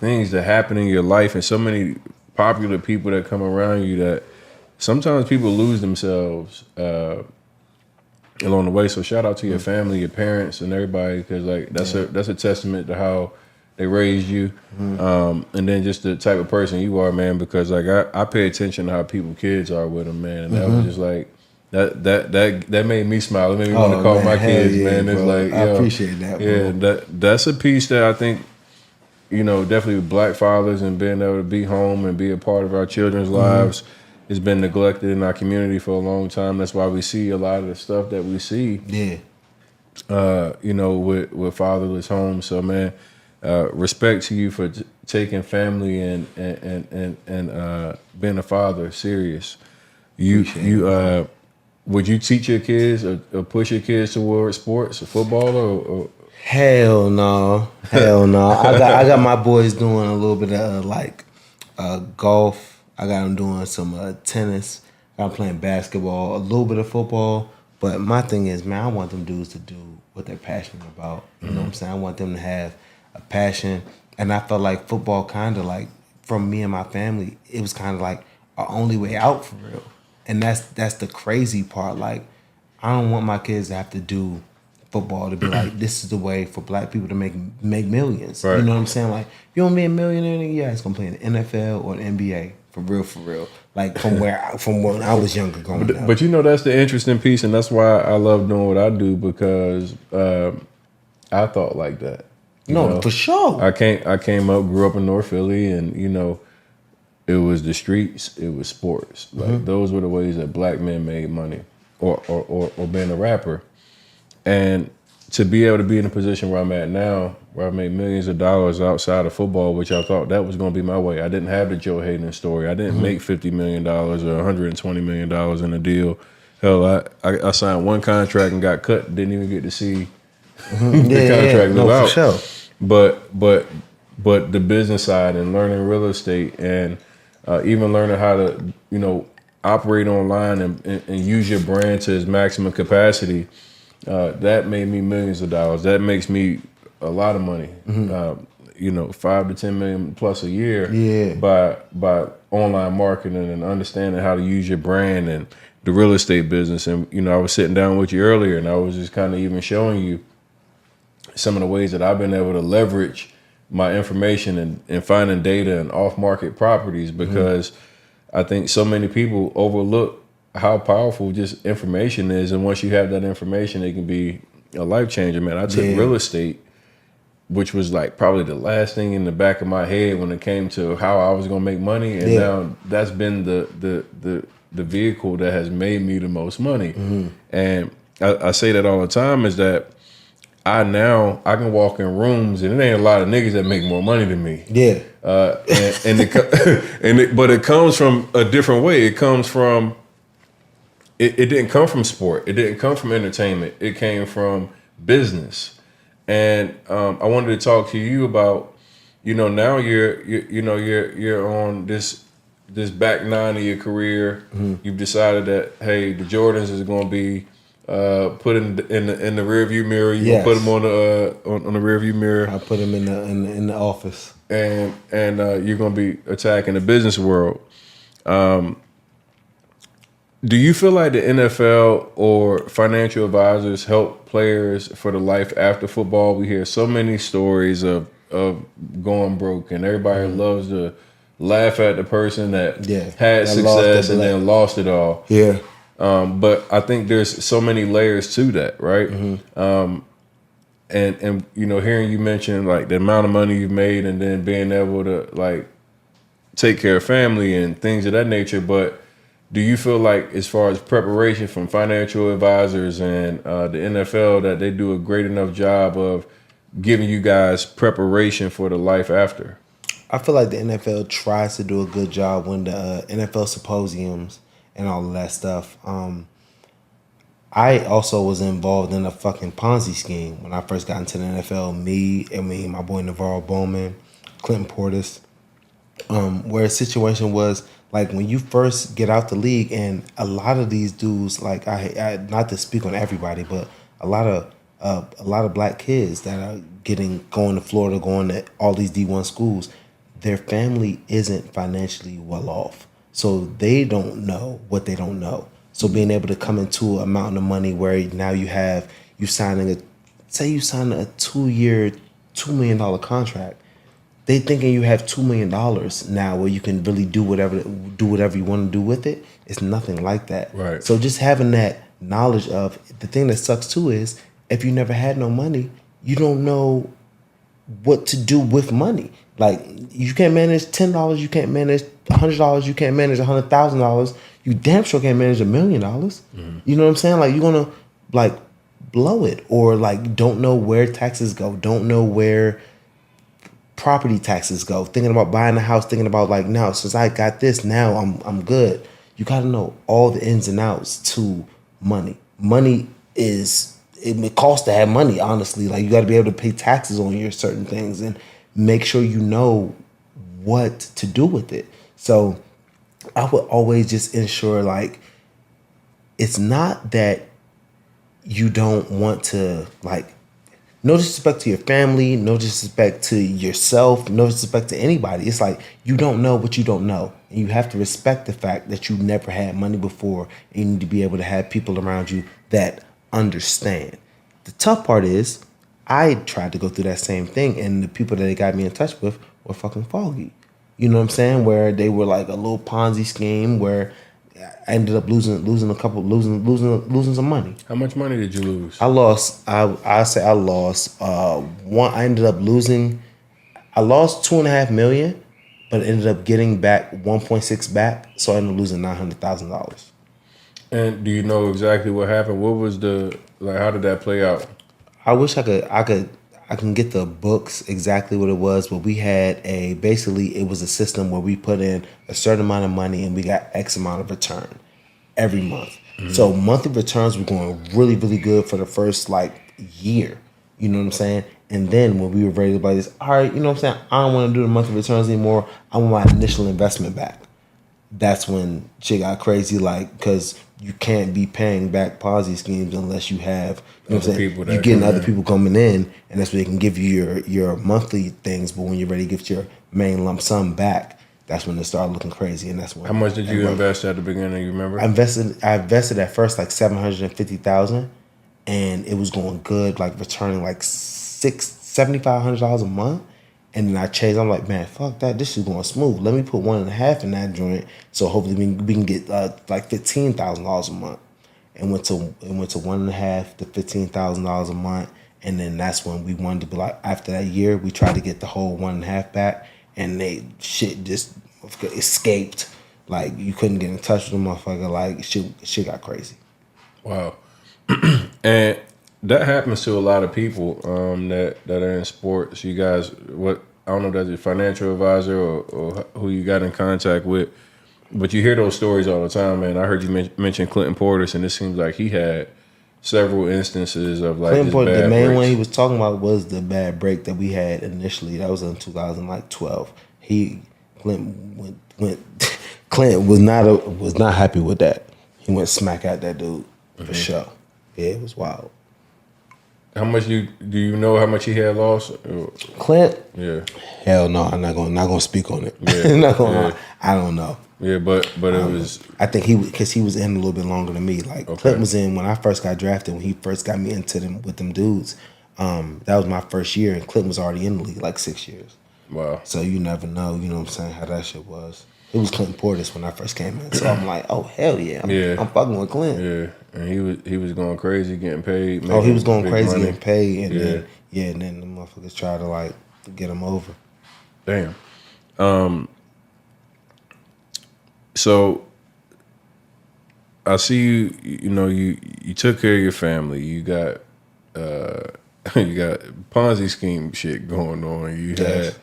things that happen in your life and so many popular people that come around you that sometimes people lose themselves along the way. So shout out to your family, your parents, and everybody, because like that's a testament to how they raised you, and then just the type of person you are, man. Because like I pay attention to how people kids are with them, man, and that was just like that made me smile. It made me want to call my kids, man. It's like, I appreciate that, bro. Yeah, that's a piece that I think, you know, definitely black fathers and being able to be home and be a part of our children's lives has been neglected in our community for a long time. That's why we see a lot of the stuff that we see. Yeah. You know, with fatherless homes. So, man, respect to you for taking family and being a father serious. Would you teach your kids or push your kids towards sports or football or Hell no. Hell no. I got my boys doing a little bit of golf. I got them doing some tennis. I'm playing basketball, a little bit of football. But my thing is, man, I want them dudes to do what they're passionate about. You know what I'm saying? I want them to have a passion. And I felt like football kind of like, from me and my family, it was kind of like our only way out for real. And that's the crazy part. Like, I don't want my kids to have to do football to be like, this is the way for black people to make millions. Right. You know what I'm saying? Like, you want to be a millionaire? Yeah, it's gonna play in the NFL or the NBA. For real. Like from when I was younger growing up. But you know, that's the interesting piece, and that's why I love doing what I do, because I thought like that. You know? For sure. I came up, grew up in North Philly, and you know, it was the streets, it was sports. Like those were the ways that black men made money, or being a rapper. And to be able to be in the position where I'm at now, where I make millions of dollars outside of football, which I thought that was going to be my way. I didn't have the Joe Haden story. I didn't make $50 million or $120 million in a deal. Hell, I signed one contract and got cut. Didn't even get to see the contract live out. For sure. But the business side and learning real estate and even learning how to, operate online and use your brand to its maximum capacity, that made me millions of dollars. That makes me a lot of money. 5 to 10 million plus a year by online marketing and understanding how to use your brand and the real estate business. And, I was sitting down with you earlier and I was just kind of even showing you some of the ways that I've been able to leverage my information and finding data and off-market properties, because I think so many people overlook how powerful just information is. And once you have that information, it can be a life changer, man. I took real estate, which was like probably the last thing in the back of my head when it came to how I was going to make money. And now that's been the vehicle that has made me the most money. And I say that all the time, is that I can walk in rooms and it ain't a lot of niggas that make more money than me. Yeah. But it comes from a different way. It comes from, it didn't come from sport. It didn't come from entertainment. It came from business. And I wanted to talk to you about, now you're on this back nine of your career. You've decided that, hey, the Jordans is going to be put in the rear view mirror. You gonna put them on the rear view mirror. I put them in the office. And you're gonna be attacking the business world. Do you feel like the NFL or financial advisors help players for the life after football? We hear so many stories of going broke, and everybody loves to laugh at the person that had success and then lost it all. Yeah. But I think there's so many layers to that, right? And hearing you mention like the amount of money you've made and then being able to like take care of family and things of that nature. But do you feel like, as far as preparation from financial advisors and the NFL, that they do a great enough job of giving you guys preparation for the life after? I feel like the NFL tries to do a good job when the NFL symposiums and all of that stuff. I also was involved in a fucking Ponzi scheme when I first got into the NFL. Me, my boy Navarro Bowman, Clinton Portis, where a situation was like when you first get out the league, and a lot of these dudes, like I not to speak on everybody, but a lot of black kids that are going to Florida, going to all these D1 schools, their family isn't financially well off. So they don't know what they don't know. So being able to come into a mountain of money where now you signing a 2-year, $2 million contract. They thinking you have $2 million now where you can really do whatever you want to do with it. It's nothing like that. Right. So just having that knowledge of the thing that sucks too is if you never had no money, you don't know what to do with money. Like you can't manage $10, you can't manage $100, you can't manage $100,000. You damn sure can't manage $1 million. You know what I'm saying? Like you're gonna like blow it, or like don't know where taxes go, don't know where property taxes go. Thinking about buying a house, thinking about like, now since I got this, now I'm good. You gotta know all the ins and outs to money. Money it costs to have money, honestly. Like you gotta be able to pay taxes on your certain things and make sure you know what to do with it. So I would always just ensure, like, it's not that you don't want to, like, no disrespect to your family, no disrespect to yourself, no disrespect to anybody. It's like you don't know what you don't know. And you have to respect the fact that you never had money before, and you need to be able to have people around you that understand. The tough part is I tried to go through that same thing, and the people that they got me in touch with were fucking foggy. You know what I'm saying? Where they were like a little Ponzi scheme where I ended up losing some money. How much money did you lose? I lost. I say I lost one. I ended up losing. I lost $2.5 million, but ended up getting back 1.6 back. So I ended up losing $900,000. And do you know exactly what happened? What was how did that play out? I wish I can get the books exactly what it was, but we had basically it was a system where we put in a certain amount of money and we got X amount of return every month. So monthly returns were going really, really good for the first like year. You know what I'm saying? And then when we were ready to buy this, all right, you know what I'm saying? I don't want to do the monthly returns anymore. I want my initial investment back. That's when shit got crazy, like, because you can't be paying back Ponzi schemes unless you have, you know what I'm saying? You're getting other people coming in, and that's where they can give you your monthly things, but when you're ready to get your main lump sum back, that's when it started looking crazy, and that's when. How much did you invest at the beginning, you remember? I invested at first like $750,000, and it was going good, like returning like $7,500 a month. And then I changed. I'm like, man, fuck that. This is going smooth. Let me put 1.5 in that joint, so hopefully we can get like $15,000 a month. And went to 1.5 to $15,000 a month. And then that's when we wanted to be like, after that year, we tried to get the whole 1.5 back, and shit just escaped. Like you couldn't get in touch with the motherfucker. Like shit got crazy. Wow. And that happens to a lot of people that are in sports. You guys, I don't know if that's your financial advisor or who you got in contact with, but you hear those stories all the time, man. I heard you mention Clinton Portis, and it seems like he had several instances of like Clinton Portis. The main breaks. one he was talking about was the bad break that we had initially. That was in 2012. Clinton was not happy with that. He went smack at that dude for sure. Yeah, it was wild. How much do you know how much he had lost? Clint? Yeah. Hell no, I'm not gonna speak on it. Yeah. I don't know. Yeah, but it was. I think because he was in a little bit longer than me. Like Clint was in when I first got drafted. When he first got me into them with them dudes, that was my first year, and Clint was already in the league like 6 years. Wow. So you never know. You know what I'm saying? How that shit was. It was Clinton Portis when I first came in. So I'm like, oh hell yeah, I'm fucking with Clint. Yeah, and he was going crazy getting paid. Oh, he was going crazy money. getting paid, and then the motherfuckers try to like get him over. Damn. So I see you. You know, you took care of your family. You got you got Ponzi scheme shit going on. You had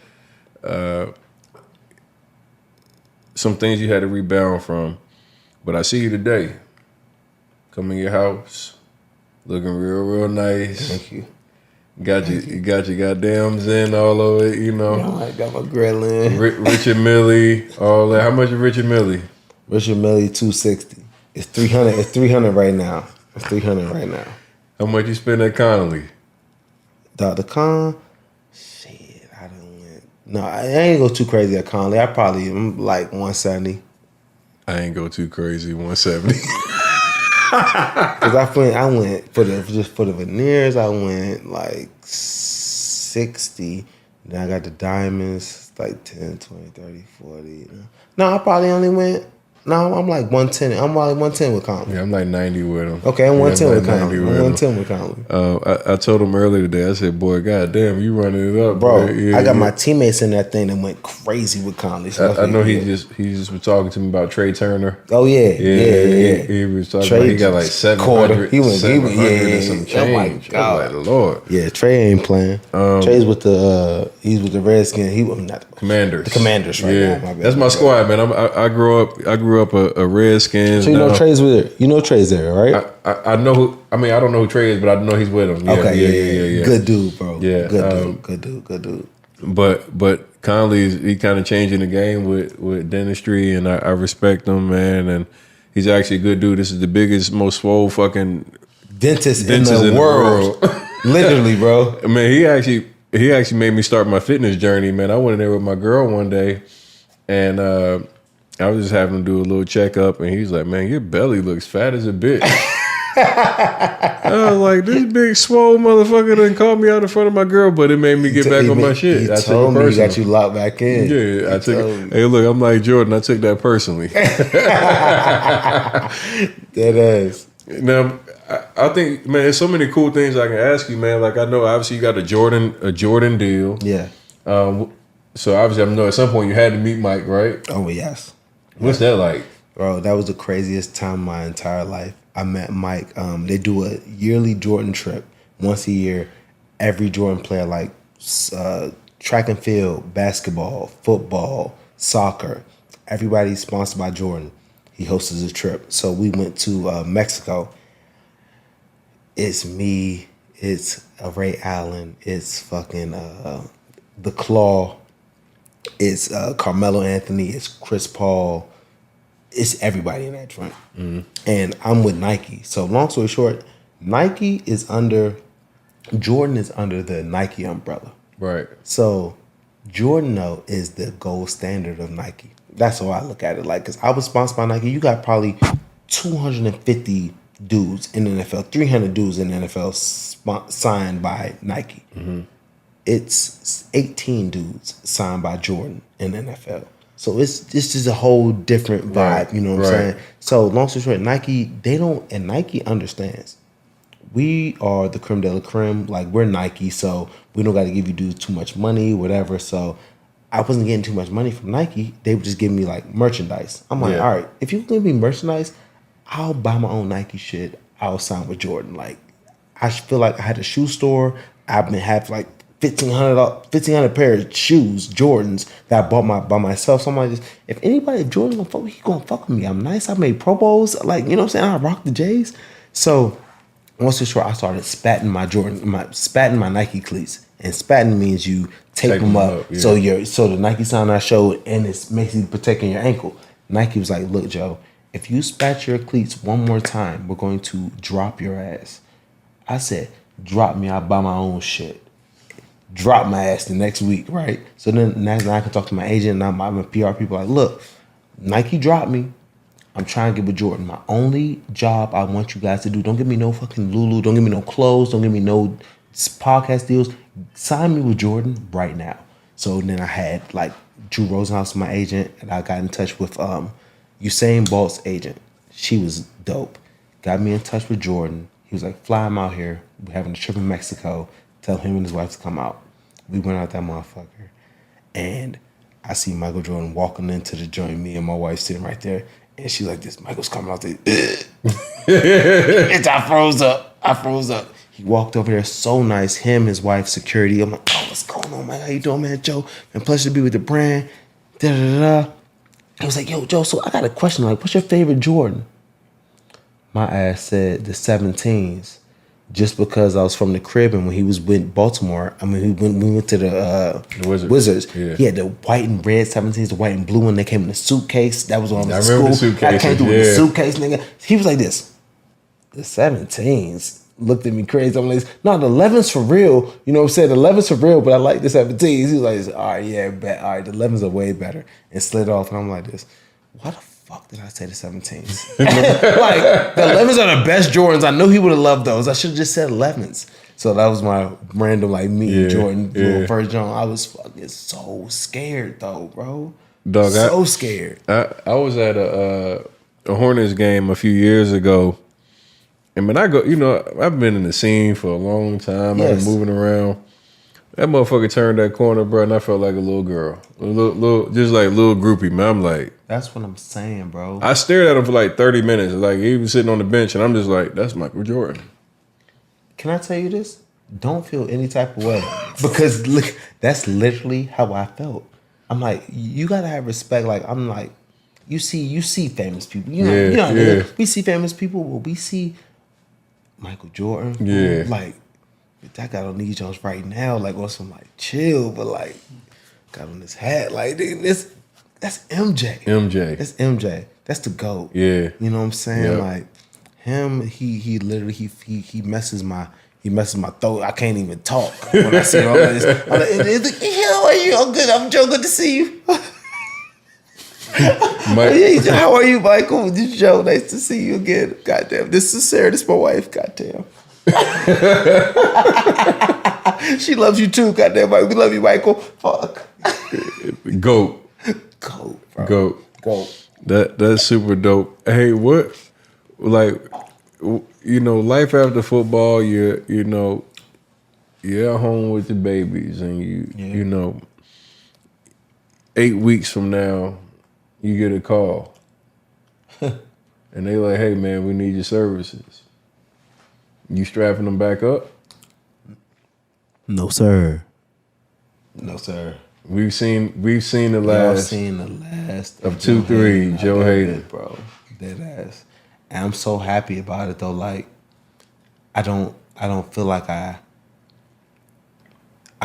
some things you had to rebound from, but I see you today. Come in your house, looking real nice. Thank you. You got your goddamn Zen all over it, you know. I got my grill in. Richard Millie, all that. How much is Richard Millie? Richard Millie, $260. It's 300. It's 300 right now. It's 300 right now. How much you spend at Connolly? Dr. Khan, shit, I don't win. No, I ain't go too crazy at Connolly. I probably am like 170. I ain't go too crazy, 170. Cause I went for the veneers. I went like 60. Then I got the diamonds like 10, 20, 30, 40. No, I probably only went. No, I'm like 110. I'm like 110 with Conley. Yeah, I'm like 90 with him. Okay, I'm 110 with like Conley. I'm 110 with Conley. I told him earlier today. I said, "Boy, goddamn, you running it up, bro." Yeah, I got my teammates in that thing that went crazy with Conley. So I know he just was talking to me about Trey Turner. Oh yeah. He was talking about he got like 700. He went and some change. Oh my God, I was like, Lord. Yeah, Trey ain't playing. Trey's with he's with the Redskins. He was not Commanders. The Commanders right now. My bad. That's my squad, man. I grew up a Redskins. So you know Trey's with it. You know Trey's there, right? I know who. I mean, I don't know who Trey is, but I know he's with him. Yeah, okay, yeah. Good dude, bro. Yeah, good dude. But Conley's he kind of changing the game with dentistry, and I respect him, man. And he's actually a good dude. This is the biggest, most swole fucking dentist in the world. Literally, bro. I mean, he actually made me start my fitness journey, man. I went in there with my girl one day, and I was just having to do a little checkup, and he's like, "Man, your belly looks fat as a bitch." I was like, "This big swole motherfucker done called me out in front of my girl," but it made me get back on my shit. I told me he got you locked back in. Yeah, I took. Hey, look, I'm like Jordan. I took that personally. That is. Now, I think, man, there's so many cool things I can ask you, man. Like I know, obviously, you got a Jordan deal. Yeah. So obviously, I know at some point you had to meet Mike, right? Oh yes. What's that like? Bro, that was the craziest time of my entire life. I met Mike. They do a yearly Jordan trip once a year, every Jordan player, like track and field, basketball, football, soccer, everybody's sponsored by Jordan. He hosted a trip. So we went to Mexico. It's me, it's Ray Allen, it's fucking The Claw, it's Carmelo Anthony, it's Chris Paul, it's everybody in that joint. And I'm with Nike. So long story short, Jordan is under the Nike umbrella. Right. So Jordan, though, is the gold standard of Nike. That's how I look at it. Like, because I was sponsored by Nike, you got probably 250 dudes in the NFL, 300 dudes in the NFL signed by Nike. It's 18 dudes signed by Jordan in the NFL. So it's just a whole different vibe, Right, you know what I'm saying? So long story short, Nike understands. We are the creme de la creme. Like, we're Nike, so we don't got to give you dudes too much money, whatever. So I wasn't getting too much money from Nike. They would just give me like merchandise. I'm like, all right, if you give me merchandise, I'll buy my own Nike shit. I'll sign with Jordan. Like, I feel like I had a shoe store. I've been have like 1,500 pair of shoes, Jordans, that I bought by myself. So I'm like, if Jordan gonna fuck with me, he gonna fuck with me. I'm nice. I made Pro Bowls. Like, you know what I'm saying? I rock the J's. So long story short, I started spatting my Nike cleats. And spatting means you tape them up. Yeah. So the Nike sign I showed, and it makes you protecting your ankle. Nike was like, look, Joe, if you spat your cleats one more time, we're going to drop your ass. I said, drop me, I'll buy my own shit. Drop my ass the next week, right? So then now I can talk to my agent, and I'm PR people like, look, Nike dropped me. I'm trying to get with Jordan. My only job I want you guys to do, don't give me no fucking Lulu, don't give me no clothes, don't give me no podcast deals. Sign me with Jordan right now. So then I had like Drew Rosenhaus, my agent, and I got in touch with Usain Bolt's agent. She was dope. Got me in touch with Jordan. He was like, fly him out here. We're having a trip in Mexico. Tell him and his wife to come out. We went out that motherfucker. And I see Michael Jordan walking into the joint, me and my wife sitting right there. And she's like, this Michael's coming out there. I froze up. He walked over there, so nice. Him, his wife, security. I'm like, oh, what's going on, man? How you doing, man? Joe, man, pleasure to be with the brand. Da-da-da-da. He was like, yo, Joe, so I got a question. Like, what's your favorite Jordan? My ass said the 17s. Just because I was from the crib, and when he was with Baltimore, we went to the Wizards. Yeah. He had the white and red 17s, the white and blue one. They came in a suitcase. That was on the school. I remember the suitcase. I came through with the suitcase, nigga. He was like this. The 17s looked at me crazy. I'm like, no, the 11s for real. You know what I'm saying? The 11s for real, but I like the 17s. He was like, all right, yeah, bet. All right, the 11s are way better. And slid off, and I'm like this. Why the fuck did I say the 17s? Like, the 11s are the best Jordans. I know he would have loved those. I should have just said 11s. So that was my random, like, me and Jordan little first John. I was fucking so scared, though, bro. Dog, so scared. I was at a Hornets game a few years ago. And man, I've been in the scene for a long time. I've been moving around. That motherfucker turned that corner, bro, and I felt like a little girl. Just like a little groupie, man. I'm like... That's what I'm saying, bro. I stared at him for like 30 minutes. Like, he was sitting on the bench, and I'm just like, that's Michael Jordan. Can I tell you this? Don't feel any type of way. Because look, that's literally how I felt. I'm like, you gotta have respect. Like, I'm like, you see famous people. You know, we see famous people, but we see Michael Jordan. Yeah. Like, I got on these Jones right now, like on some like chill, but like got on this hat. Like, this that's MJ. That's MJ. That's the GOAT. Yeah. You know what I'm saying? Yep. Like him, he literally he messes my throat. I can't even talk when I see all this. I'm like, how are you? I'm good. I'm Joe. Good to see you. How are you, Michael? This is Joe. Nice to see you again. Goddamn. This is Sarah. This is my wife. Goddamn. She loves you too. Goddamn. We love you, Michael. Fuck. GOAT. Bro. GOAT. That's super dope. Hey, what? Like, life after football. You're at home with the babies, and you 8 weeks from now, you get a call, and they like, hey man, we need your services. You strapping them back up? No, sir. No, sir. We've seen the Y'all last seen the last of 2-3, Joe Haden. bro. Dead ass. And I'm so happy about it though. Like, I don't feel like I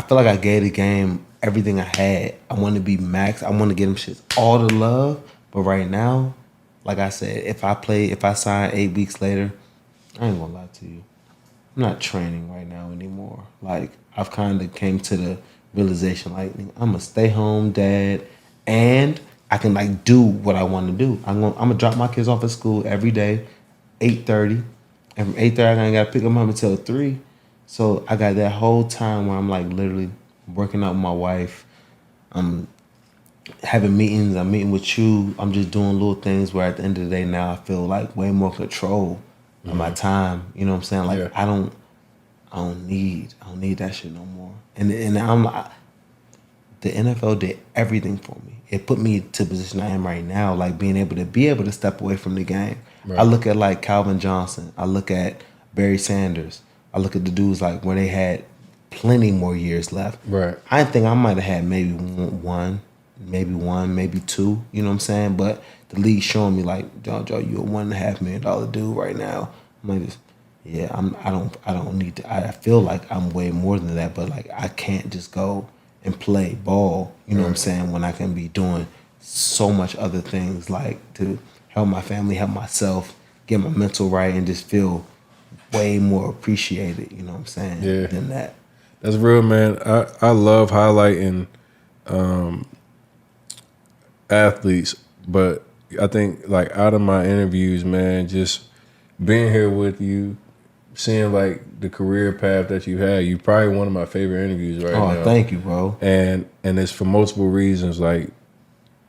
feel like I gave the game everything I had. I want to be max. I want to get them shits all the love. But right now, like I said, if I sign 8 weeks later, I ain't gonna lie to you. I'm not training right now anymore. Like, I've kind of came to the realization, like, I'm gonna stay home dad, and I can like do what I want to do. I'm gonna drop my kids off at school every day, 8:30, and from 8:30 I gotta pick them up until 3. So I got that whole time where I'm like literally working out with my wife. I'm having meetings. I'm meeting with you. I'm just doing little things where at the end of the day now I feel like way more control of my time. You know what I'm saying? Like, Yeah. I don't need that shit no more. And the NFL did everything for me. It put me to the position I am right now, like being able to step away from the game. Right. I look at like Calvin Johnson. I look at Barry Sanders. I look at the dudes like when they had plenty more years left. Right. I think I might have had maybe one, maybe two. You know what I'm saying? But the league showing me like, Joe, you're a $1.5 million dude right now. I'm like, yeah, I don't need to. I feel like I'm way more than that, but like I can't just go and play ball. You know what I'm saying? When I can be doing so much other things, like to help my family, help myself, get my mental right, and just feel way more appreciated. You know what I'm saying? Yeah. Than that. That's real, man. I love highlighting athletes, but I think like out of my interviews, man, just being here with you, seeing like the career path that you had, you're probably one of my favorite interviews right now. Oh, thank you, bro. And it's for multiple reasons. Like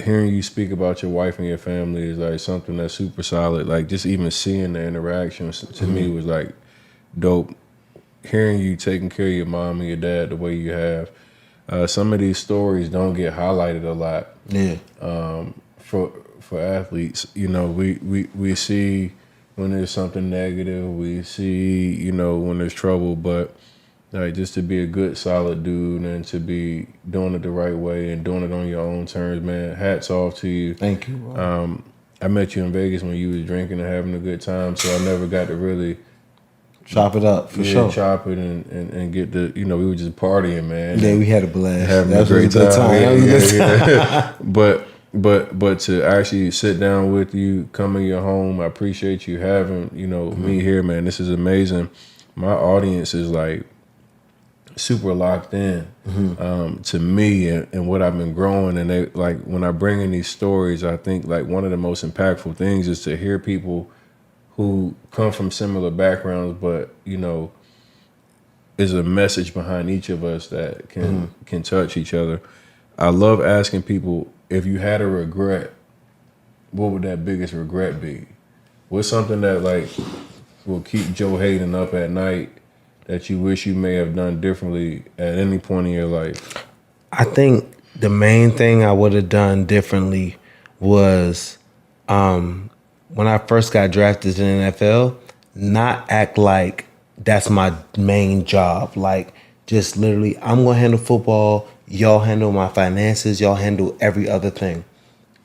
hearing you speak about your wife and your family is like something that's super solid. Like just even seeing the interactions to me was like dope. Hearing you taking care of your mom and your dad the way you have. Some of these stories don't get highlighted a lot. Yeah. For athletes, you know, we see when there's something negative, we see, you know, when there's trouble, but like just to be a good, solid dude and to be doing it the right way and doing it on your own terms, man, hats off to you. Thank you, bro. I met you in Vegas when you was drinking and having a good time, so I never got to really Chop it up for sure. chop it and get the, you know, we were just partying, man. Yeah, we had a blast. Having That a was great good time. That was a good time. Yeah. But to actually sit down with you, come in your home, I appreciate you having, you know, me here, man. This is amazing. My audience is like super locked in to me and what I've been growing. And they like when I bring in these stories, I think like one of the most impactful things is to hear people who come from similar backgrounds, but you know, is a message behind each of us that can touch each other. I love asking people, if you had a regret, what would that biggest regret be? What's something that like will keep Joe Haden up at night that you wish you may have done differently at any point in your life? I think the main thing I would have done differently was when I first got drafted in the NFL, not act like that's my main job. Like, just literally, I'm going to handle football. Y'all handle my finances. Y'all handle every other thing.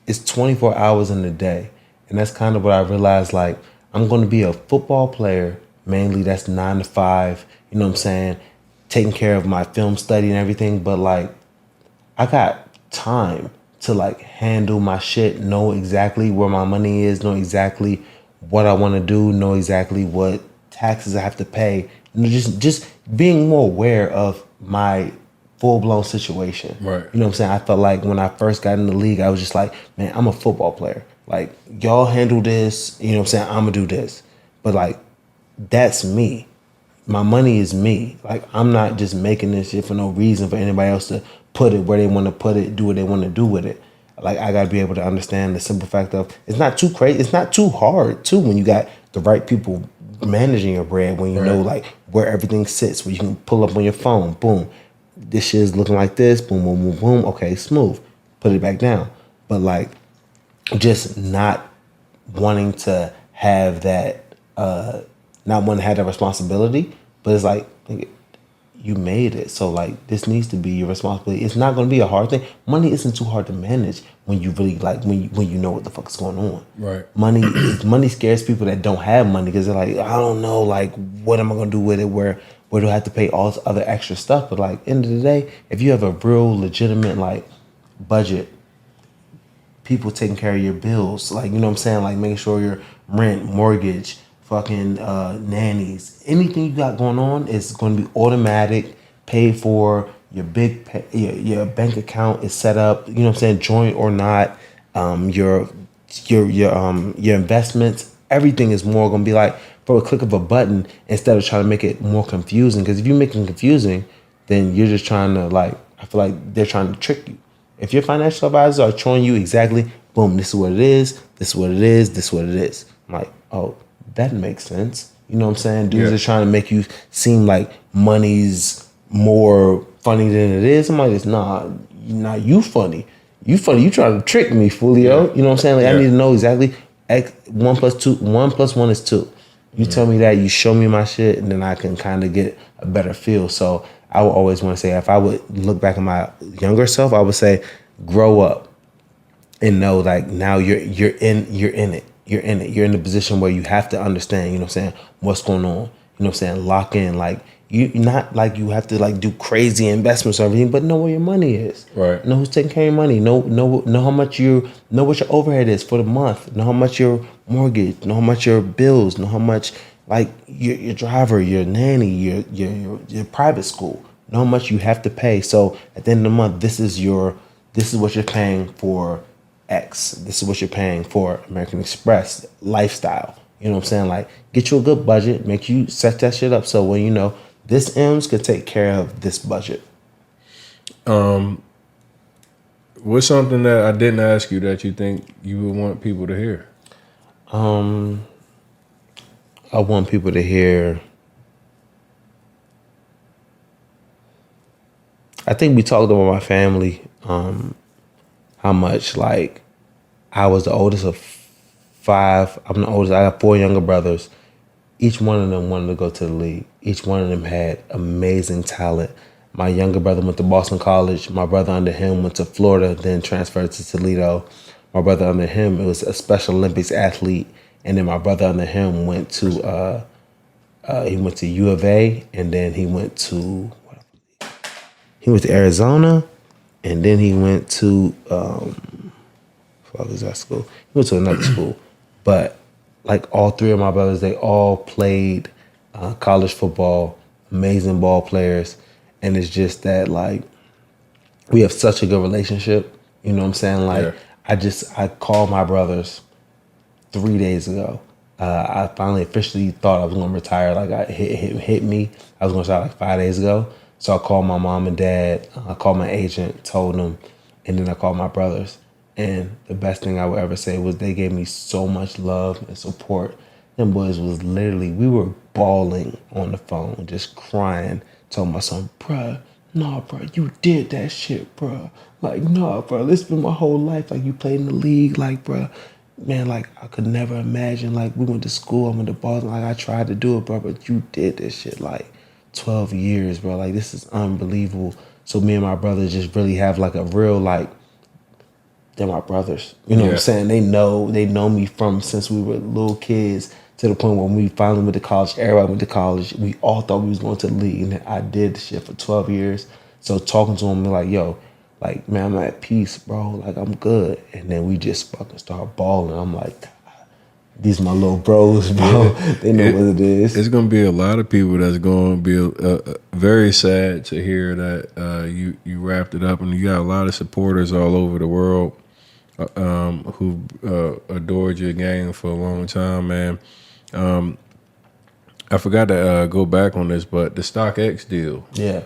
It's 24 hours in a day. And that's kind of what I realized. Like, I'm going to be a football player. Mainly, that's 9 to 5. You know what I'm saying? Taking care of my film study and everything. But, like, I got time to, like, handle my shit, know exactly where my money is, know exactly what I want to do, know exactly what taxes I have to pay. You know, just being more aware of my full-blown situation. Right. You know what I'm saying? I felt like when I first got in the league, I was just like, man, I'm a football player. Like, y'all handle this, you know what I'm saying? I'm going to do this. But, like, that's me. My money is me. Like, I'm not just making this shit for no reason for anybody else to put it where they want to put it, do what they want to do with it. Like, I got to be able to understand the simple fact of it's not too crazy. It's not too hard, too, when you got the right people managing your bread, when you know, like, where everything sits, where you can pull up on your phone, boom. This shit is looking like this, boom, boom, boom, boom. Okay, smooth. Put it back down. But, like, just not wanting to have that, not wanting to have that responsibility. But it's like, you made it. So like this needs to be your responsibility. It's not going to be a hard thing. Money isn't too hard to manage when you really like when you know what the fuck is going on. Right. Money scares people that don't have money because they're like, I don't know, like what am I going to do with it? Where do I have to pay all this other extra stuff? But like end of the day, if you have a real legitimate like budget, people taking care of your bills, like you know what I'm saying, like making sure your rent, mortgage, fucking nannies, anything you got going on is going to be automatic, paid for. Your your bank account is set up. You know what I'm saying, joint or not. Your investments, everything is more going to be like for a click of a button instead of trying to make it more confusing. Because if you make it confusing, then you're just trying to like. I feel like they're trying to trick you. If your financial advisors are showing you exactly, boom, this is what it is, this is what it is, this is what it is. I'm like, oh, that makes sense. You know what I'm saying? Dudes are trying to make you seem like money's more funny than it is. I'm like, it's not you funny. You funny. You trying to trick me, Fulio. You know what I'm saying? Like I need to know exactly 1 + 2, 1 + 1 is 2. You tell me that, you show me my shit, and then I can kind of get a better feel. So I would always want to say, if I would look back at my younger self, I would say, grow up and know like now you're in it. You're in it. You're in the position where you have to understand, you know what I'm saying, what's going on. You know what I'm saying? Lock in. Like you not like you have to like do crazy investments or everything, but know where your money is. Right. Know who's taking care of your money. Know how much know what your overhead is for the month. Know how much your mortgage. Know how much your bills. Know how much like your driver, your nanny, your private school. Know how much you have to pay. So at the end of the month, this is what you're paying for X. This is what you're paying for American Express lifestyle. You know what I'm saying? Like get you a good budget, make you set that shit up so when you know this M's can take care of this budget. What's something that I didn't ask you that you think you would want people to hear? I want people to hear. I think we talked about my family, how much like I was the oldest of 5. I'm the oldest. I got 4 younger brothers. Each one of them wanted to go to the league. Each one of them had amazing talent. My younger brother went to Boston College. My brother under him went to Florida, then transferred to Toledo. My brother under him, it was a Special Olympics athlete. And then my brother under him went to U of A, and then he went to Arizona, and then he went to what was that school? He went to another school. But like all 3 of my brothers, they all played college football, amazing ball players. And it's just that like we have such a good relationship. You know what I'm saying? Like I called my brothers 3 days ago. I finally officially thought I was gonna retire. Like I hit me. I was gonna retire like 5 days ago. So I called my mom and dad. I called my agent, told them, and then I called my brothers. And the best thing I would ever say was they gave me so much love and support. Them boys was literally, we were bawling on the phone, just crying. Told my son, bruh, nah, bruh, you did that shit, bruh. Like, nah, bruh, this been my whole life. Like, you played in the league, like, bruh. Man, like, I could never imagine, like, we went to school, I went to Boston, like, I tried to do it, bruh, but you did this shit, like, 12 years, bro. Like, this is unbelievable. So me and my brothers just really have, like, a real, like, they're my brothers. You know what I'm saying? They know me from since we were little kids to the point when we finally went to college. Everybody went to college. We all thought we was going to the league, and I did the shit for 12 years. So talking to them, like, yo, like, man, I'm at peace, bro. Like, I'm good. And then we just fucking start balling. I'm like, these my little bros, bro. They know what it is. It's going to be a lot of people that's going to be very sad to hear that you wrapped it up, and you got a lot of supporters all over the world who adored your game for a long time, man. I forgot to go back on this, but the StockX deal. Yeah.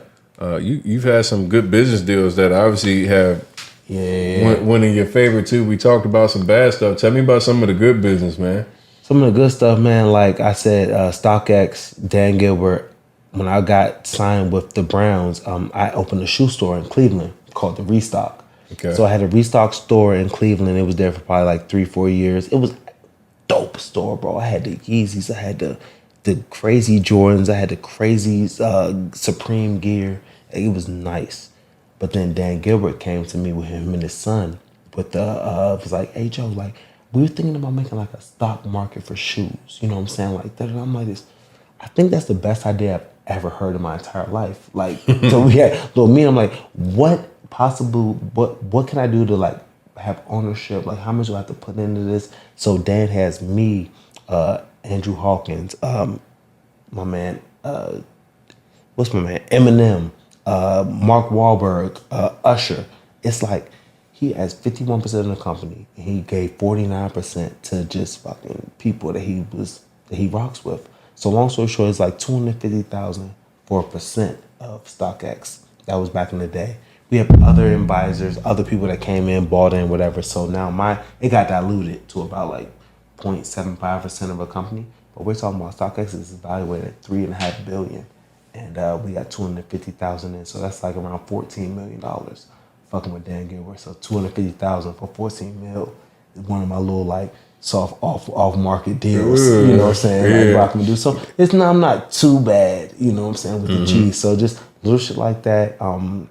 You've had some good business deals that obviously have one of your favorite too. We talked about some bad stuff. Tell me about some of the good business, man. Some of the good stuff, man, like I said, StockX, Dan Gilbert, when I got signed with the Browns, I opened a shoe store in Cleveland called the Restock. Okay. So I had a Restock store in Cleveland. It was there for probably like 3-4 years. It was a dope store, bro. I had the Yeezys. I had the the crazy Jordans. I had the crazy Supreme gear. It was nice. But then Dan Gilbert came to me with him and his son with the was like, hey Joe, like we were thinking about making like a stock market for shoes. You know what I'm saying? Like that. And I'm like this. I think that's the best idea I've ever heard in my entire life. Like so we had so me. I'm like, what can I do to like have ownership? Like how much do I have to put into this? So Dan has me, Andrew Hawkins, my man, what's my man? Eminem, Mark Wahlberg, Usher. It's like he has 51% of the company and he gave 49% to just fucking people that he rocks with. So long story short, it's like $250,000 for a percent of StockX. That was back in the day. We have other advisors, other people that came in, bought in, whatever. So now it got diluted to about like 0.75% of a company. But we're talking about StockX is evaluated at $3.5 billion, and we got 250,000 in. So that's like around $14 million. Fucking with Dan Gilbert. So 250,000 for 14 mil is one of my little like soft off market deals. You know what I'm saying? Like Rock me do. So I'm not too bad. You know what I'm saying with the G. So just little shit like that. I've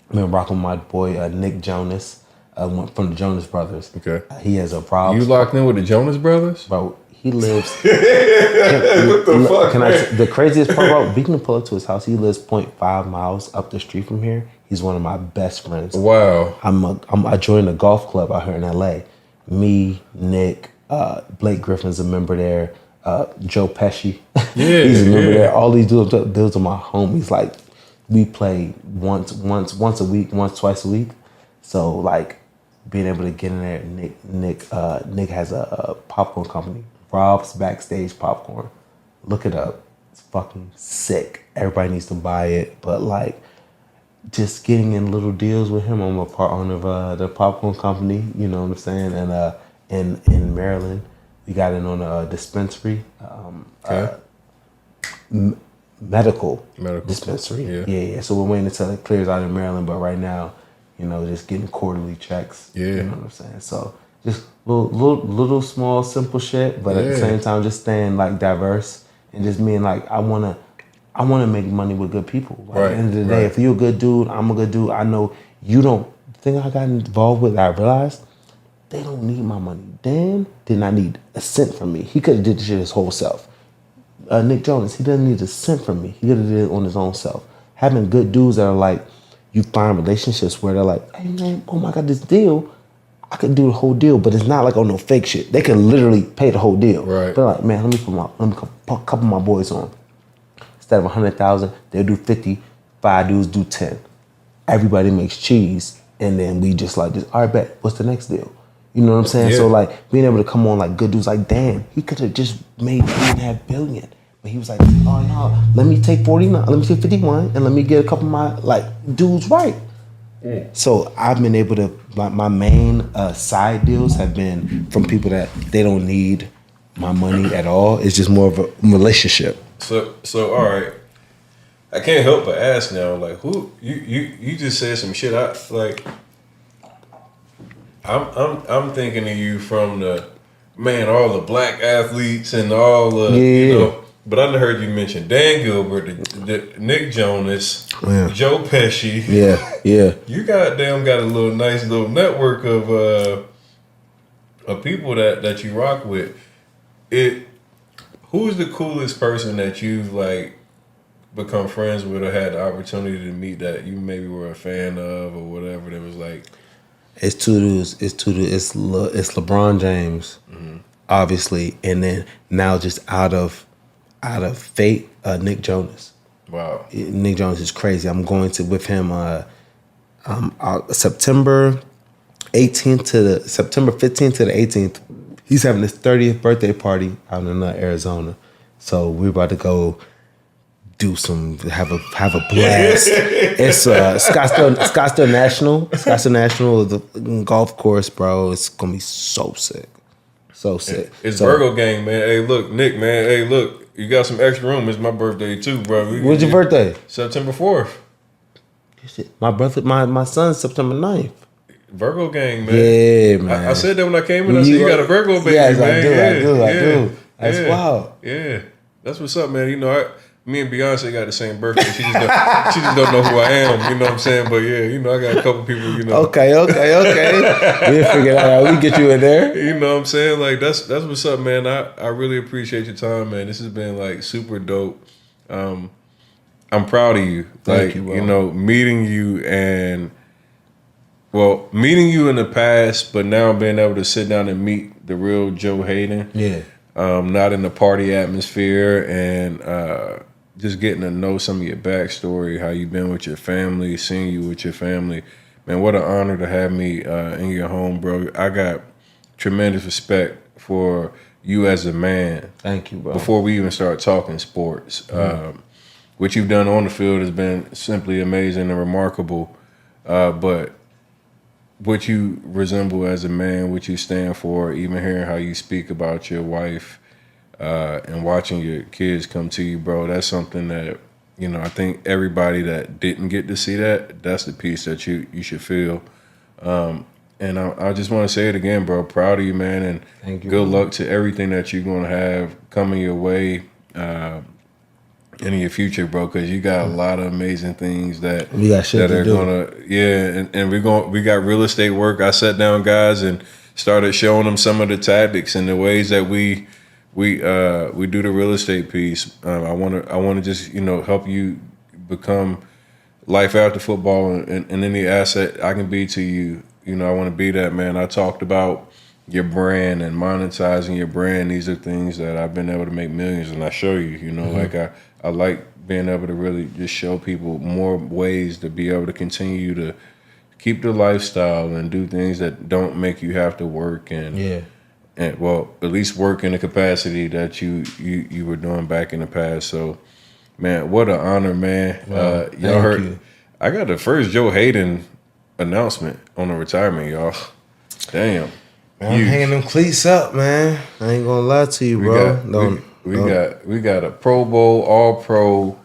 been rocking with my boy Nick Jonas from the Jonas Brothers. Okay. He has a problem. You locked in with the Jonas Brothers? Bro, he lives. What the fuck? The craziest part, bro, we can pull up to his house. He lives 0.5 miles up the street from here. He's one of my best friends. Wow. I joined a golf club out here in LA. Me, Nick, Blake Griffin's a member there. Joe Pesci, he's a member there. All these dudes are my homies. Like we play once a week, twice a week. So like being able to get in there. Nick has a popcorn company, Rob's Backstage Popcorn. Look it up. It's fucking sick. Everybody needs to buy it. But like just getting in little deals with him. I'm a part owner of the popcorn company. You know what I'm saying? And in Maryland, we got in on a dispensary. Medical dispensary. Yeah. So we're waiting until it clears out in Maryland. But right now, you know, just getting quarterly checks. Yeah. You know what I'm saying? So just little small, simple shit. But at the same time, just staying like diverse and just being like, I wanna make money with good people. Like, at the end of the day, if you're a good dude, I'm a good dude. I know you don't. The thing I got involved with, I realized they don't need my money. Dan did not need a cent from me. He could have did the shit his whole self. Nick Jonas, he doesn't need a cent from me. He could have did it on his own self. Having good dudes that are like, you find relationships where they're like, hey man, oh my God, this deal, I could do the whole deal, but it's not like on no fake shit. They can literally pay the whole deal. Right. They're like, man, let me put a couple of my boys on. Instead of 100,000, they'll do 50. 5 dudes do 10. Everybody makes cheese, and then we just all right, bet. What's the next deal? You know what I'm saying? Yeah. So like being able to come on like good dudes like Dan, he could have just made $3.5 billion. But he was like, oh no, let me take 49, let me take 51, and let me get a couple of my like dudes right. Yeah. So I've been able to, my main side deals have been from people that they don't need my money at all. It's just more of a relationship. So all right. I can't help but ask now, like who you just said some shit. I'm thinking of you from all the black athletes and all the you know. But I heard you mention Dan Gilbert, the Nick Jonas, Joe Pesci. Yeah. You goddamn got a nice little network of people that you rock with. Who's the coolest person that you've like become friends with or had the opportunity to meet that you maybe were a fan of or whatever that was like? It's two dudes. It's LeBron James, obviously, and then now just out of fate, Nick Jonas. Wow. Nick Jonas is crazy. I'm going to with him September 15th to the 18th. He's having his 30th birthday party out in Arizona. So we're about to go do have a blast. It's Scottsdale National. Scottsdale National, the golf course, bro. It's gonna be so sick. So sick. It's Virgo gang, man. Hey, look, Nick, man. Hey, look, you got some extra room. It's my birthday too, bro. When's your birthday? September 4th. My son's September 9th. Virgo gang, man. Yeah, man. I said that when I came in. I said, you got a Virgo baby, yes, man. I do. That's wild. Yeah. That's what's up, man. Me and Beyonce got the same birthday. She just don't know who I am. You know what I'm saying? But yeah, I got a couple people. Okay. We'll figure that out. We get you in there. You know what I'm saying? Like that's what's up, man. I really appreciate your time, man. This has been like super dope. I'm proud of you. Thank you, bro. Meeting you meeting you in the past, but now being able to sit down and meet the real Joe Haden. Yeah. Not in the party atmosphere, and just getting to know some of your backstory, how you've been with your family, seeing you with your family. Man, what an honor to have me in your home, bro. I got tremendous respect for you as a man. Thank you, bro. Before we even start talking sports. What you've done on the field has been simply amazing and remarkable. But what you resemble as a man, what you stand for, even hearing how you speak about your wife and watching your kids come to you, bro, that's something that, I think everybody that didn't get to see that's the piece that you should feel. And I just want to say it again, bro. Proud of you, man, and Thank you, good luck to everything that you're going to have coming your way in your future, bro, because you got a lot of amazing things that we got shit that to are do. and we got real estate work. I sat down guys and started showing them some of the tactics and the ways that we do the real estate piece. I want to just help you become life after football and any asset I can be to you. I want to be that, man. I talked about your brand and monetizing your brand. These are things that I've been able to make millions, and I show you. Like I like being able to really just show people more ways to be able to continue to keep the lifestyle and do things that don't make you have to work and at least work in the capacity that you were doing back in the past. So, man, what an honor, man. Well, y'all heard you. I got the first Joe Haden announcement on the retirement, y'all. Damn. Man, I'm hanging them cleats up, man. I ain't gonna lie to you, bro. We got a Pro Bowl, All Pro,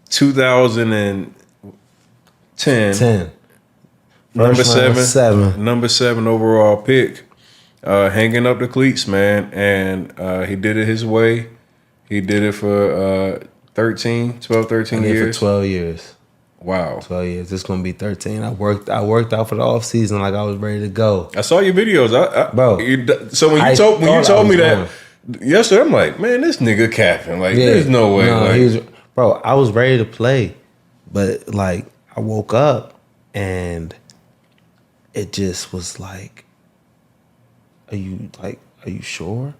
2010. Number seven overall pick. Hanging up the cleats, man, and he did it his way. He did it for 13 years. For 12 years. Wow. 12 years. It's gonna be 13. I worked out for the off season like I was ready to go. I saw your videos, bro. So when you told me that yesterday, I'm like, man, this nigga capping. Like, there's no way. I was ready to play, but like I woke up and it just was like, are you sure?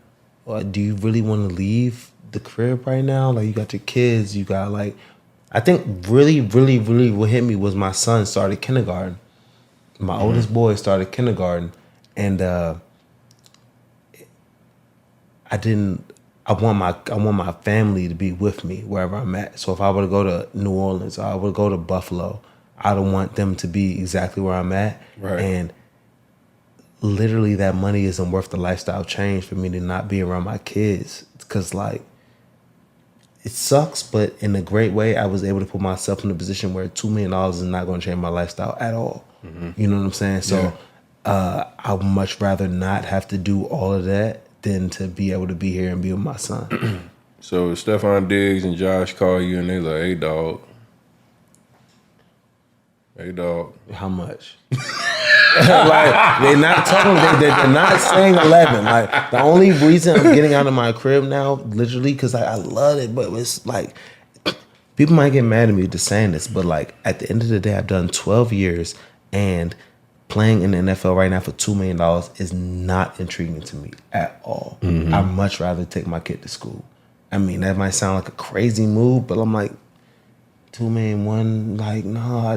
Or do you really want to leave the crib right now? Like, you got your kids, you got like, I think really, really, really what hit me was my son started kindergarten. My oldest boy started kindergarten, and I want my family to be with me wherever I'm at. So if I were to go to New Orleans or I would go to Buffalo, I don't want them to be exactly where I'm at. Right. And literally that money isn't worth the lifestyle change for me to not be around my kids. Because like, it sucks, but in a great way, I was able to put myself in a position where $2 million is not going to change my lifestyle at all. Mm-hmm. You know what I'm saying? So I would much rather not have to do all of that than to be able to be here and be with my son. So Stephon Diggs and Josh call you and they like, hey, dog. How much? Like, they're not talking. They're not saying 11. Like, the only reason I'm getting out of my crib now, literally, because I love it, but it's like, people might get mad at me for saying this, but like, at the end of the day, I've done 12 years, and playing in the NFL right now for $2 million is not intriguing to me at all. Mm-hmm. I'd much rather take my kid to school. I mean, that might sound like a crazy move, but I'm like, $2 million, like, no,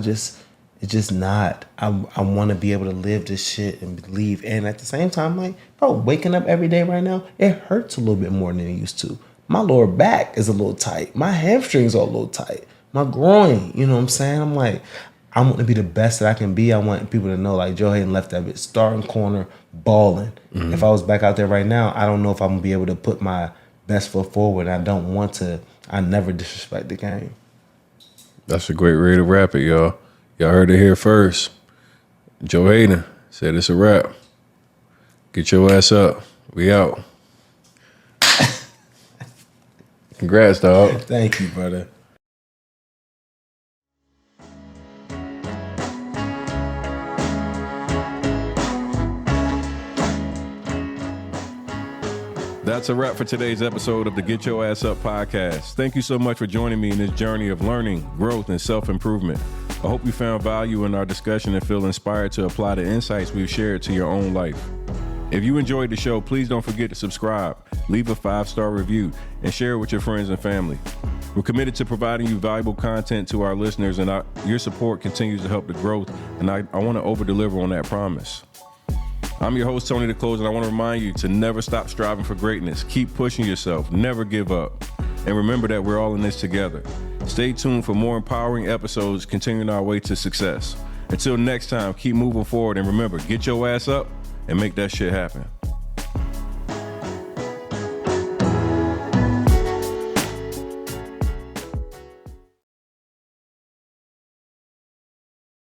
it's just not. I want to be able to live this shit and leave. And at the same time, like, bro, waking up every day right now, it hurts a little bit more than it used to. My lower back is a little tight. My hamstrings are a little tight. My groin, you know what I'm saying? I'm like, I want to be the best that I can be. I want people to know, like, Joe Haden left that bit, starting corner, balling. Mm-hmm. If I was back out there right now, I don't know if I'm going to be able to put my best foot forward. I don't want to. I never disrespect the game. That's a great way to wrap it, y'all. Y'all heard it here first. Joe Haden said it's a wrap. Get your ass up. We out. Congrats, dog. Thank you, brother. That's a wrap for today's episode of the Get Your Ass Up podcast. Thank you so much for joining me in this journey of learning, growth, and self-improvement. I hope you found value in our discussion and feel inspired to apply the insights we've shared to your own life. If you enjoyed the show, please don't forget to subscribe, leave a 5-star review, and share it with your friends and family. We're committed to providing you valuable content to our listeners, and your support continues to help the growth, and I want to over-deliver on that promise. I'm your host, Tony the Close, and I want to remind you to never stop striving for greatness. Keep pushing yourself. Never give up. And remember that we're all in this together. Stay tuned for more empowering episodes continuing our way to success. Until next time, keep moving forward, and remember, get your ass up and make that shit happen.